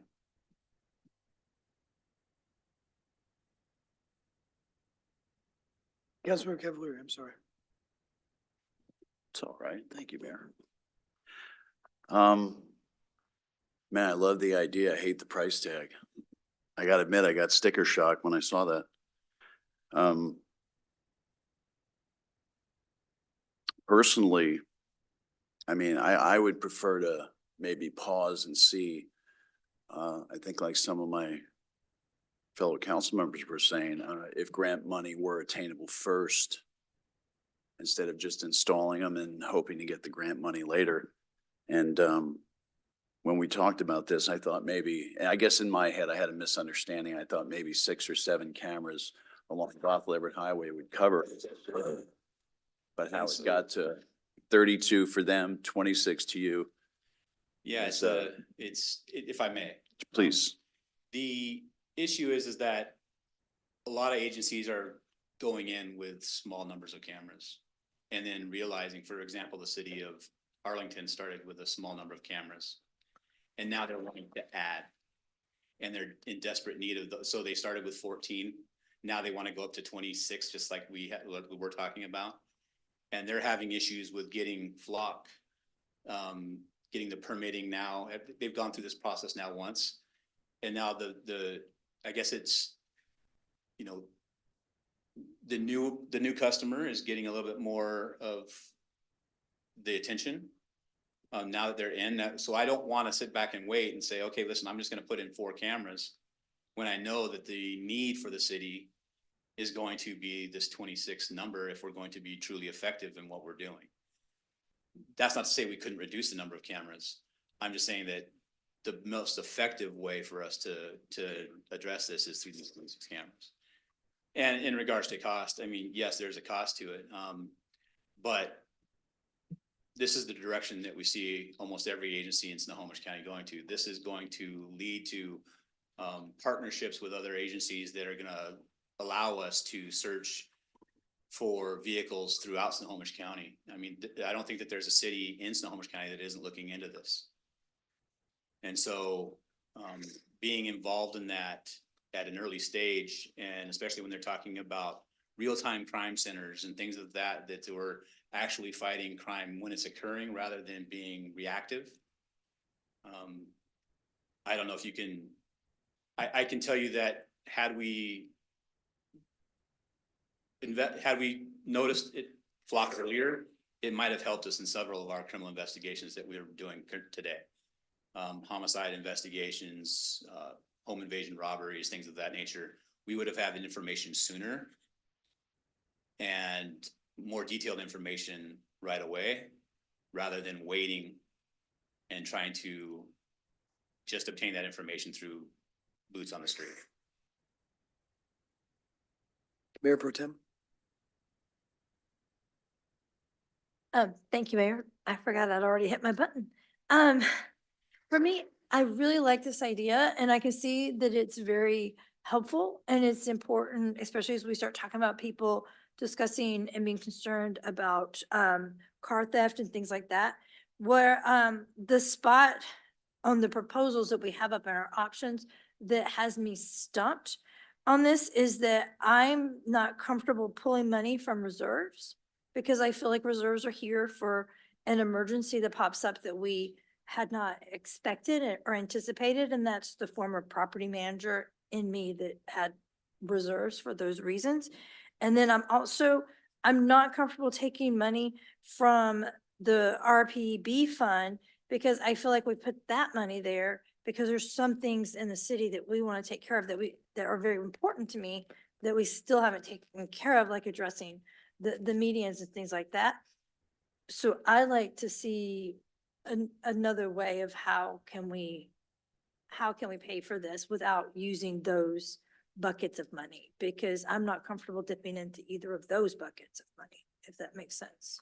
Councilmember Cavalier, I'm sorry. It's all right. Thank you, Mayor. Man, I love the idea. I hate the price tag. I gotta admit, I got sticker shock when I saw that. Personally, I mean, I would prefer to maybe pause and see. I think like some of my fellow council members were saying, if grant money were attainable first, instead of just installing them and hoping to get the grant money later. And when we talked about this, I thought maybe, and I guess in my head, I had a misunderstanding. I thought maybe 6 or 7 cameras along South Everett Highway would cover it. But how it got to 32 for them, 26 to you. Yeah, it's if I may. Please. The issue is that a lot of agencies are going in with small numbers of cameras and then realizing, for example, the city of Arlington started with a small number of cameras and now they're wanting to add, and they're in desperate need of those. So they started with 14 Now they want to go up to 26, just like we were talking about. And they're having issues with getting flock, getting the permitting now. They've gone through this process now once. And now I guess it's, you know, the new customer is getting a little bit more of the attention now that they're in that. So I don't want to sit back and wait and say, okay, listen, I'm just going to put in 4 cameras when I know that the need for the city is going to be this 26 number if we're going to be truly effective in what we're doing. That's not to say we couldn't reduce the number of cameras. I'm just saying that the most effective way for us to address this is through these 26 cameras. And in regards to cost, I mean, yes, there's a cost to it. But this is the direction that we see almost every agency in Snohomish County going to. This is going to lead to partnerships with other agencies that are going to allow us to search for vehicles throughout Snohomish County. I mean, I don't think that there's a city in Snohomish County that isn't looking into this. And so being involved in that at an early stage, and especially when they're talking about real-time crime centers and things of that we're actually fighting crime when it's occurring rather than being reactive. I don't know if you can, I can tell you that had we noticed it flock earlier, it might have helped us in several of our criminal investigations that we're doing today. Homicide investigations, home invasion robberies, things of that nature. We would have had the information sooner and more detailed information right away, rather than waiting and trying to just obtain that information through boots on the street. Mayor Pro Tem. Thank you, Mayor. I forgot I'd already hit my button. For me, I really like this idea and I can see that it's very helpful and it's important, especially as we start talking about people discussing and being concerned about car theft and things like that. Where the spot on the proposals that we have up in our options that has me stumped on this is that I'm not comfortable pulling money from reserves, because I feel like reserves are here for an emergency that pops up that we had not expected or anticipated. And that's the former property manager in me that had reserves for those reasons. And then I'm not comfortable taking money from the RPB fund, because I feel like we put that money there because there's some things in the city that we want to take care of that are very important to me that we still haven't taken care of, like addressing the medians and things like that. So I like to see another way of how can we pay for this without using those buckets of money, because I'm not comfortable dipping into either of those buckets of money, if that makes sense.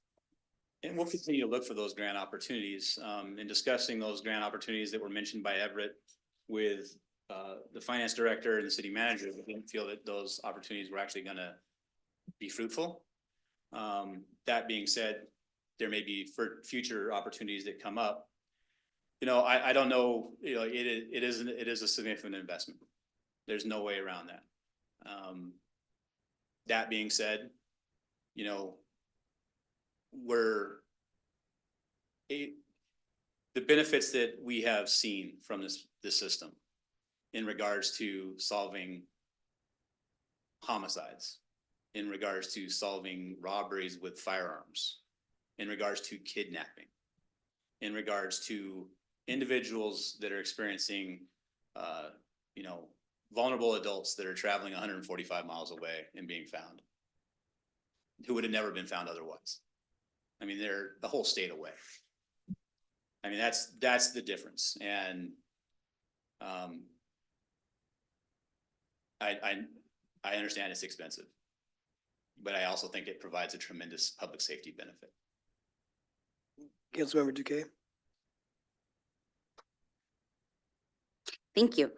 And we'll continue to look for those grant opportunities, and discussing those grant opportunities that were mentioned by Everett with the finance director and the city manager. We didn't feel that those opportunities were actually going to be fruitful. That being said, there may be for future opportunities that come up. You know, I don't know, you know, it is a significant investment. There's no way around that. That being said, you know, the benefits that we have seen from this system in regards to solving homicides, in regards to solving robberies with firearms, in regards to kidnapping, in regards to individuals that are experiencing, you know, vulnerable adults that are traveling 145 miles away and being found, who would have never been found otherwise. I mean, they're the whole state away. I mean, that's the difference. And I understand it's expensive, but I also think it provides a tremendous public safety benefit. Councilmember Duque. Thank you.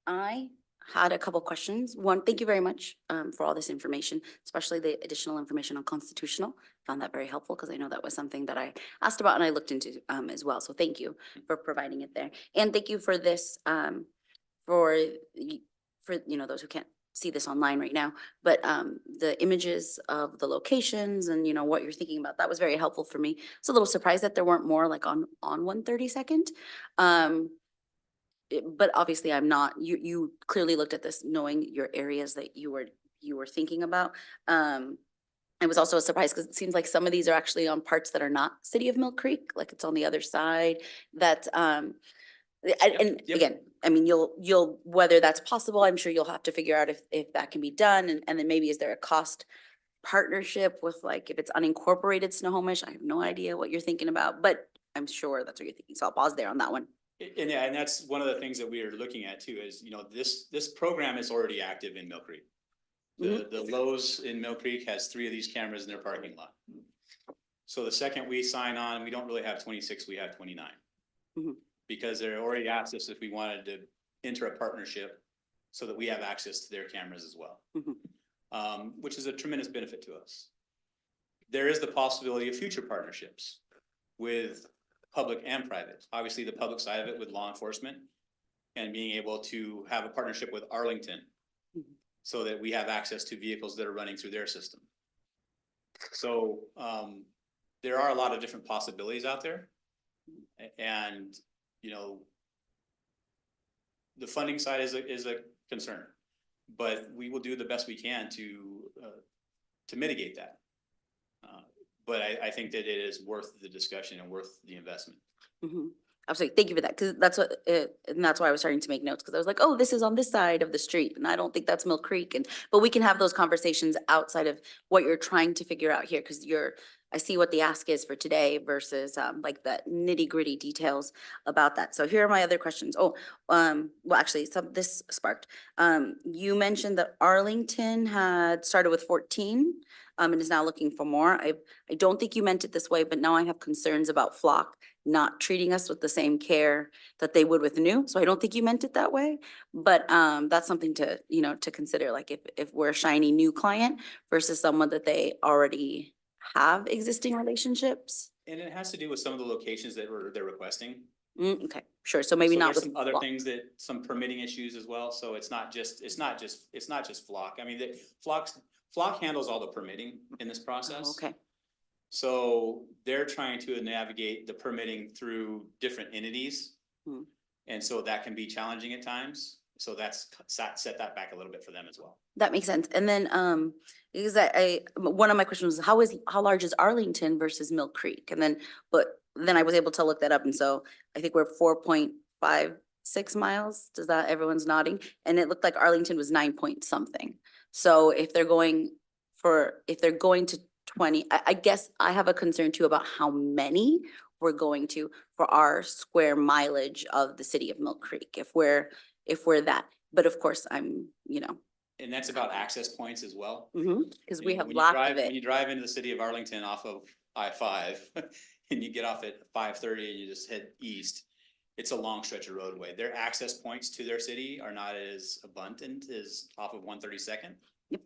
I had a couple questions. One, thank you very much for all this information, especially the additional information on constitutional. Found that very helpful because I know that was something that I asked about and I looked into as well. So thank you for providing it there. And thank you for this, for you know, those who can't see this online right now, but the images of the locations and what you're thinking about, that was very helpful for me. It's a little surprised that there weren't more like on 132nd. But obviously I'm not, you clearly looked at this knowing your areas that you were thinking about. I was also surprised because it seems like some of these are actually on parts that are not City of Mill Creek, like it's on the other side. That and Yep. again, I mean, you'll whether that's possible, I'm sure you'll have to figure out if that can be done, and then maybe is there a cost partnership with like if it's unincorporated Snohomish? I have no idea what you're thinking about, but I'm sure that's what you're thinking. So I'll pause there on that one. And yeah, and that's one of the things that we are looking at too, is, this program is already active in Mill Creek. The Lowe's in Mill Creek has 3 of these cameras in their parking lot. So the second we sign on, we don't really have 26, we have 29. Because they already asked us if we wanted to enter a partnership so that we have access to their cameras as well. Which is a tremendous benefit to us. There is the possibility of future partnerships with public and private. Obviously, the public side of it with law enforcement and being able to have a partnership with Arlington so that we have access to vehicles that are running through their system. So there are a lot of different possibilities out there. And, the funding side is a concern, but we will do the best we can to mitigate that. But I think that it is worth the discussion and worth the investment. Absolutely. Thank you for that. Because that's why I was starting to make notes, because I was like, oh, this is on this side of the street. And I don't think that's Mill Creek. But we can have those conversations outside of what you're trying to figure out here, because I see what the ask is for today versus like the nitty gritty details about that. So here are my other questions. Oh, well, actually, this sparked. You mentioned that Arlington had started with 14 and is now looking for more. I don't think you meant it this way, but now I have concerns about Flock not treating us with the same care that they would with new. So I don't think you meant it that way, but that's something to, to consider. Like if we're a shiny new client versus someone that they already have existing relationships. And it has to do with some of the locations that they're requesting. Okay, sure. So maybe not there's with some other Flock. things some permitting issues as well. So it's not just Flock. I mean, Flock handles all the permitting in this process. Okay. So they're trying to navigate the permitting through different entities. And so that can be challenging at times. So that's set that back a little bit for them as well. That makes sense. And then because one of my questions was how large is Arlington versus Mill Creek? And then I was able to look that up. And so I think we're 4.56 miles. Everyone's nodding. And it looked like Arlington was 9 point something. So if they're going to 20, I guess I have a concern too about how many we're going to for our square mileage of the city of Mill Creek, if we're that. But of course, I'm, And that's about access points as well. Because we have When lots of When it. you drive into the city of Arlington off of I-5 and you get off at 5:30 and you just head east, it's a long stretch of roadway. Their access points to their city are not as abundant as off of 132nd. Yep.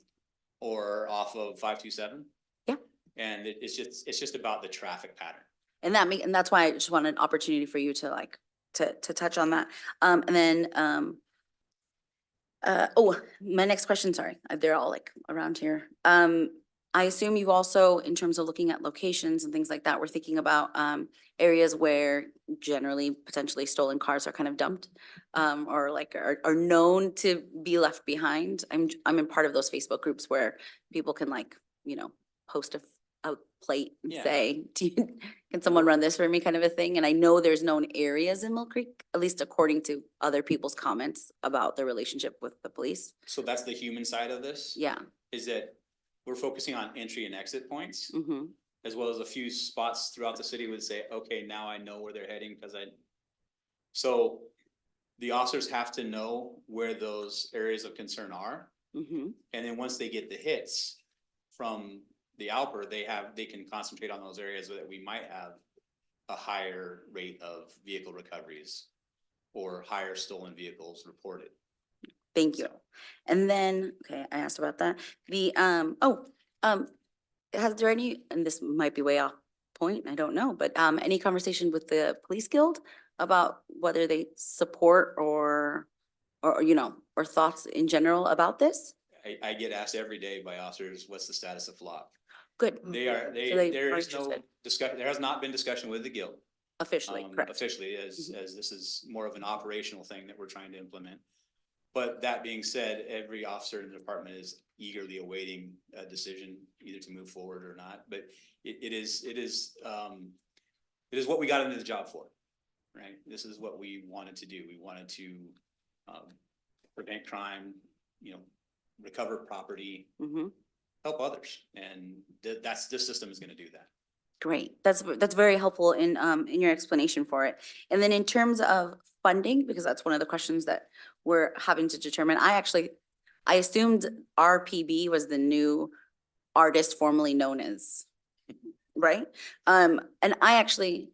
Or off of 527. Yeah. And it's just about the traffic pattern. And that's why I just want an opportunity for you to to touch on that. And then my next question, sorry, they're all like around here. I assume you also, in terms of looking at locations and things like that, we're thinking about areas where generally potentially stolen cars are kind of dumped or like are known to be left behind. I'm in part of those Facebook groups where people can post a plate and say, can someone run this for me, kind of a thing. And I know there's known areas in Mill Creek, at least according to other people's comments about the relationship with the police. So that's the human side of this. Yeah. Is that we're focusing on entry and exit points, as well as a few spots throughout the city would say, okay, now I know where they're heading so the officers have to know where those areas of concern are. And then once they get the hits from the Alper, they can concentrate on those areas so that we might have a higher rate of vehicle recoveries or higher stolen vehicles reported. Thank you. And then, okay, I asked about that. Has there any, and this might be way off point, I don't know, but any conversation with the police guild about whether they support or or thoughts in general about this? I get asked every day by officers, what's the status of flock? Good. They are, So they there are is no interested. discussion, there has not been discussion with the guild. Officially, correct. Officially, as this is more of an operational thing that we're trying to implement. But that being said, every officer in the department is eagerly awaiting a decision either to move forward or not. But it is what we got into the job for, right? This is what we wanted to do. We wanted to prevent crime, recover property, help others, and this system is going to do that. Great. That's very helpful in your explanation for it. And then in terms of funding, because that's one of the questions that we're having to determine, I assumed RPB was the new artist formerly known as, right? And I actually,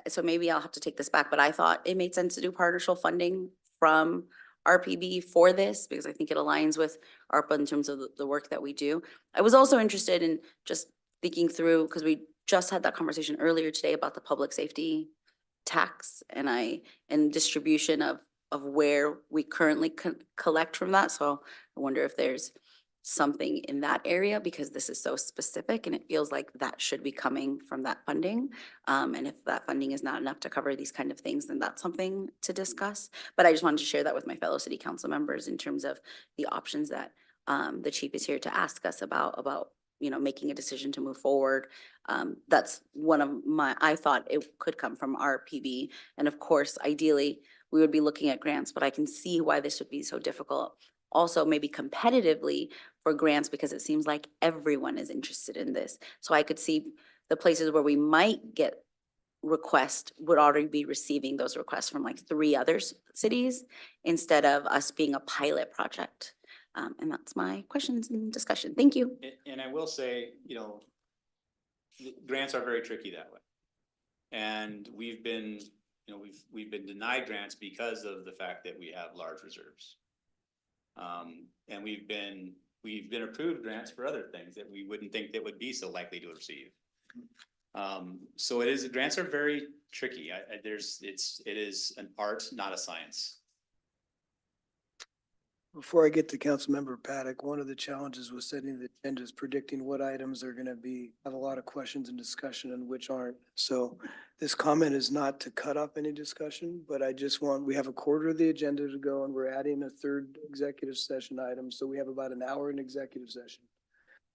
so maybe I'll have to take this back, but I thought it made sense to do partial funding from RPB for this because I think it aligns with ARPA in terms of the work that we do. I was also interested in just thinking through, because we just had that conversation earlier today about the public safety tax and distribution of where we currently collect from that. So I wonder if there's something in that area because this is so specific and it feels like that should be coming from that funding. And if that funding is not enough to cover these kind of things, then that's something to discuss. But I just wanted to share that with my fellow city council members in terms of the options that the chief is here to ask us about making a decision to move forward. That's one of I thought it could come from RPB. And of course, ideally, we would be looking at grants, but I can see why this would be so difficult. Also, maybe competitively for grants, because it seems like everyone is interested in this. So I could see the places where we might get requests would already be receiving those requests from like 3 other cities instead of us being a pilot project. And that's my questions and discussion. Thank you. And I will say, grants are very tricky that way. And we've been, we've been denied grants because of the fact that we have large reserves. And we've been approved grants for other things that we wouldn't think that would be so likely to receive. So grants are very tricky. It is an art, not a science. Before I get to Councilmember Paddock, one of the challenges with setting the agenda is predicting what items are gonna have a lot of questions and discussion and which aren't. So this comment is not to cut off any discussion, but we have a quarter of the agenda to go and we're adding a 3rd executive session item. So we have about an hour in executive session.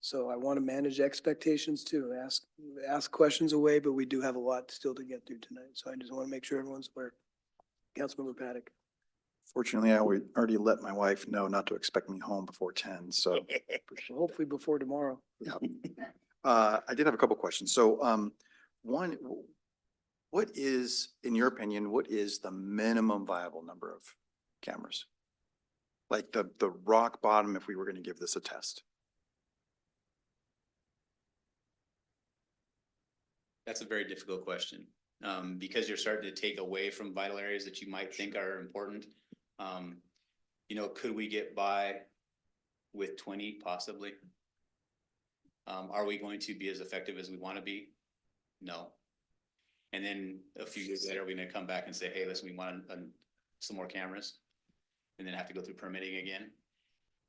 So I want to manage expectations too, ask questions away, but we do have a lot still to get through tonight. So I just want to make sure everyone's aware. Councilmember Paddock. Fortunately, I already let my wife know not to expect me home before 10, so. Hopefully before tomorrow. Yeah. I did have a couple questions. So, one, what is, in your opinion, what is the minimum viable number of cameras? Like the rock bottom if we were going to give this a test? That's a very difficult question, because you're starting to take away from vital areas that you might think are important. Could we get by with 20 possibly? Are we going to be as effective as we want to be? No. And then a few years later, are we going to come back and say, hey, listen, we want some more cameras, and then have to go through permitting again?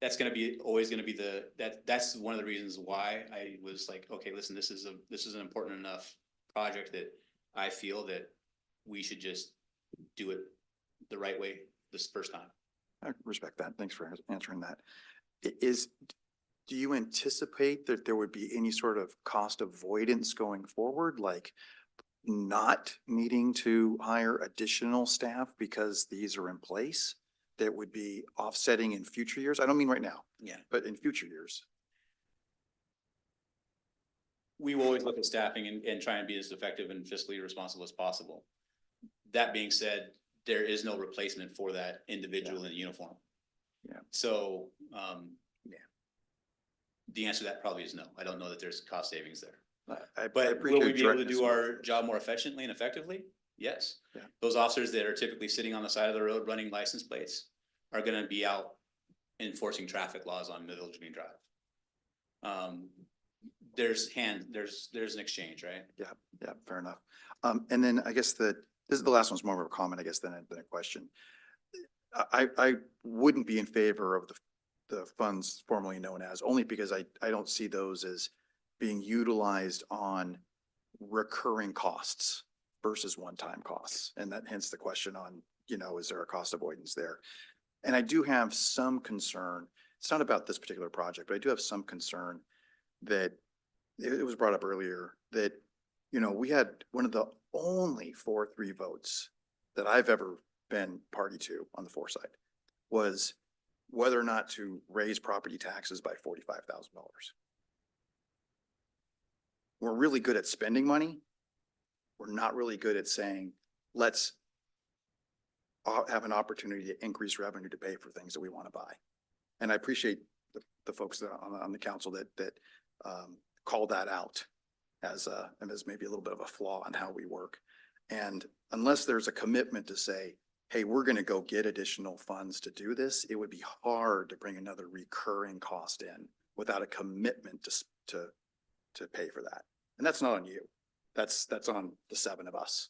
That's going to be always going to be that's one of the reasons why I was like, okay, listen, this is an important enough project that I feel that we should just do it the right way this first time. I respect that. Thanks for answering that. Do you anticipate that there would be any sort of cost avoidance going forward, like not needing to hire additional staff because these are in place that would be offsetting in future years? I don't mean right now. Yeah. But in future years. We will always look at staffing and try and be as effective and fiscally responsible as possible. That being said, there is no replacement for that individual in uniform. Yeah. So, the answer to that probably is no. I don't know that there's cost savings there. But will we be able to do our job more efficiently and effectively? Yes. Yeah. Those officers that are typically sitting on the side of the road running license plates are going to be out enforcing traffic laws on Village Green Drive. There's an exchange, right? Yeah, fair enough. And then I guess this is the last one's more of a comment, I guess, than a question. I wouldn't be in favor of the funds formerly known as, only because I don't see those as being utilized on recurring costs versus one-time costs. And that hence the question on, is there a cost avoidance there? And I do have some concern, it's not about this particular project, but I do have some concern that it was brought up earlier that, we had one of the only 4-3 votes that I've ever been party to on the foresight was whether or not to raise property taxes by $45,000. We're really good at spending money. We're not really good at saying, let's have an opportunity to increase revenue to pay for things that we want to buy. And I appreciate the folks that on the council that call that out as maybe a little bit of a flaw in how we work. And unless there's a commitment to say, hey, we're going to go get additional funds to do this, it would be hard to bring another recurring cost in without a commitment to pay for that. And that's not on you. That's on the 7 of us.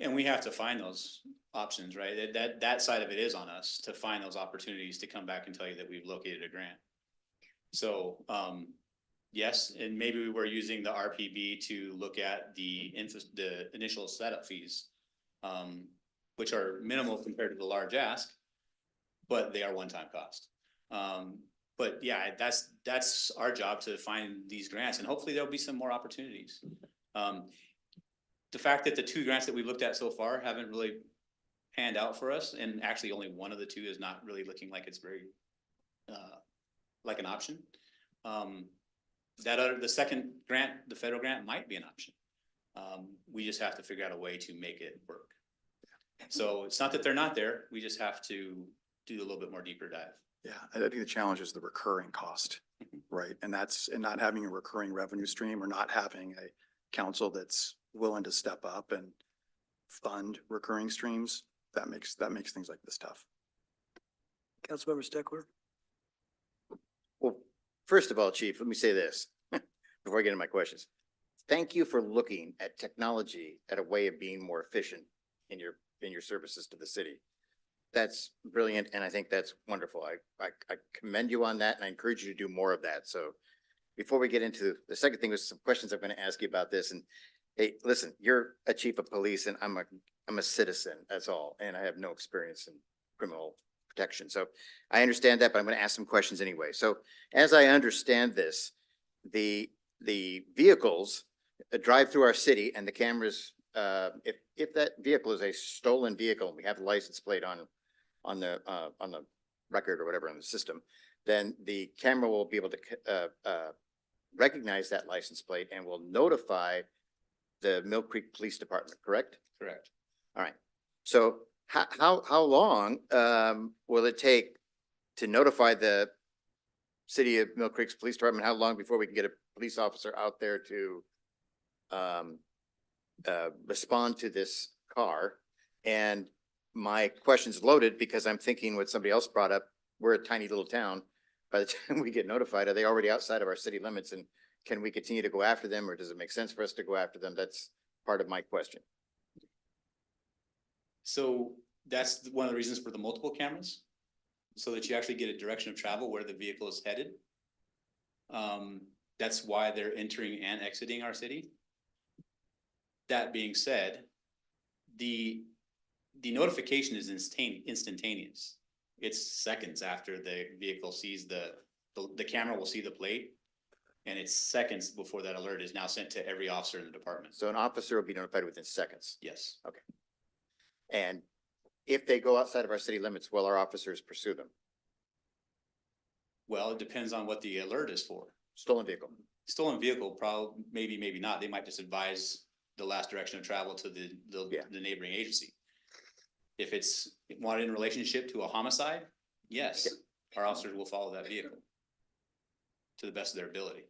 And we have to find those options, right? That side of it is on us to find those opportunities to come back and tell you that we've located a grant. So, yes, and maybe we were using the RPB to look at the initial setup fees, which are minimal compared to the large ask, but they are one-time cost. But yeah, that's our job to find these grants, and hopefully there'll be some more opportunities. The fact that the 2 grants that we've looked at so far haven't really panned out for us, and actually only one of the 2 is not really looking like it's very like an option. The second grant, the federal grant, might be an option. We just have to figure out a way to make it work. So it's not that they're not there. We just have to do a little bit more deeper dive. Yeah, I think the challenge is the recurring cost, right? And not having a recurring revenue stream or not having a council that's willing to step up and fund recurring streams. That makes things like this tough. Councilmember Steckler. Well, first of all, Chief, let me say this before I get into my questions. Thank you for looking at technology at a way of being more efficient in your services to the city. That's brilliant, and I think that's wonderful. I commend you on that, and I encourage you to do more of that. So before we get into the second thing, there's some questions I'm going to ask you about this. And hey, listen, you're a chief of police, and I'm a citizen, that's all, and I have no experience in criminal protection. So I understand that, but I'm going to ask some questions anyway. So as I understand this, the vehicles drive through our city, and the cameras, if that vehicle is a stolen vehicle, and we have the license plate on the record or whatever on the system, then the camera will be able to recognize that license plate and will notify the Mill Creek Police Department, correct? Correct. All right. So how long will it take to notify the city of Mill Creek's Police Department? How long before we can get a police officer out there to respond to this car? And my question's loaded because I'm thinking what somebody else brought up. We're a tiny little town. By the time we get notified, are they already outside of our city limits? And can we continue to go after them, or does it make sense for us to go after them? That's part of my question. So that's one of the reasons for the multiple cameras, so that you actually get a direction of travel where the vehicle is headed. That's why they're entering and exiting our city. That being said, the notification is instantaneous. It's seconds after the vehicle sees the camera will see the plate, and it's seconds before that alert is now sent to every officer in the department. So an officer will be notified within seconds. Yes. Okay. And if they go outside of our city limits, will our officers pursue them? Well, it depends on what the alert is for. Stolen vehicle. Stolen vehicle, probably, maybe not. They might just advise the last direction of travel to the neighboring agency. If it's wanted in relationship to a homicide, yes, our officers will follow that vehicle to the best of their ability.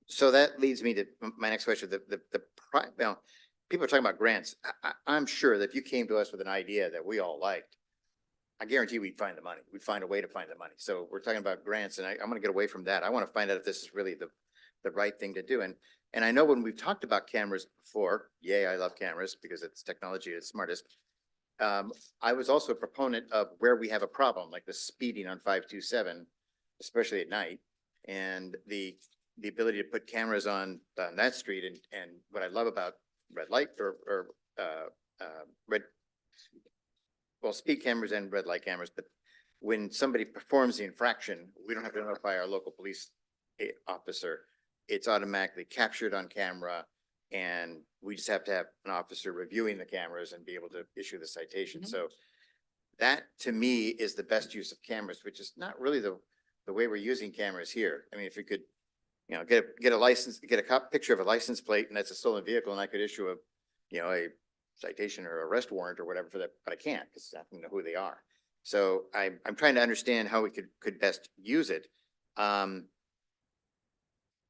So that leads me to my next question. Now, people are talking about grants. I'm sure that if you came to us with an idea that we all liked, I guarantee we'd find the money. We'd find a way to find the money. So we're talking about grants, and I'm going to get away from that. I want to find out if this is really the right thing to do. And I know when we've talked about cameras before, yay, I love cameras because it's technology at its smartest. I was also a proponent of where we have a problem, like the speeding on 527, especially at night, and the ability to put cameras on that street. And what I love about red light speed cameras and red light cameras, but when somebody performs the infraction, we don't have to notify our local police officer. It's automatically captured on camera, and we just have to have an officer reviewing the cameras and be able to issue the citation. So that, to me, is the best use of cameras, which is not really the way we're using cameras here. I mean, if we could, you know, get a license, get a picture of a license plate, and that's a stolen vehicle, and I could issue a citation or arrest warrant or whatever for that, but I can't because I don't know who they are. So I'm trying to understand how we could best use it.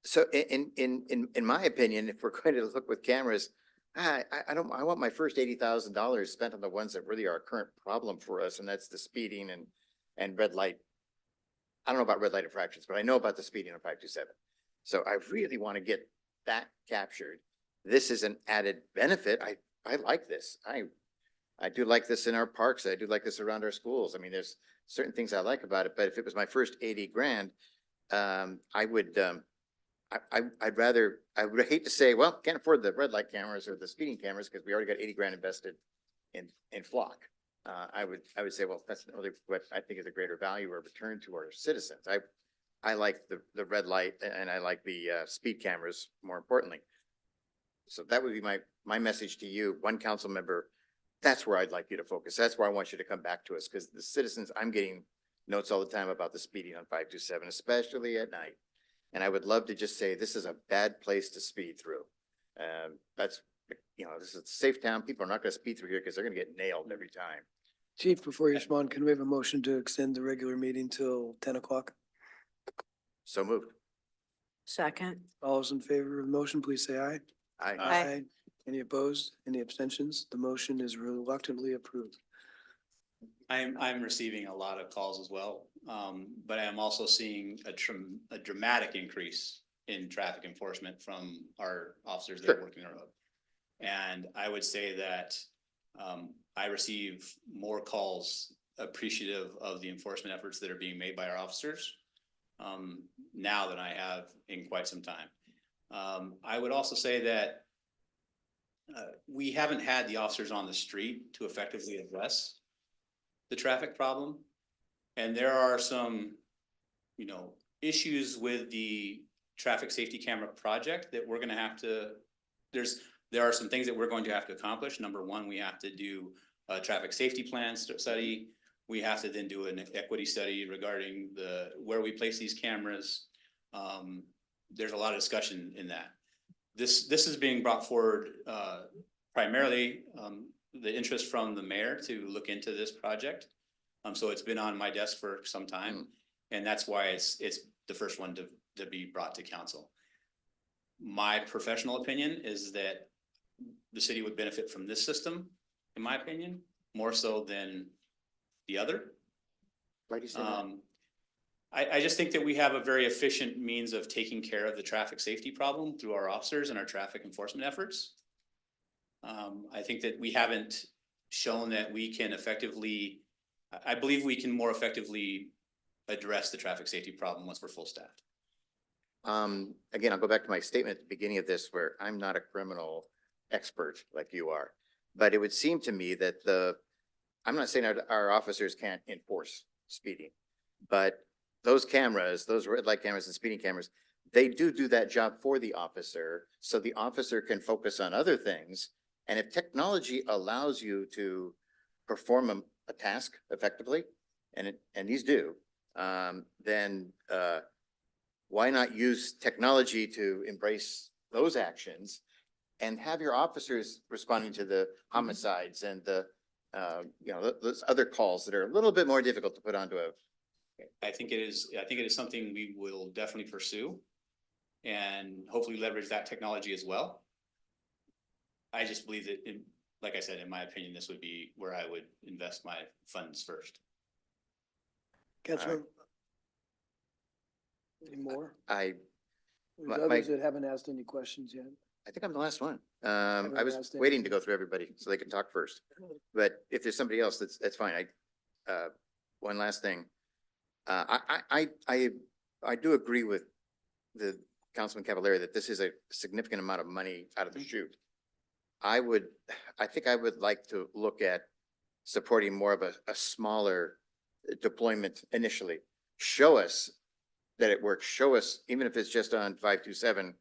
So in my opinion, if we're going to look with cameras, I want my first $80,000 spent on the ones that really are a current problem for us, and that's the speeding and red light. I don't know about red light infractions, but I know about the speeding on 527. So I really want to get that captured. This is an added benefit. I like this. I do like this in our parks. I do like this around our schools. I mean, there's certain things I like about it, but if it was my first 80 grand, I would hate to say, well, can't afford the red light cameras or the speeding cameras because we already got 80 grand invested in Flock. I would say, well, that's not really what I think is a greater value or return to our citizens. I like the red light and I like the speed cameras more importantly. So that would be my message to you, one council member. That's where I'd like you to focus. That's where I want you to come back to us, because the citizens, I'm getting notes all the time about the speeding on 527, especially at night. And I would love to just say, this is a bad place to speed through. That's, you know, this is a safe town. People are not going to speed through here because they're going to get nailed every time. Chief, before you respond, can we have a motion to extend the regular meeting till 10 o'clock? So moved. Second. All those in favor of the motion, please say aye. Aye. Any opposed? Any abstentions? The motion is reluctantly approved. I'm receiving a lot of calls as well, but I am also seeing a dramatic increase in traffic enforcement from our officers that are working the road. And I would say that I receive more calls appreciative of the enforcement efforts that are being made by our officers now than I have in quite some time. I would also say that we haven't had the officers on the street to effectively address the traffic problem. And there are some, you know, issues with the traffic safety camera project that we're going to have to, there are some things that we're going to have to accomplish. Number one, we have to do a traffic safety plan study. We have to then do an equity study regarding where we place these cameras. There's a lot of discussion in that. This is being brought forward primarily the interest from the mayor to look into this project. So it's been on my desk for some time, and that's why it's the first one to be brought to council. My professional opinion is that the city would benefit from this system, in my opinion, more so than the other. Why do you say that? I just think that we have a very efficient means of taking care of the traffic safety problem through our officers and our traffic enforcement efforts. I think that we haven't shown that we can effectively, I believe we can more effectively address the traffic safety problem once we're full staffed. Again, I'll go back to my statement at the beginning of this, where I'm not a criminal expert like you are, but it would seem to me that I'm not saying our officers can't enforce speeding, but those cameras, those red light cameras and speeding cameras, they do that job for the officer, so the officer can focus on other things. And if technology allows you to perform a task effectively, and these do, then why not use technology to embrace those actions and have your officers responding to the homicides and the those other calls that are a little bit more difficult to put onto a. I think it is something we will definitely pursue and hopefully leverage that technology as well. I just believe that, like I said, in my opinion, this would be where I would invest my funds first. Councilor, any more? There's others that haven't asked any questions yet. I think I'm the last one. Haven't I was asked waiting to anything. go through everybody so they can talk first. But if there's somebody else, that's fine. One last thing. I do agree with the Councilman Cavallari that this is a significant amount of money out of the chute. I think I would like to look at supporting more of a smaller deployment initially. Show us that it works. Show us, even if it's just on 527,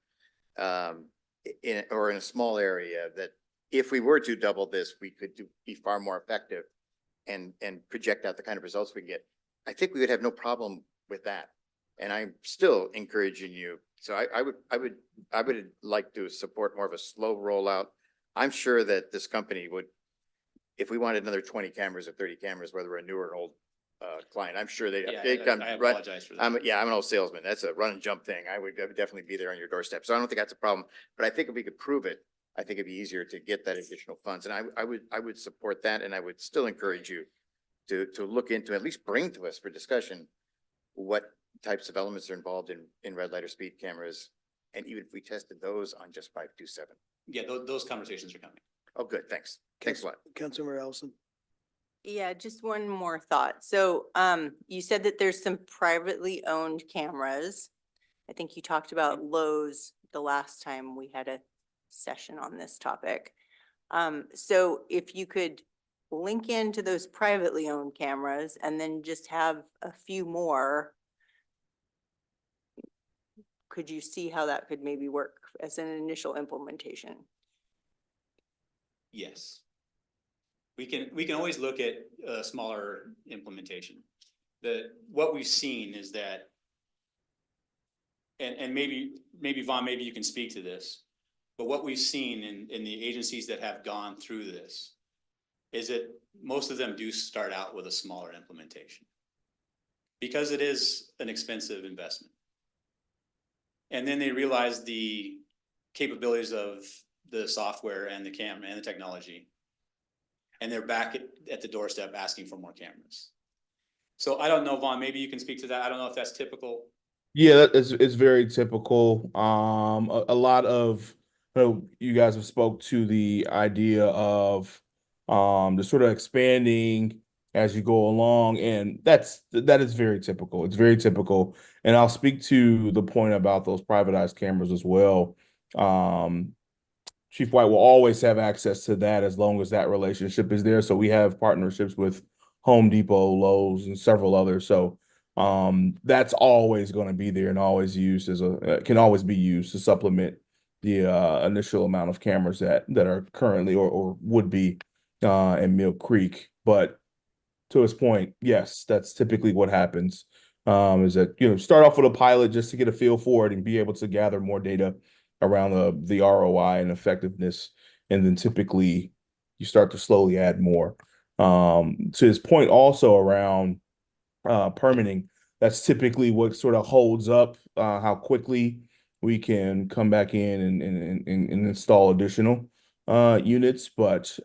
or in a small area, that if we were to double this, we could be far more effective and project out the kind of results we get. I think we would have no problem with that. And I'm still encouraging you. So I would like to support more of a slow rollout. I'm sure that this company would, if we wanted another 20 cameras or 30 cameras, whether we're a new or an old client, I'm sure they'd come. I apologize for that. I'm an old salesman. That's a run and jump thing. I would definitely be there on your doorstep. So I don't think that's a problem. But I think if we could prove it, I think it'd be easier to get that additional funds. And I would support that. And I would still encourage you to look into, at least bring to us for discussion, what types of elements are involved in red light or speed cameras. And even if we tested those on just 527. Yeah, those conversations are coming. Oh, good. Thanks. Thanks a lot. Councilmember Ellison. Yeah, just one more thought. So you said that there's some privately owned cameras. I think you talked about Lowe's the last time we had a session on this topic. So if you could link into those privately owned cameras and then just have a few more, could you see how that could maybe work as an initial implementation? Yes. We can always look at a smaller implementation. What we've seen is that, and maybe Vaughn, maybe you can speak to this, but what we've seen in the agencies that have gone through this is that most of them do start out with a smaller implementation because it is an expensive investment. And then they realize the capabilities of the software and the camera and the technology. And they're back at the doorstep asking for more cameras. So I don't know, Vaughn, maybe you can speak to that. I don't know if that's typical. Yeah, it's very typical. A lot of, you guys have spoke to the idea of the sort of expanding as you go along, and that is very typical. It's very typical, and I'll speak to the point about those privatized cameras as well. Chief White will always have access to that as long as that relationship is there. So we have partnerships with Home Depot, Lowe's, and several others. So that's always going to be there and always used as can always be used to supplement the initial amount of cameras that are currently or would be in Mill Creek. But to his point, yes, that's typically what happens. Is that, start off with a pilot just to get a feel for it and be able to gather more data around the ROI and effectiveness, and then typically you start to slowly add more. To his point also around permitting, that's typically what sort of holds up how quickly we can come back in and install additional units. But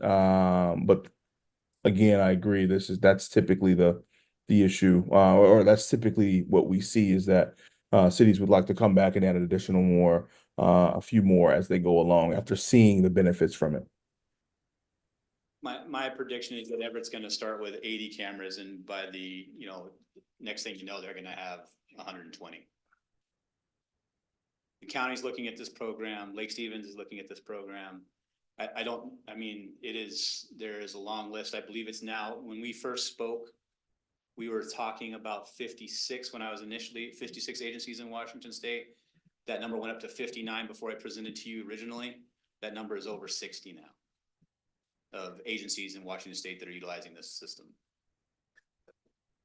again, I agree. That's typically the issue, or that's typically what we see, is that cities would like to come back and add a few more as they go along after seeing the benefits from it. My prediction is that Everett's going to start with 80 cameras, and by the next thing you know, they're going to have 120. The county's looking at this program. Lake Stevens is looking at this program. There is a long list. I believe it's now, when we first spoke, we were talking about 56 when I was initially 56 agencies in Washington State. That number went up to 59 before I presented to you originally. That number is over 60 now of agencies in Washington State that are utilizing this system.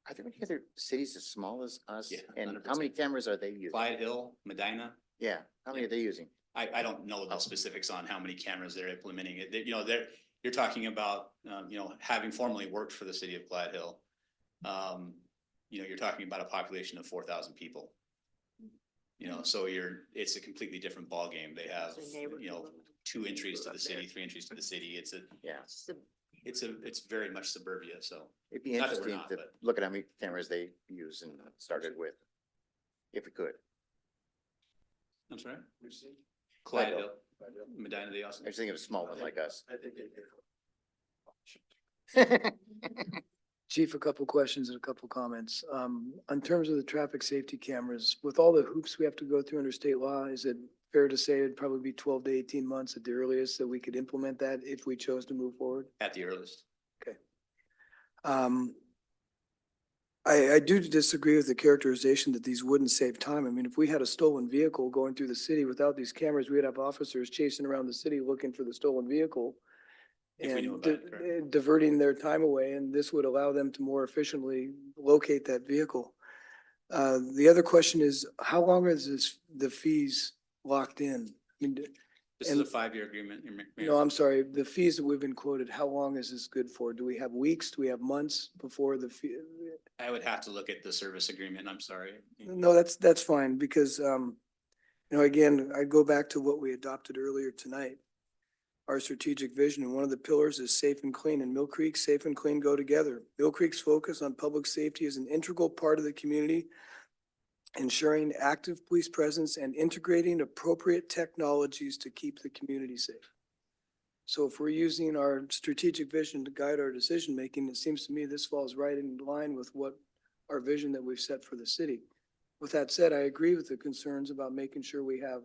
Are there any other cities as small as us? Yeah, and 100%. how many cameras are they using? Clyde Hill, Medina. Yeah, how many are they using? I don't know the specifics on how many cameras they're implementing. You're talking about, having formerly worked for the city of Clyde Hill. You're talking about a population of 4,000 people. So it's a completely different ballgame. They have, 2 entries to the city, 3 entries to the city. It's very much suburbia. So It'd be interesting to look at how many cameras they use and started with, if we could. I'm sorry? Clydeville, Medina, they also. I was thinking of a small one like us. Chief, a couple questions and a couple comments. In terms of the traffic safety cameras, with all the hoops we have to go through under state law, is it fair to say it'd probably be 12 to 18 months at the earliest that we could implement that if we chose to move forward? At the earliest. Okay. I do disagree with the characterization that these wouldn't save time. I mean, if we had a stolen vehicle going through the city without these cameras, we'd have officers chasing around the city looking for the stolen vehicle If we knew and about it, correct. diverting their time away, and this would allow them to more efficiently locate that vehicle. The other question is, how long is the fees locked in? I mean, This is a 5-year agreement. no, I'm sorry, the fees that we've been quoted, how long is this good for? Do we have weeks? Do we have months before the fee? I would have to look at the service agreement. I'm sorry. No, that's fine, because, again, I go back to what we adopted earlier tonight. Our strategic vision, and one of the pillars is safe and clean, and Mill Creek, safe and clean go together. Mill Creek's focus on public safety is an integral part of the community, ensuring active police presence and integrating appropriate technologies to keep the community safe. So if we're using our strategic vision to guide our decision-making, it seems to me this falls right in line with what our vision that we've set for the city. With that said, I agree with the concerns about making sure we have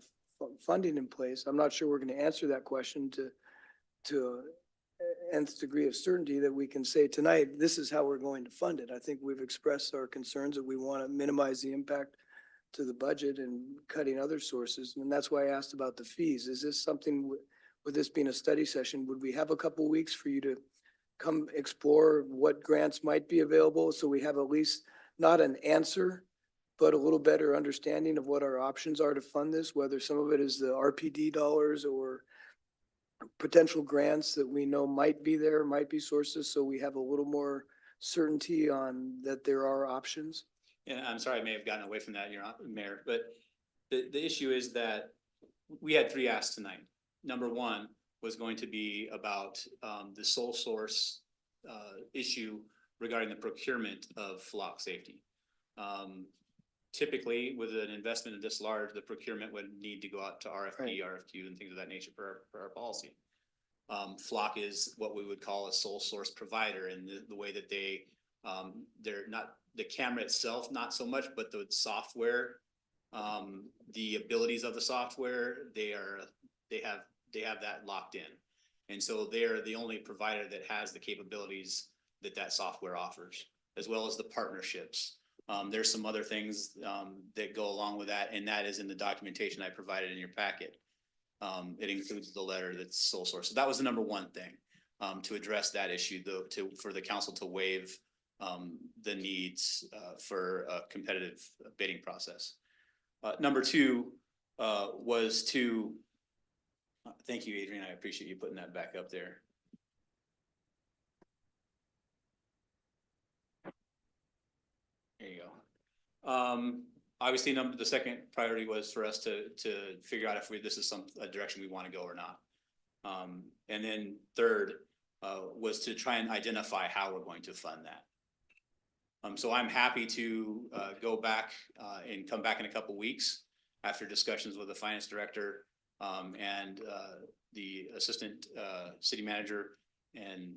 funding in place. I'm not sure we're going to answer that question to nth degree of certainty that we can say tonight, this is how we're going to fund it. I think we've expressed our concerns that we want to minimize the impact to the budget and cutting other sources. And that's why I asked about the fees. Is this something, with this being a study session, would we have a couple weeks for you to come explore what grants might be available? So we have at least not an answer, but a little better understanding of what our options are to fund this, whether some of it is the RPD dollars or potential grants that we know might be there, might be sources, so we have a little more certainty on that there are options. Yeah, I'm sorry, I may have gotten away from that, Your Mayor, but the issue is that we had 3 asks tonight. Number 1 was going to be about the sole source issue regarding the procurement of flock safety. Typically, with an investment this large, the procurement would need to go out to RFP, Right. RFQ, and things of that nature for our policy. Flock is what we would call a sole source provider, and the way that they're not, the camera itself, not so much, but the software, the abilities of the software, they have that locked in. And so they are the only provider that has the capabilities that software offers, as well as the partnerships. There's some other things that go along with that, and that is in the documentation I provided in your packet. It includes the letter that's sole source. So that was the number 1 thing, to address that issue, though, for the council to waive the needs for a competitive bidding process. Number 2 was to, thank you, Adrian. I appreciate you putting that back up there. There you go. Obviously, the second priority was for us to figure out if this is a direction we want to go or not. And then third was to try and identify how we're going to fund that. So I'm happy to go back and come back in a couple weeks after discussions with the finance director and the assistant city manager, and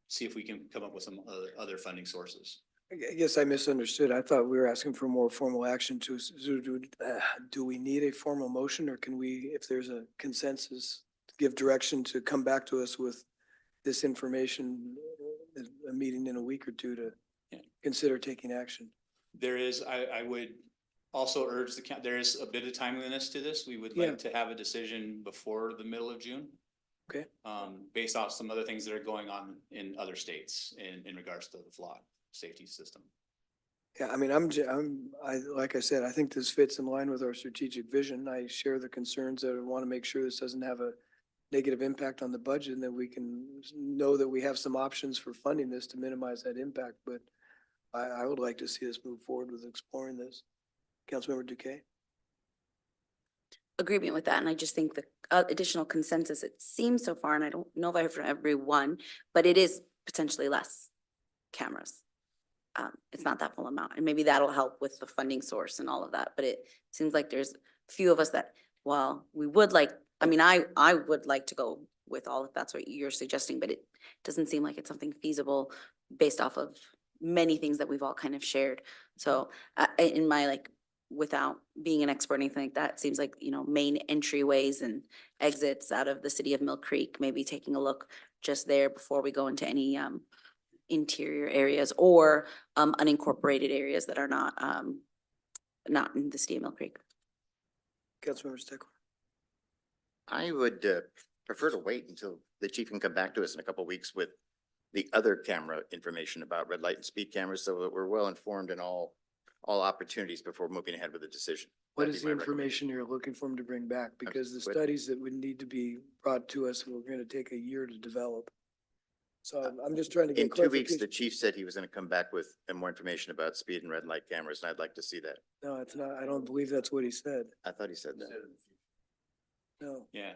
see if we can come up with some other funding sources. I guess I misunderstood. I thought we were asking for more formal action do we need a formal motion, or can we, if there's a consensus, give direction to come back to us with this information, a meeting in a week or 2 to consider taking action? There is, I would also urge there is a bit of timeliness to this. We would like to have a decision before the middle of June. Okay. Based off some other things that are going on in other states in regards to the flock safety system. Yeah, I mean, like I said, I think this fits in line with our strategic vision. I share the concerns that I want to make sure this doesn't have a negative impact on the budget, and that we can know that we have some options for funding this to minimize that impact. But I would like to see us move forward with exploring this. Councilmember Duque? Agreement with that, and I just think the additional consensus, it seems so far, and I don't know if I heard from everyone, but it is potentially less cameras. It's not that full amount, and maybe that'll help with the funding source and all of that, but it seems like there's a few of us that well, we would like, I mean, I would like to go with all if that's what you're suggesting, but it doesn't seem like it's something feasible based off of many things that we've all kind of shared. So in my like, without being an expert or anything like that, it seems like, you know, main entryways and exits out of the city of Mill Creek, maybe taking a look just there before we go into any interior areas or unincorporated areas that are not in the city of Mill Creek. Councilmember Stickler. I would prefer to wait until the chief can come back to us in a couple of weeks with the other camera information about red light and speed cameras so that we're well informed in all opportunities before moving ahead with a decision. What That'd is be the my information you're looking for him to bring back? Because the What- studies that would need to be brought to us, we're gonna take a year to develop. So I'm just trying to get In 2 weeks, the clarification. chief said he was going to come back with more information about speed and red light cameras, and I'd like to see that. No, it's not. I don't believe that's what he said. I thought he said that. No. Yeah.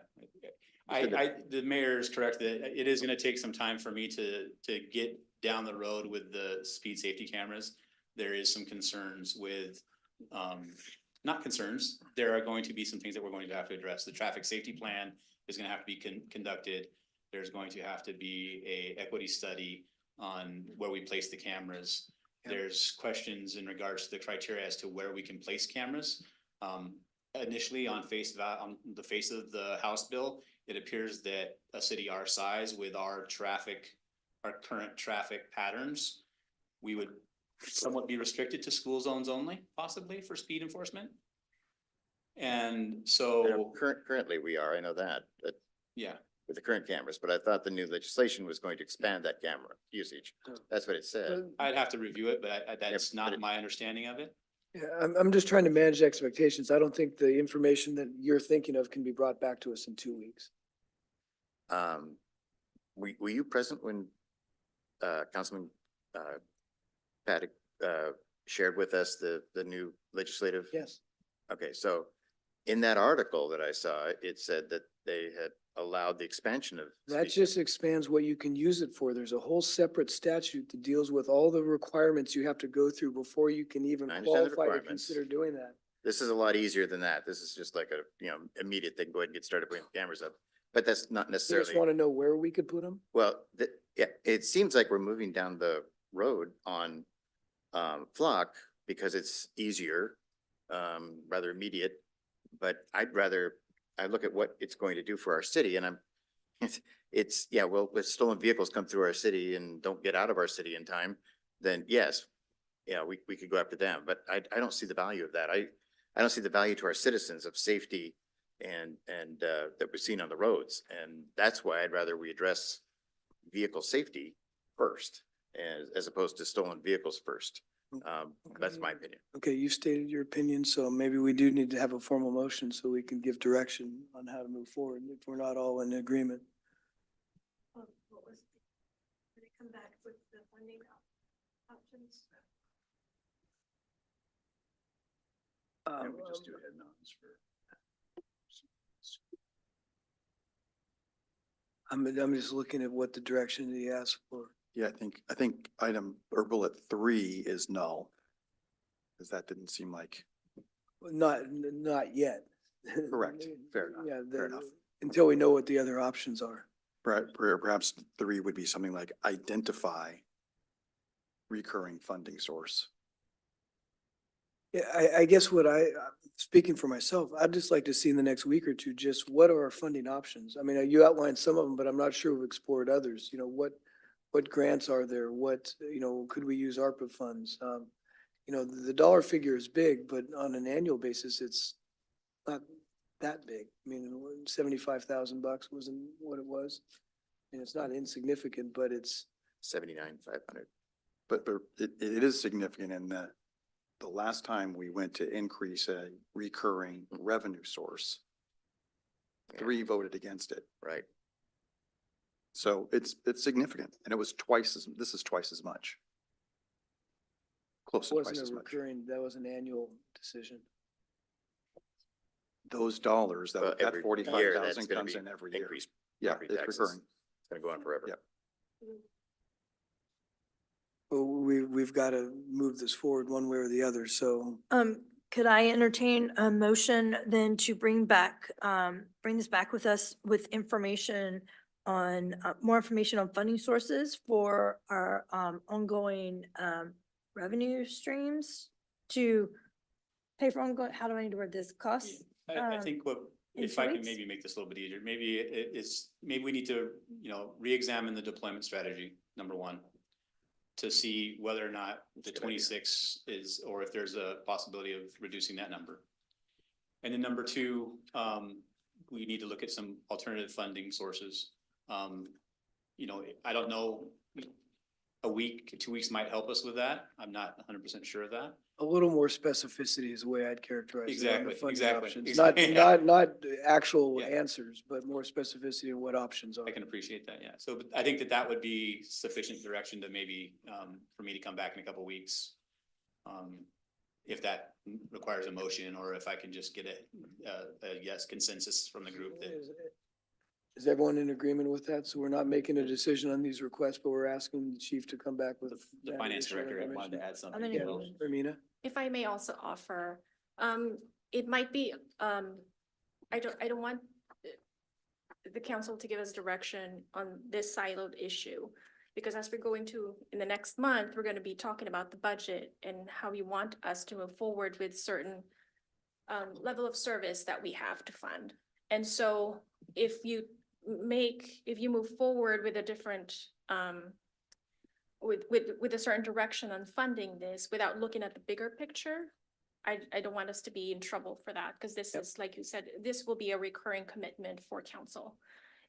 said The mayor is correct that it is gonna take some time for me to get down the road with the speed safety cameras. There is some concerns with, not concerns, there are going to be some things that we're going to have to address. The traffic safety plan is gonna have to be conducted. There's going to have to be a equity study on where we place the cameras. Yeah. There's questions in regards to the criteria as to where we can place cameras. Initially on the face of the House bill, it appears that a city our size with our current traffic patterns, we would somewhat be restricted to school zones only, possibly for speed enforcement. And so, Currently we are, I know that, but yeah, with the current cameras, but I thought the new legislation was going to expand that camera usage. That's what it said. I'd have to review it, but that's but not it- my understanding of it. Yeah, I'm just trying to manage expectations. I don't think the information that you're thinking of can be brought back to us in 2 weeks. Were you present when Councilman Paddock shared with us the new legislative? Yes. Okay, so in that article that I saw, it said that they had allowed the expansion of. That speed. just expands what you can use it for. There's a whole separate statute that deals with all the requirements you have to go through before you can even I understand the qualify to requirements. consider doing that. This is a lot easier than that. This is just like a, immediate thing. Go ahead and get started putting cameras up. But that's not You necessarily. just want to know where we could put them? Well, yeah, it seems like we're moving down the road on Flock because it's easier, rather immediate. But I look at what it's going to do for our city and if stolen vehicles come through our city and don't get out of our city in time, then yes, yeah, we could go after them. But I don't see the value of that. I don't see the value to our citizens of safety and that we're seeing on the roads. And that's why I'd rather we address vehicle safety first as opposed to stolen vehicles first. That's my opinion. Okay, you stated your opinion, so maybe we do need to have a formal motion so we can give direction on how to move forward if we're not all in agreement. What was, did it come back with the funding options? We just do head nods for. I'm just looking at what the direction he asked for. Yeah, I think item or bullet 3 is null. Cause that didn't seem like, Not yet. Correct. Fair enough. Yeah, fair enough. until we know what the other options are. Perhaps 3 would be something like identify recurring funding source. Yeah, I guess speaking for myself, I'd just like to see in the next week or two, just what are our funding options? I mean, you outlined some of them, but I'm not sure we've explored others. What grants are there? Could we use ARPA funds? The dollar figure is big, but on an annual basis, it's not that big. I mean, $75,000 wasn't what it was. And it's not insignificant, but it's. 79,500. But it is significant in that the last time we went to increase a recurring revenue source, 3 voted against it. Right. So it's significant and this is twice as much. Close to twice Wasn't as a much. recurring, that was an annual decision. Those dollars, Well, that every 45,000 that's gonna comes be in every year. increased Yeah, property it's taxes. recurring. It's gonna go on forever. Yep. Well, we've got to move this forward one way or the other, so. could I entertain a motion then to bring this back with us with information on, more information on funding sources for our, ongoing, revenue streams to pay for ongoing, how do I need to word this, costs? I think in if 2 I can weeks? maybe make this a little bit easier, maybe maybe we need to, re-examine the deployment strategy, number one. To see whether or not the 26 is, or if there's a possibility of reducing that number. And then number two, we need to look at some alternative funding sources. I don't know, a week, 2 weeks might help us with that. I'm not 100% sure of that. A little more specificity is the way I'd characterize it on the Exactly, funding exactly, options. exactly. Not actual Yeah. answers, but more specificity of what options are. I can appreciate that, yeah. So but I think that would be sufficient direction to maybe, for me to come back in a couple weeks. If that requires a motion, or if I can just get a yes consensus from the group that. Is everyone in agreement with that? So we're not making a decision on these requests, but we're asking the chief to come back with. The finance director wanted to add something. in Yeah, agreement. Ramina? If I may also offer, it might be, I don't want the council to give us direction on this siloed issue. Because as we're going to, in the next month, we're gonna be talking about the budget and how you want us to move forward with certain level of service that we have to fund. And so if you move forward with a different, with a certain direction on funding this without looking at the bigger picture, I don't want us to be in trouble for that, because this is, like you said, this will be a recurring commitment for council.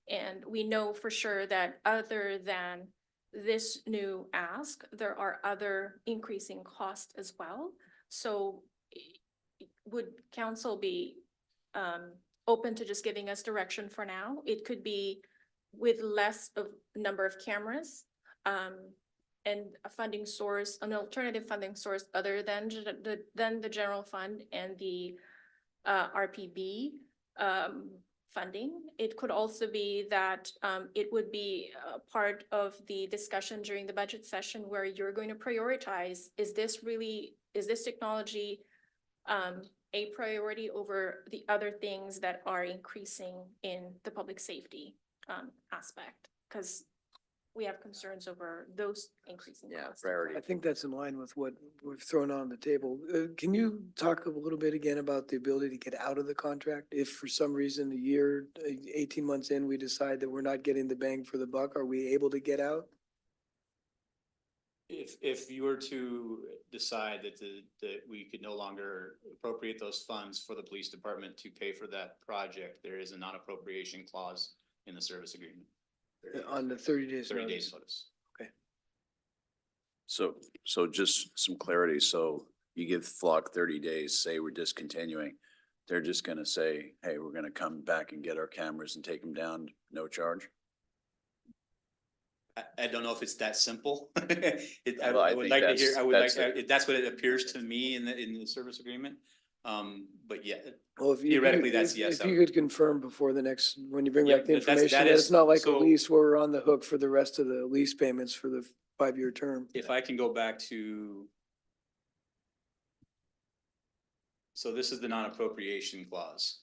And we know for sure that other than this new ask, there are other increasing costs as well. So would council be open to just giving us direction for now? It could be with less of number of cameras, and a funding source, an alternative funding source other than the general fund and the RPB funding. It could also be that it would be a part of the discussion during the budget session where you're going to prioritize, is this technology a priority over the other things that are increasing in the public safety aspect? Because we have concerns over those increasing costs. I think that's in line with what we've thrown on the table. Can you talk a little bit again about the ability to get out of the contract? If for some reason a year, 18 months in, we decide that we're not getting the bang for the buck, are we able to get out? If you were to decide that we could no longer appropriate those funds for the police department to pay for that project, there is a non-appropriation clause in the service agreement. On the 30 days. 30 notice. days notice. So just some clarity. So you give Flock 30 days, say we're discontinuing. They're just gonna say, hey, we're gonna come back and get our cameras and take them down, no charge? I don't know if it's that simple. I Well, I would think like to hear, that's what it appears to me in the service agreement. But yeah, Well, if you, theoretically, that's if- yes. If you could confirm before the next, when you bring Yeah, back the that- that's- information, that that is- it's not like a so- lease where we're on the hook for the rest of the lease payments for the 5-year term. If I can go back to. So this is the non-appropriation clause.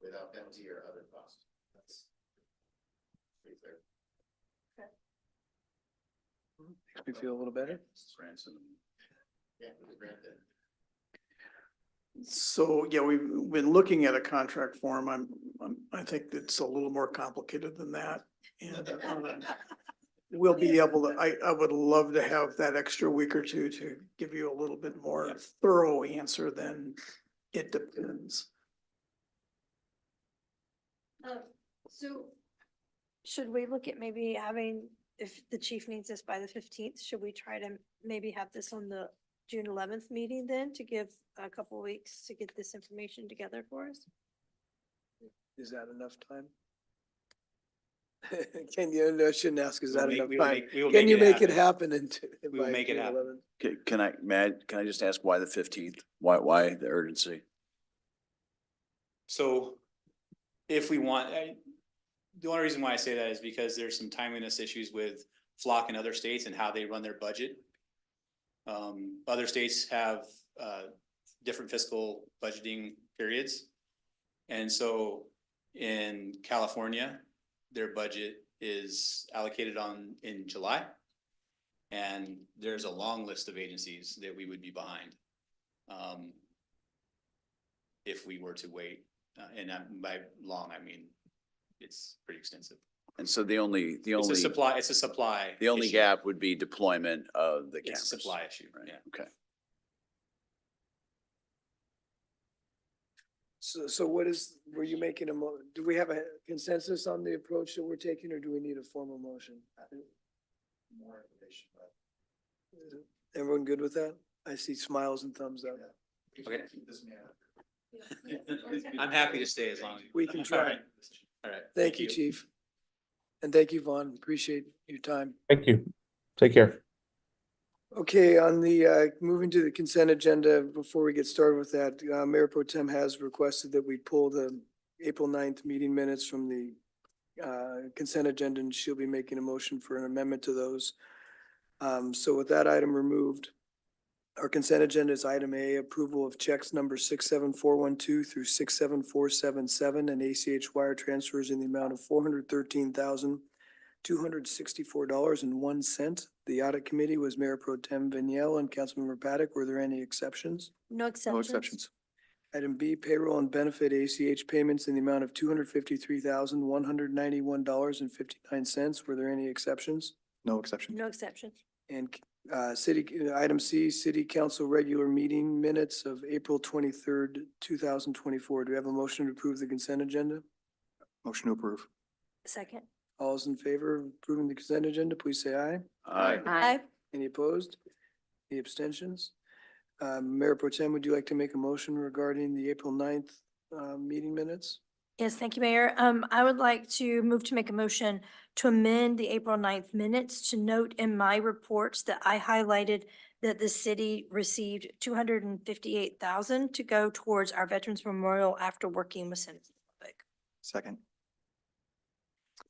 Without penalty or other cost. That's pretty clear. Makes me feel a little better. Ransom. Yeah, granted. So, yeah, we've been looking at a contract form. I think it's a little more complicated than that. And we'll be able to, I would love to have that extra week or two to give you a little bit more thorough answer than it depends. So should we look at maybe having, if the chief needs this by the 15th, should we try to maybe have this on the June 11th meeting then to give a couple weeks to get this information together for us? Is that enough time? Can you, I shouldn't ask, is that enough time? Can you make it happen? We will make it happen. Can I just ask why the 15th? Why the urgency? So if we want, the only reason why I say that is because there's some timeliness issues with Flock and other states and how they run their budget. Other states have different fiscal budgeting periods. And so in California, their budget is allocated in July. And there's a long list of agencies that we would be behind. If we were to wait, and by long, I mean, it's pretty extensive. And so the only It's a supply. the only issue. gap would be deployment of the It's a cameras. supply issue, Right, yeah. okay. So what is, were you making do we have a consensus on the approach that we're taking, or do we need a formal motion? More information, but. Is everyone good with that? I see smiles and thumbs up. Okay. I'm happy to stay as long as. We can All try. right. All right. Thank you, Chief. And thank you, Vaughn. Appreciate your time. Thank you. Take care. Okay, on the, moving to the consent agenda, before we get started with that, Mayor Pro Tem has requested that we pull the April 9th meeting minutes from the consent agenda, and she'll be making a motion for an amendment to those. So with that item removed, our consent agenda is item A, approval of checks number 67412 through 67477 and ACH wire transfers in the amount of $413,264.01. The audit committee was Mayor Pro Tem Vignell and Councilmember Paddock. Were there any exceptions? No No exceptions. exceptions. Item B, payroll and benefit ACH payments in the amount of $253,191.59. Were there any exceptions? No exceptions. No exceptions. And item C, city council regular meeting minutes of April 23rd, 2024. Do we have a motion to approve the consent agenda? Motion to approve. Second. All's in favor of approving the consent agenda, please say aye. Aye. Aye. Any opposed? Any abstentions? Mayor Pro Tem, would you like to make a motion regarding the April 9th meeting minutes? Yes, thank you, Mayor. I would like to move to make a motion to amend the April 9th minutes to note in my reports that I highlighted that the city received $258,000 to go towards our Veterans Memorial after working with Senator Lubbock. Second.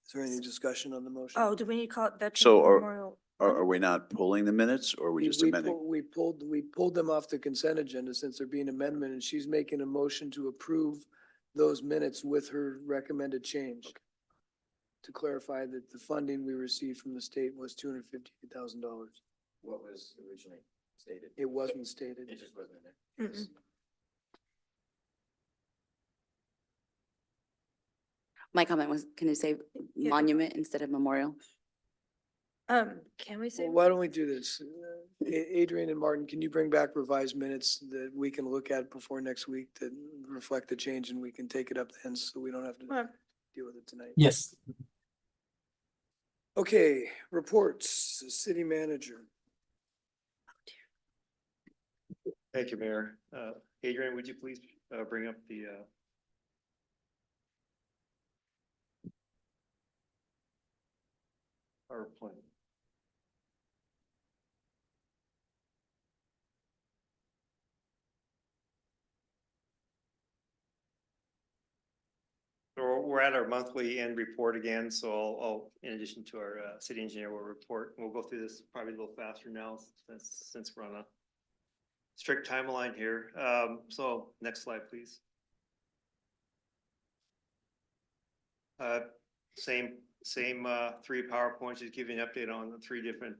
Is there any discussion on the motion? Oh, do we need to call it Veterans So Memorial? Are we not pulling the minutes or are we just amending? We pulled them off the consent agenda since they're being amendment, and she's making a motion to approve those minutes with her recommended change. To clarify that the funding we received from the state was $258,000. What was originally stated? It wasn't stated. It just wasn't in there. Mm-mm. My comment was, can you say Yeah. monument instead of memorial? Can we say? Well, why don't we do this? Adrian and Martin, can you bring back revised minutes that we can look at before next week that reflect the change, and we can take it up then, so we don't have to Well, deal with it tonight? Yes. Okay, reports, city manager. Thank you, Mayor. Adrian, would you please bring up the PowerPoint? So we're at our monthly end report again, so I'll, in addition to our city engineer will report, we'll go through this probably a little faster now since we're on a strict timeline here. So next slide, please. Same three PowerPoints, just give you an update on the three different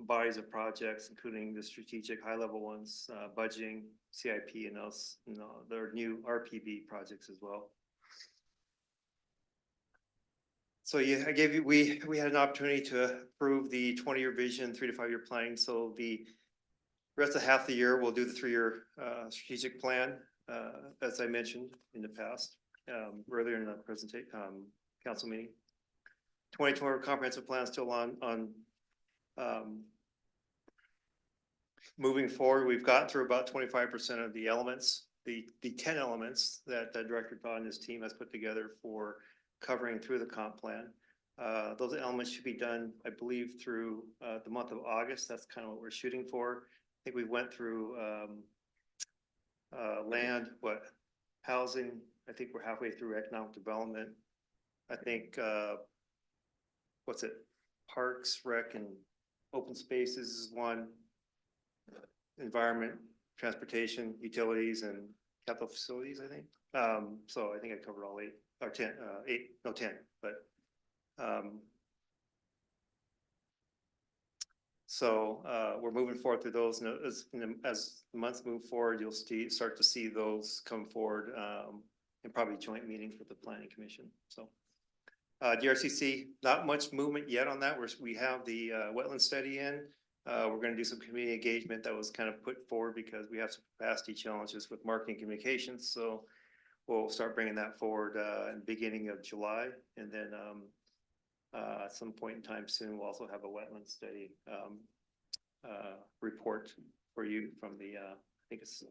bodies of projects, including the strategic high-level ones, budgeting, CIP, and else, their new RPV projects as well. So yeah, we had an opportunity to approve the 20-year vision, 3 to 5 year planning. So the rest of half the year, we'll do the 3-year strategic plan, as I mentioned in the past, earlier in the presentation, council meeting. 2020 comprehensive plan still on moving forward. We've gotten through about 25% of the elements, the 10 elements that Director Todd and his team has put together for covering through the comp plan. Those elements should be done, I believe, through the month of August. That's kind of what we're shooting for. I think we went through land, housing. I think we're halfway through economic development. I think, parks, rec, and open spaces is one. environment, transportation, utilities, and capital facilities, I think. So I think I covered all 8 or 10, 8, no 10, but so we're moving forward through those. And as the months move forward, you'll start to see those come forward in probably joint meetings with the planning commission. So DRCC, not much movement yet on that. We have the wetland study in. We're going to do some community engagement that was kind of put forward because we have some capacity challenges with marketing communications. So we'll start bringing that forward in the beginning of July. And then at some point in time soon, we'll also have a wetland study report for you from the, I think it's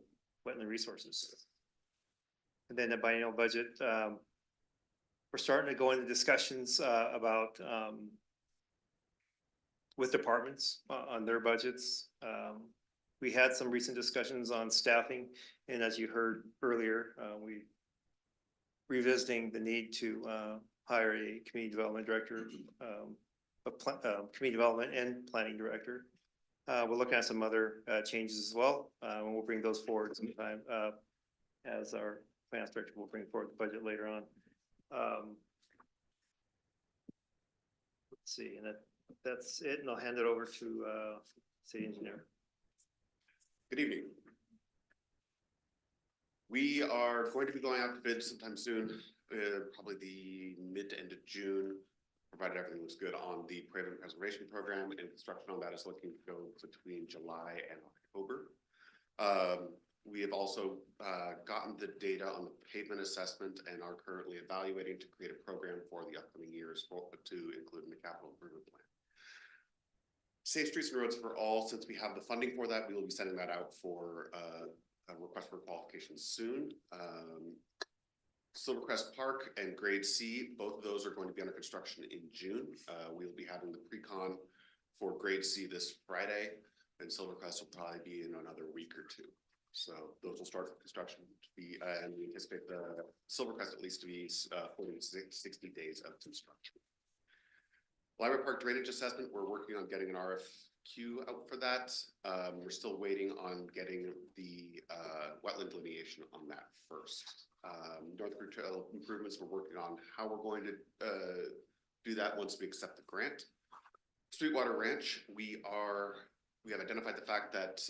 Wetland Resources. And then the biennial budget, we're starting to go into discussions about with departments on their budgets. We had some recent discussions on staffing, and as you heard earlier, we revisiting the need to hire a community development director, community development and planning director. We're looking at some other changes as well, and we'll bring those forward sometime as our finance director will bring forward the budget later on. Let's see, and that's it, and I'll hand it over to city engineer. Good evening. We are going to be going out to bid sometime soon, probably the mid to end of June, provided everything looks good on the pavement preservation program, and construction on that is looking to go between July and October. We have also gotten the data on the pavement assessment and are currently evaluating to create a program for the upcoming years to include in the capital improvement plan. Safe Streets and Roads for All, since we have the funding for that, we will be sending that out for a request for qualifications soon. Silvercrest Park and Grade C, both of those are going to be under construction in June. We will be having the pre-con for Grade C this Friday, and Silvercrest will probably be in another week or two. So those will start construction to be, and we anticipate the Silvercrest at least to be 40 to 60 days of construction. Library Park drainage assessment, we're working on getting an RFQ out for that. We're still waiting on getting the wetland delineation on that first. North Creek Trail improvements, we're working on how we're going to do that once we accept the grant. Sweetwater Ranch, we have identified the fact that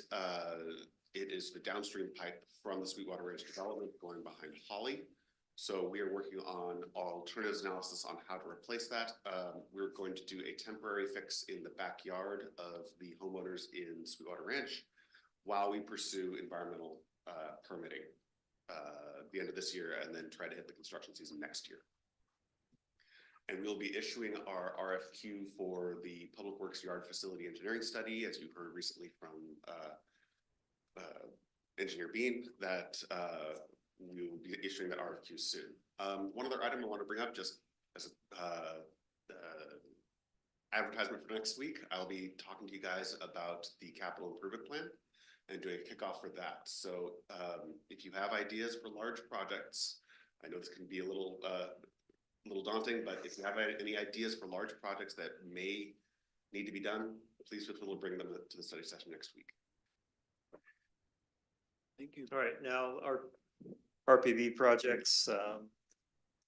it is the downstream pipe from the Sweetwater Ranch development going behind Holly. So we are working on alternatives analysis on how to replace that. We're going to do a temporary fix in the backyard of the homeowners in Sweetwater Ranch while we pursue environmental permitting at the end of this year, and then try to hit the construction season next year. And we'll be issuing our RFQ for the Public Works Yard Facility Engineering Study, as you heard recently from Engineer Bean, that we will be issuing that RFQ soon. One other item I want to bring up, just as advertisement for next week, I'll be talking to you guys about the capital improvement plan and doing a kickoff for that. So if you have ideas for large projects, I know this can be a little daunting, but if you have any ideas for large projects that may need to be done, please feel free to bring them to the study session next week. Thank you. All right, now our RPV projects,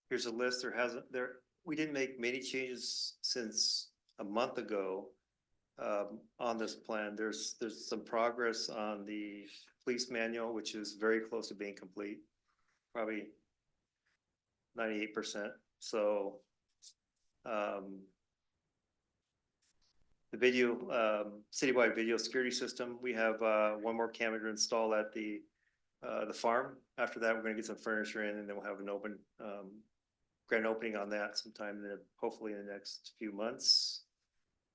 here's a list. We didn't make many changes since a month ago on this plan. There's some progress on the police manual, which is very close to being complete, probably 98%. So the video, citywide video security system, we have one more camera to install at the farm. After that, we're gonna get some furniture in, and then we'll have an open grand opening on that sometime hopefully in the next few months.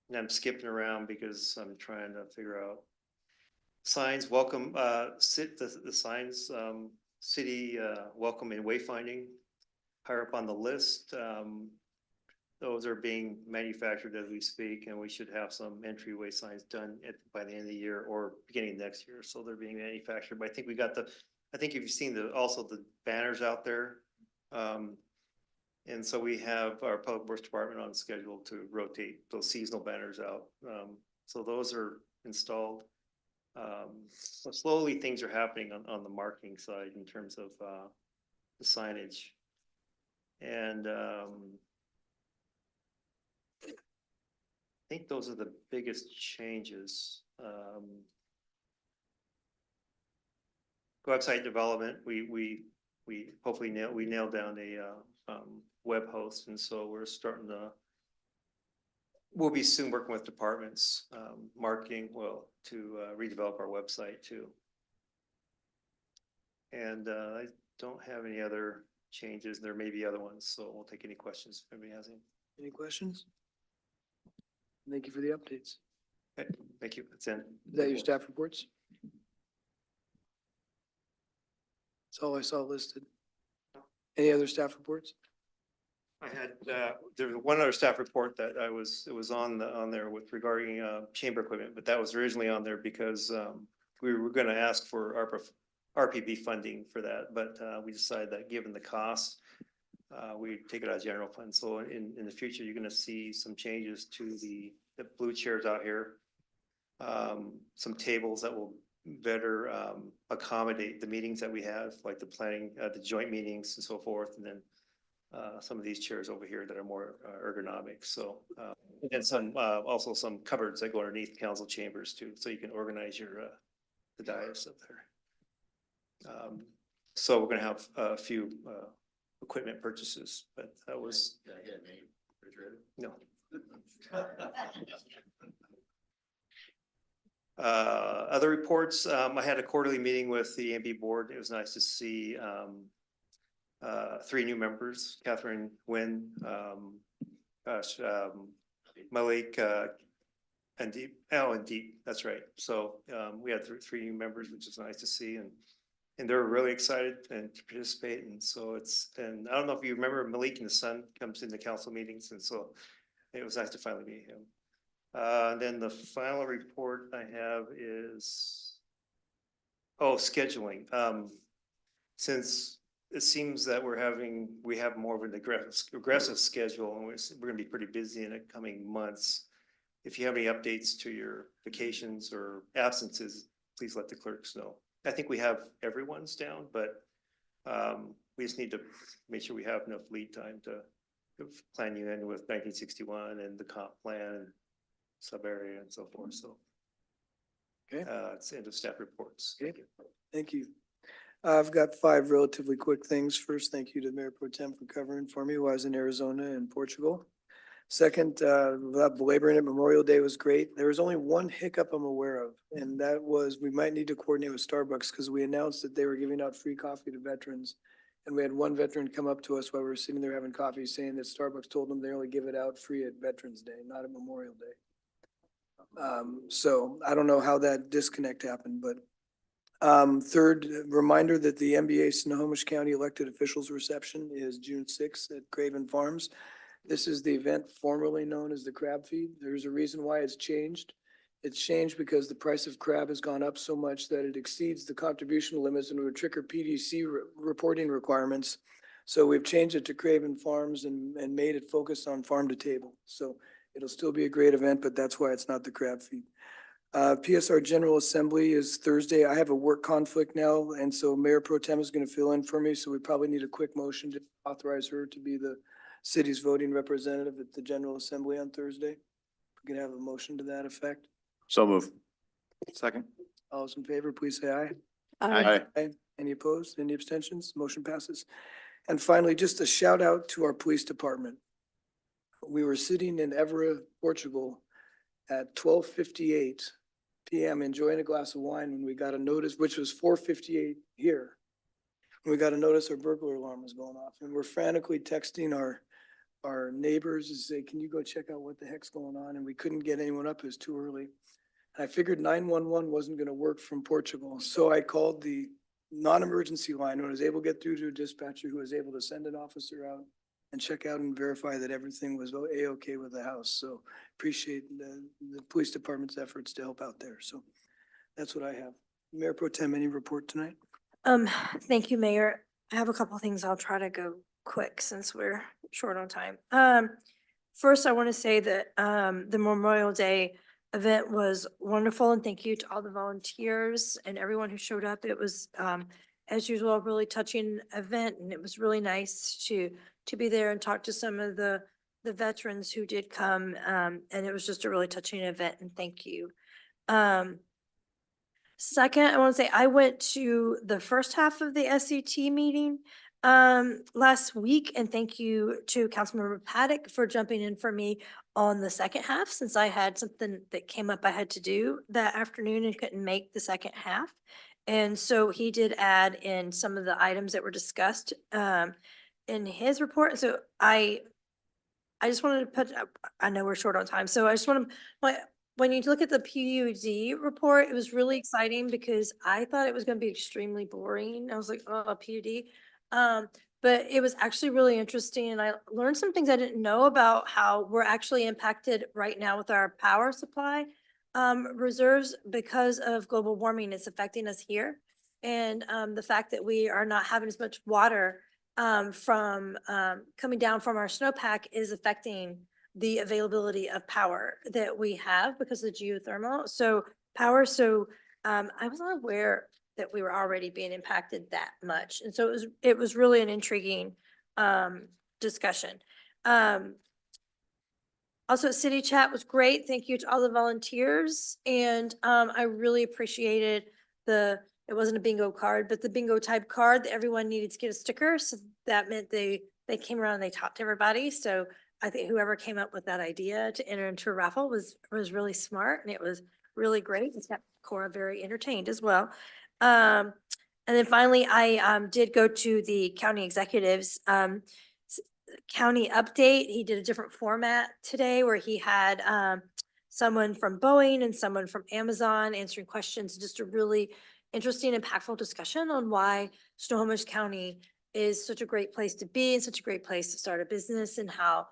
And I'm skipping around because I'm trying to figure out signs. Welcome, the signs, city welcome and wayfinding, higher up on the list. Those are being manufactured as we speak, and we should have some entryway signs done by the end of the year or beginning of next year. So they're being manufactured. But I think we got I think if you've seen also the banners out there. And so we have our Public Works Department on schedule to rotate those seasonal banners out. So those are installed. So slowly things are happening on the marketing side in terms of, the signage. And, I think those are the biggest changes. Website development, we hopefully nailed down a, web host, and so we're starting to, we'll be soon working with departments, marketing, to redevelop our website too. And I don't have any other changes. There may be other ones, so we'll take any questions if anybody has any. Any questions? Thank you for the updates. Okay, thank you. That's in. Is that your staff reports? That's all I saw listed. Any other staff reports? I had, there was one other staff report that it was on there with regarding, chamber equipment, but that was originally on there because, we were gonna ask for RPP funding for that, but, we decided that given the cost, we take it out of general fund. So in the future, you're gonna see some changes to the blue chairs out here. Some tables that will better, accommodate the meetings that we have, like the planning, the joint meetings and so forth, and then some of these chairs over here that are more ergonomic. So, and some, also some cupboards that go underneath council chambers too, so you can organize your, the dais up there. So we're gonna have a few, equipment purchases, but that was. No. Other reports, I had a quarterly meeting with the AMB board. It was nice to see, 3 new members, Catherine Nguyen, Malik, and Deep, that's right. So, we had 3 new members, which is nice to see, and they're really excited and to participate. And so and I don't know if you remember Malik and his son comes into council meetings, and so it was nice to finally meet him. And then the final report I have is, scheduling. Since it seems that we have more of an aggressive schedule, and we're gonna be pretty busy in the coming months. If you have any updates to your vacations or absences, please let the clerks know. I think we have everyone's down, but we just need to make sure we have enough lead time to plan you in with 1961 and the comp plan, sub area and so forth. So Okay. it's the end of staff reports. Okay. Thank you. I've got 5 relatively quick things. First, thank you to Mayor Pro Tem for covering for me while I was in Arizona and Portugal. Second, without belaboring it, Memorial Day was great. There was only one hiccup I'm aware of, and that was we might need to coordinate with Starbucks because we announced that they were giving out free coffee to veterans. And we had one veteran come up to us while we were sitting there having coffee saying that Starbucks told them they only give it out free at Veterans Day, not at Memorial Day. So I don't know how that disconnect happened, but third, reminder that the NBA Snohomish County elected officials reception is June 6th at Craven Farms. This is the event formerly known as the crab feed. There's a reason why it's changed. It's changed because the price of crab has gone up so much that it exceeds the contribution limits and would trigger PDC reporting requirements. So we've changed it to Craven Farms and made it focus on farm to table. So it'll still be a great event, but that's why it's not the crab feed. PSR General Assembly is Thursday. I have a work conflict now, and so Mayor Pro Tem is going to fill in for me. So we probably need a quick motion to authorize her to be the city's voting representative at the General Assembly on Thursday. We can have a motion to that effect. So move. Second. All those in favor, please say aye. Aye. Aye. Any opposed? Any abstentions? Motion passes. And finally, just a shout out to our police department. We were sitting in Évora, Portugal at 12:58 PM enjoying a glass of wine when we got a notice, which was 4:58 here. We got a notice our burglar alarm was going off, and we're frantically texting our neighbors to say, can you go check out what the heck's going on? And we couldn't get anyone up. It was too early. And I figured 911 wasn't going to work from Portugal. So I called the non-emergency line and was able to get through to a dispatcher who was able to send an officer out and check out and verify that everything was A-okay with the house. So appreciate the police department's efforts to help out there. So that's what I have. Mayor Pro Tem, any report tonight? Thank you, Mayor. I have a couple things. I'll try to go quick since we're short on time. First, I want to say that the Memorial Day event was wonderful, and thank you to all the volunteers and everyone who showed up. It was, as usual, a really touching event, and it was really nice to be there and talk to some of the veterans who did come. And it was just a really touching event, and thank you. Second, I want to say I went to the first half of the SCT meeting last week, and thank you to Councilmember Paddock for jumping in for me on the second half, since I had something that came up I had to do that afternoon and couldn't make the second half. And so he did add in some of the items that were discussed in his report. So I just wanted to put, I know we're short on time, so I just want to, when you look at the PUD report, it was really exciting because I thought it was going to be extremely boring. I was like, oh, a PUD. But it was actually really interesting, and I learned some things I didn't know about how we're actually impacted right now with our power supply reserves because of global warming. It's affecting us here. And the fact that we are not having as much water from coming down from our snowpack is affecting the availability of power that we have because of geothermal. So power, I was not aware that we were already being impacted that much. And so it was really an intriguing discussion. Also, City Chat was great. Thank you to all the volunteers. And I really appreciated it wasn't a bingo card, but the bingo type card that everyone needed to get a sticker. So that meant they came around and they talked to everybody. So I think whoever came up with that idea to enter into a raffle was really smart, and it was really great. It's got Cora very entertained as well. And then finally, I did go to the county executives county update. He did a different format today where he had someone from Boeing and someone from Amazon answering questions. Just a really interesting, impactful discussion on why Snohomish County is such a great place to be and such a great place to start a business, and how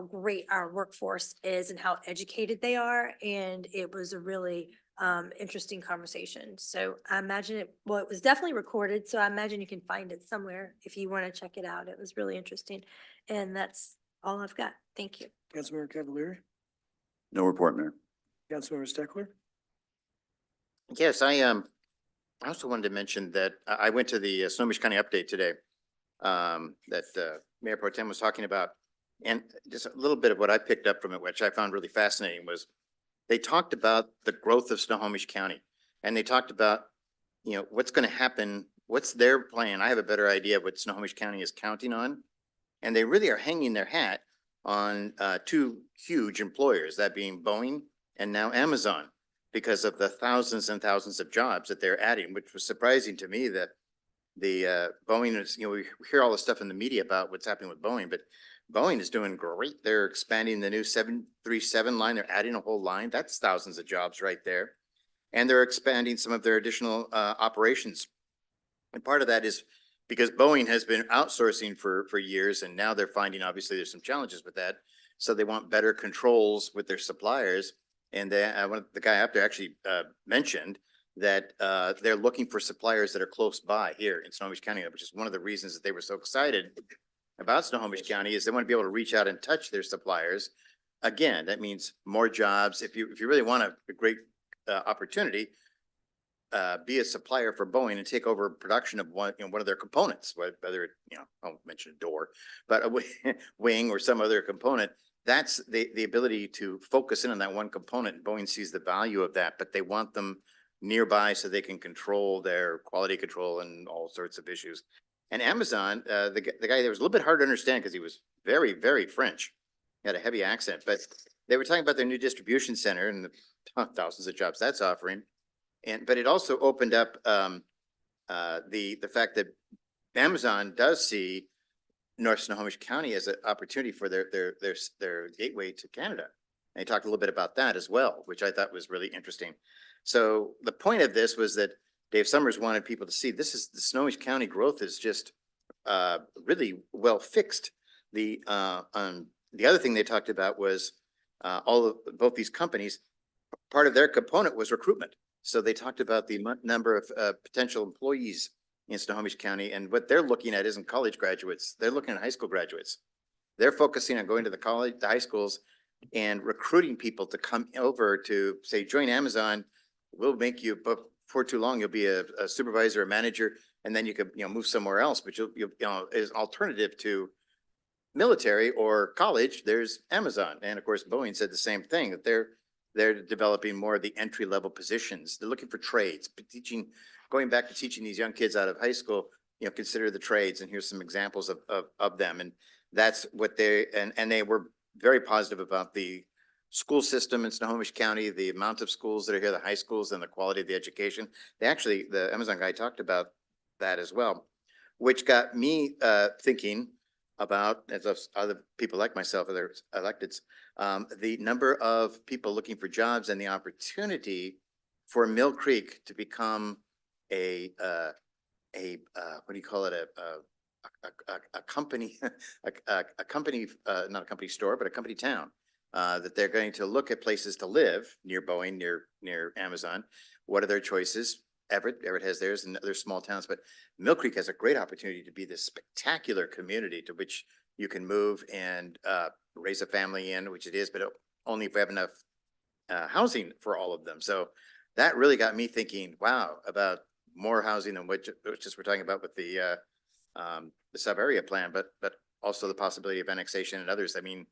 great our workforce is and how educated they are. And it was a really interesting conversation. So I imagine it was definitely recorded. So I imagine you can find it somewhere if you want to check it out. It was really interesting. And that's all I've got. Thank you. Councilmember Cavalieri, No report, Mayor. Councilmember Steckler. Yes, I also wanted to mention that I went to the Snohomish County update today that Mayor Pro Tem was talking about. And just a little bit of what I picked up from it, which I found really fascinating, was they talked about the growth of Snohomish County. And they talked about, what's going to happen, what's their plan. I have a better idea of what Snohomish County is counting on. And they really are hanging their hat on two huge employers, that being Boeing and now Amazon, because of the thousands and thousands of jobs that they're adding, which was surprising to me that the Boeing is, we hear all the stuff in the media about what's happening with Boeing, but Boeing is doing great. They're expanding the new 737 line. They're adding a whole line. That's thousands of jobs right there. And they're expanding some of their additional operations. And part of that is because Boeing has been outsourcing for years, and now they're finding, obviously, there's some challenges with that. So they want better controls with their suppliers. And the guy up there actually mentioned that they're looking for suppliers that are close by here in Snohomish County, which is one of the reasons that they were so excited about Snohomish County, is they want to be able to reach out and touch their suppliers. Again, that means more jobs. If you really want a great opportunity, be a supplier for Boeing and take over production of one of their components, whether I'll mention a door, but a wing or some other component. That's the ability to focus in on that one component. Boeing sees the value of that, but they want them nearby so they can control their quality control and all sorts of issues. And Amazon, the guy there was a little bit hard to understand because he was very, very French. He had a heavy accent, but they were talking about their new distribution center and the thousands of jobs that's offering. But it also opened up the fact that Amazon does see North Snohomish County as an opportunity for their gateway to Canada. And he talked a little bit about that as well, which I thought was really interesting. So the point of this was that Dave Summers wanted people to see the Snohomish County growth is just really well fixed. The other thing they talked about was both these companies, part of their component was recruitment. So they talked about the number of potential employees in Snohomish County, and what they're looking at isn't college graduates. They're looking at high school graduates. They're focusing on going to the high schools and recruiting people to come over to say, join Amazon. We'll make you, but before too long, you'll be a supervisor, a manager, and then you could, move somewhere else. But you'll as an alternative to military or college, there's Amazon. And of course, Boeing said the same thing, that they're developing more of the entry level positions. They're looking for trades, but going back to teaching these young kids out of high school, consider the trades, and here's some examples of them. And that's what and they were very positive about the school system in Snohomish County, the amount of schools that are here, the high schools, and the quality of the education. The Amazon guy talked about that as well, which got me thinking about, as other people like myself, other electeds, the number of people looking for jobs and the opportunity for Mill Creek to become a what do you call it? A company, a company, not a company store, but a company town. That they're going to look at places to live near Boeing, near Amazon. What are their choices? Everett has theirs, and other small towns, but Mill Creek has a great opportunity to be this spectacular community to which you can move and raise a family in, which it is, but only if we have enough housing for all of them. So that really got me thinking, wow, about more housing than which we're talking about with the sub area plan, but also the possibility of annexation and others. I mean,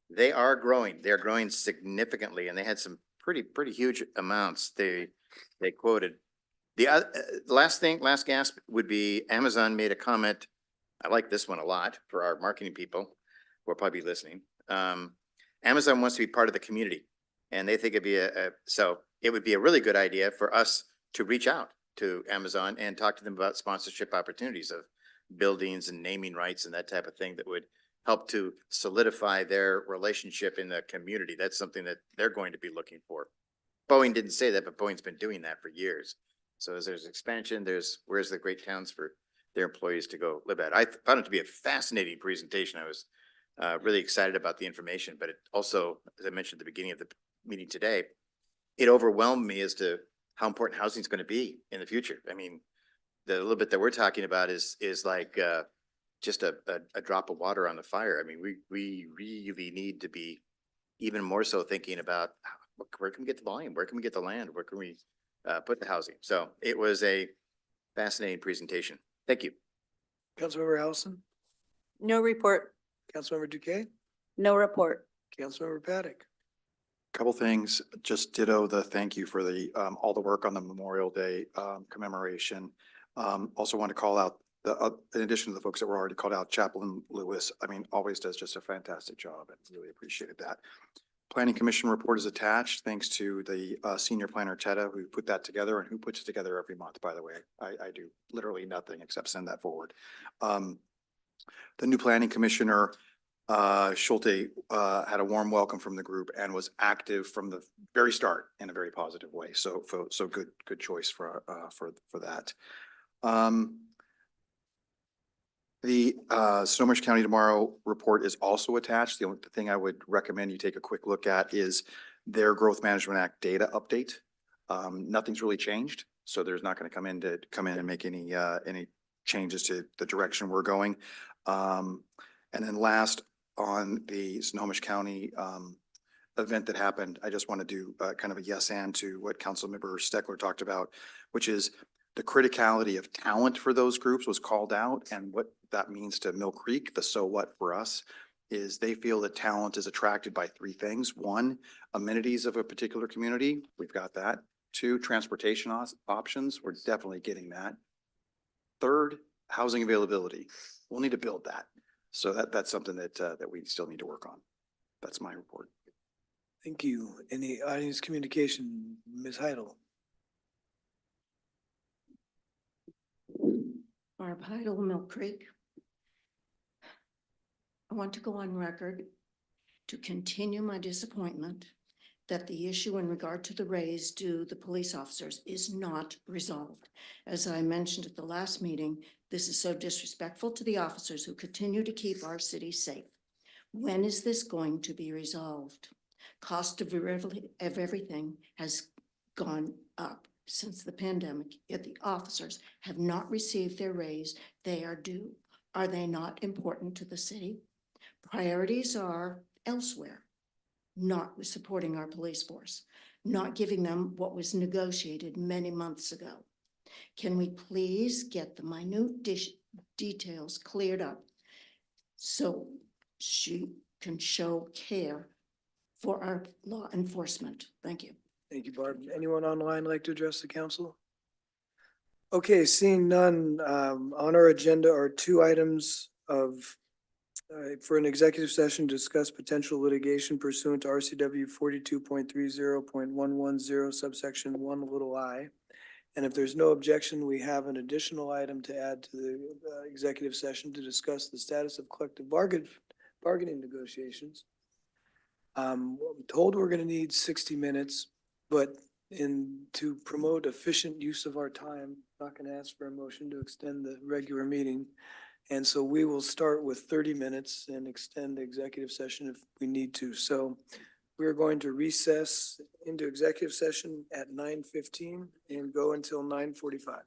they are growing. They're growing significantly, and they had some pretty huge amounts they quoted. The last gasp would be Amazon made a comment. I like this one a lot for our marketing people who will probably be listening. Amazon wants to be part of the community, and they think it'd be so it would be a really good idea for us to reach out to Amazon and talk to them about sponsorship opportunities of buildings and naming rights and that type of thing that would help to solidify their relationship in the community. That's something that they're going to be looking for. Boeing didn't say that, but Boeing's been doing that for years. So as there's expansion, where's the great towns for their employees to go live at. I found it to be a fascinating presentation. I was really excited about the information, but it also, as I mentioned at the beginning of the meeting today, it overwhelmed me as to how important housing is going to be in the future. I mean, the little bit that we're talking about is like just a drop of water on the fire. I mean, we really need to be even more so thinking about where can we get the volume? Where can we get the land? Where can we put the housing? So it was a fascinating presentation. Thank you. Councilmember Allison, No report. Councilmember Duque, No report. Councilmember Paddock. Couple things, just ditto the thank you for the all the work on the Memorial Day commemoration. Also want to call out in addition to the folks that were already called out, Chaplain Lewis, I mean, always does just a fantastic job and really appreciated that. Planning Commission report is attached, thanks to the senior planner Tetta, who put that together and who puts it together every month, by the way. I do literally nothing except send that forward. The new planning commissioner, Schulte, had a warm welcome from the group and was active from the very start in a very positive way. So good choice for that. The Snohomish County Tomorrow report is also attached. The only thing I would recommend you take a quick look at is their Growth Management Act data update. Nothing's really changed, so there's not going to come in and make any changes to the direction we're going. And then last, on the Snohomish County event that happened, I just want to do kind of a yes and to what Councilmember Steckler talked about, which is the criticality of talent for those groups was called out, and what that means to Mill Creek. The so what for us is they feel that talent is attracted by three things. One, amenities of a particular community. We've got that. Two, transportation options. We're definitely getting that. Third, housing availability. We'll need to build that. So that's something that we still need to work on. That's my report. Thank you. Any audience communication, Ms. Heidel? Barb Heidel, Mill Creek. I want to go on record to continue my disappointment that the issue in regard to the raise due the police officers is not resolved. As I mentioned at the last meeting, this is so disrespectful to the officers who continue to keep our city safe. When is this going to be resolved? Cost of everything has gone up since the pandemic, yet the officers have not received their raise they are due. Are they not important to the city? Priorities are elsewhere. not supporting our police force, not giving them what was negotiated many months ago. Can we please get the minute details cleared up so she can show care for our law enforcement? Thank you. Thank you, Barb. Anyone online like to address the council? Okay, seeing none, on our agenda are two items of for an executive session, discuss potential litigation pursuant to RCW 42.30.110 subsection 1 I. And if there's no objection, we have an additional item to add to the executive session to discuss the status of collective bargaining negotiations. I'm told we're gonna need 60 minutes, but to promote efficient use of our time, not gonna ask for a motion to extend the regular meeting. And so we will start with 30 minutes and extend the executive session if we need to. So we're going to recess into executive session at 9:15 and go until 9:45.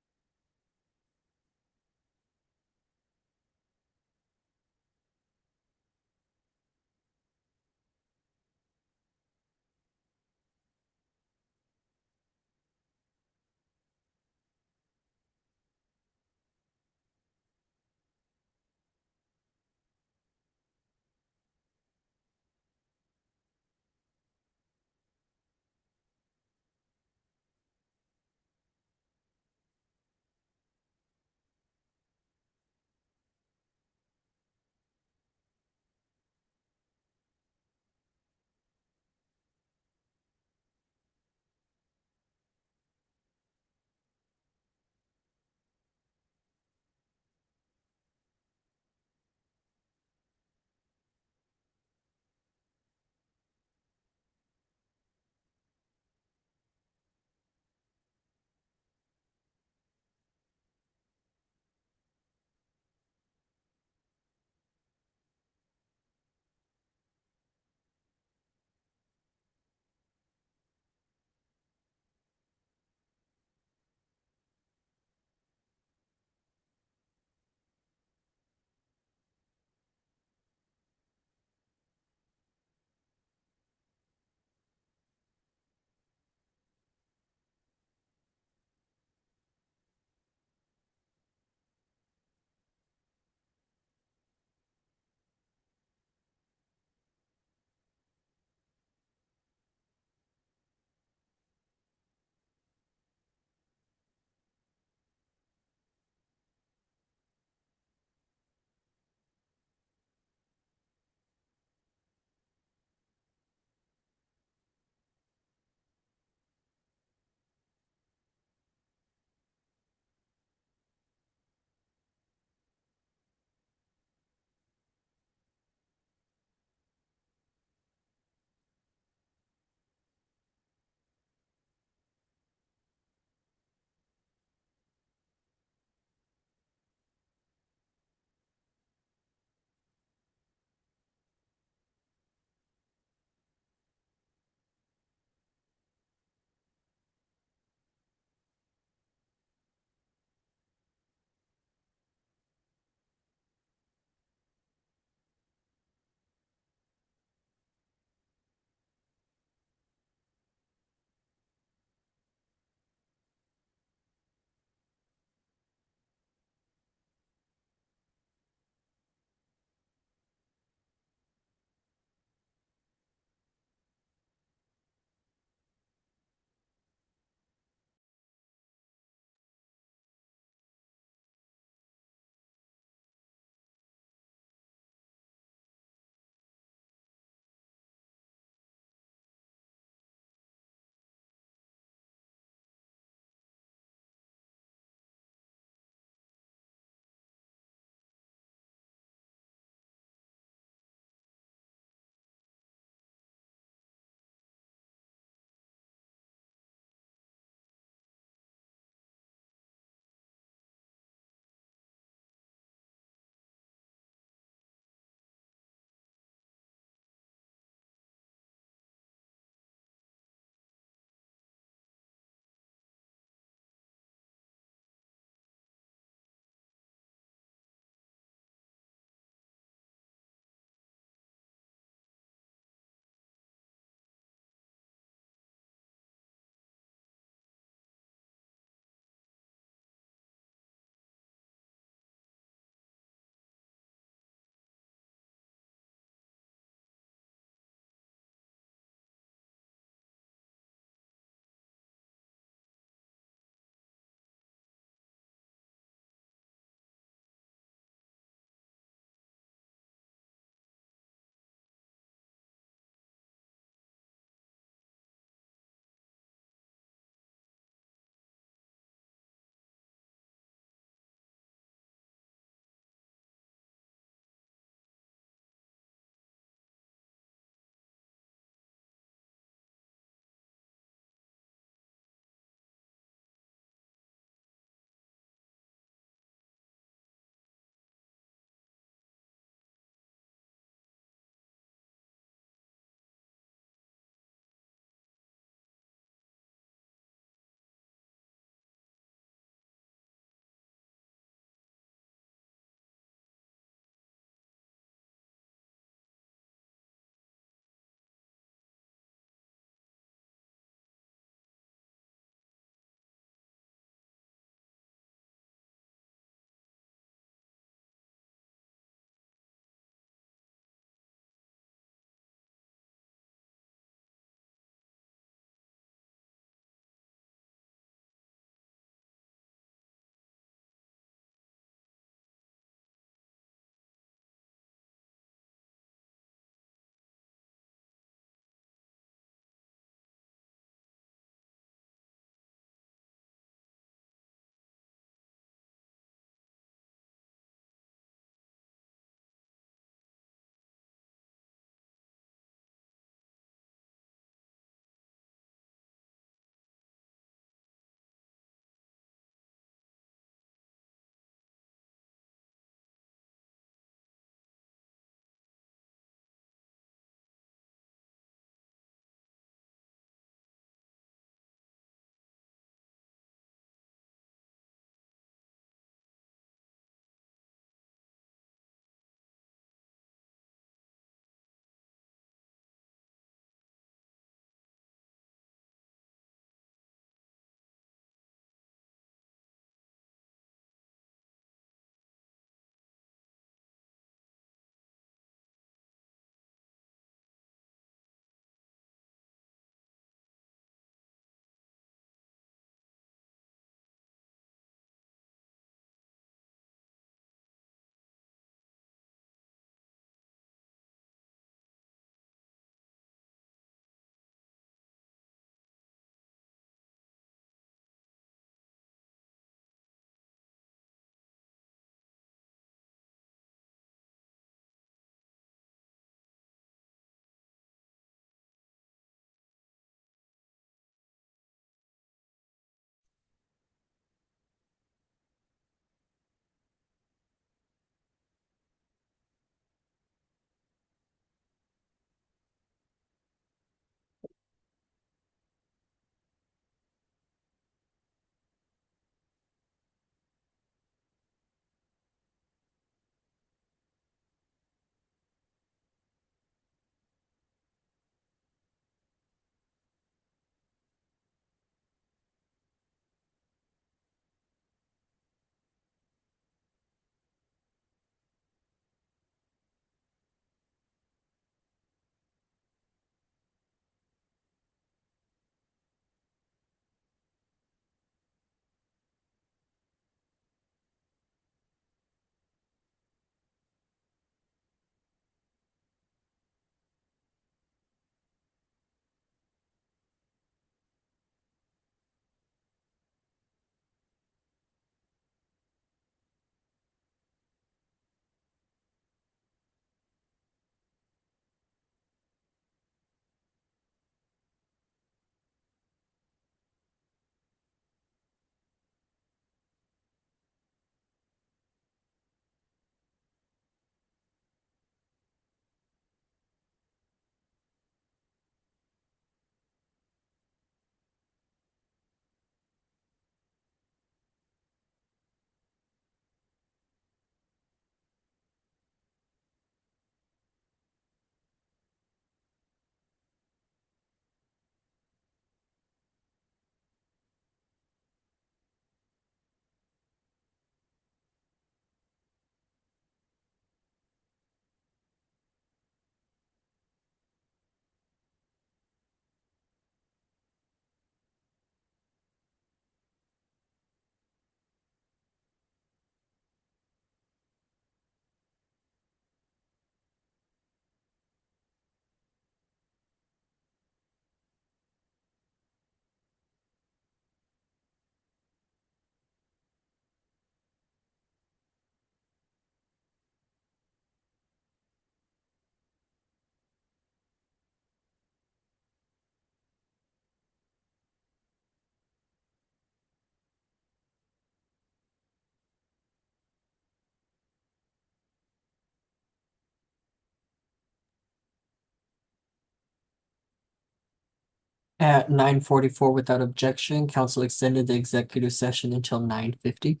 At 9:44 without objection, council extended the executive session until 9:50.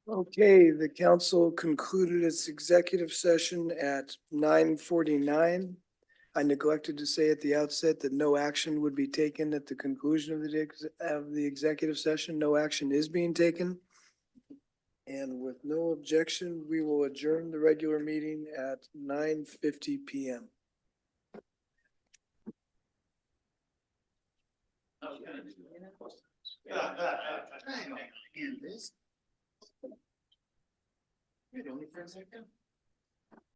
Okay, the council concluded its executive session at 9:49. I neglected to say at the outset that no action would be taken at the conclusion of the executive session. No action is being taken. And with no objection, we will adjourn the regular meeting at 9:50 PM.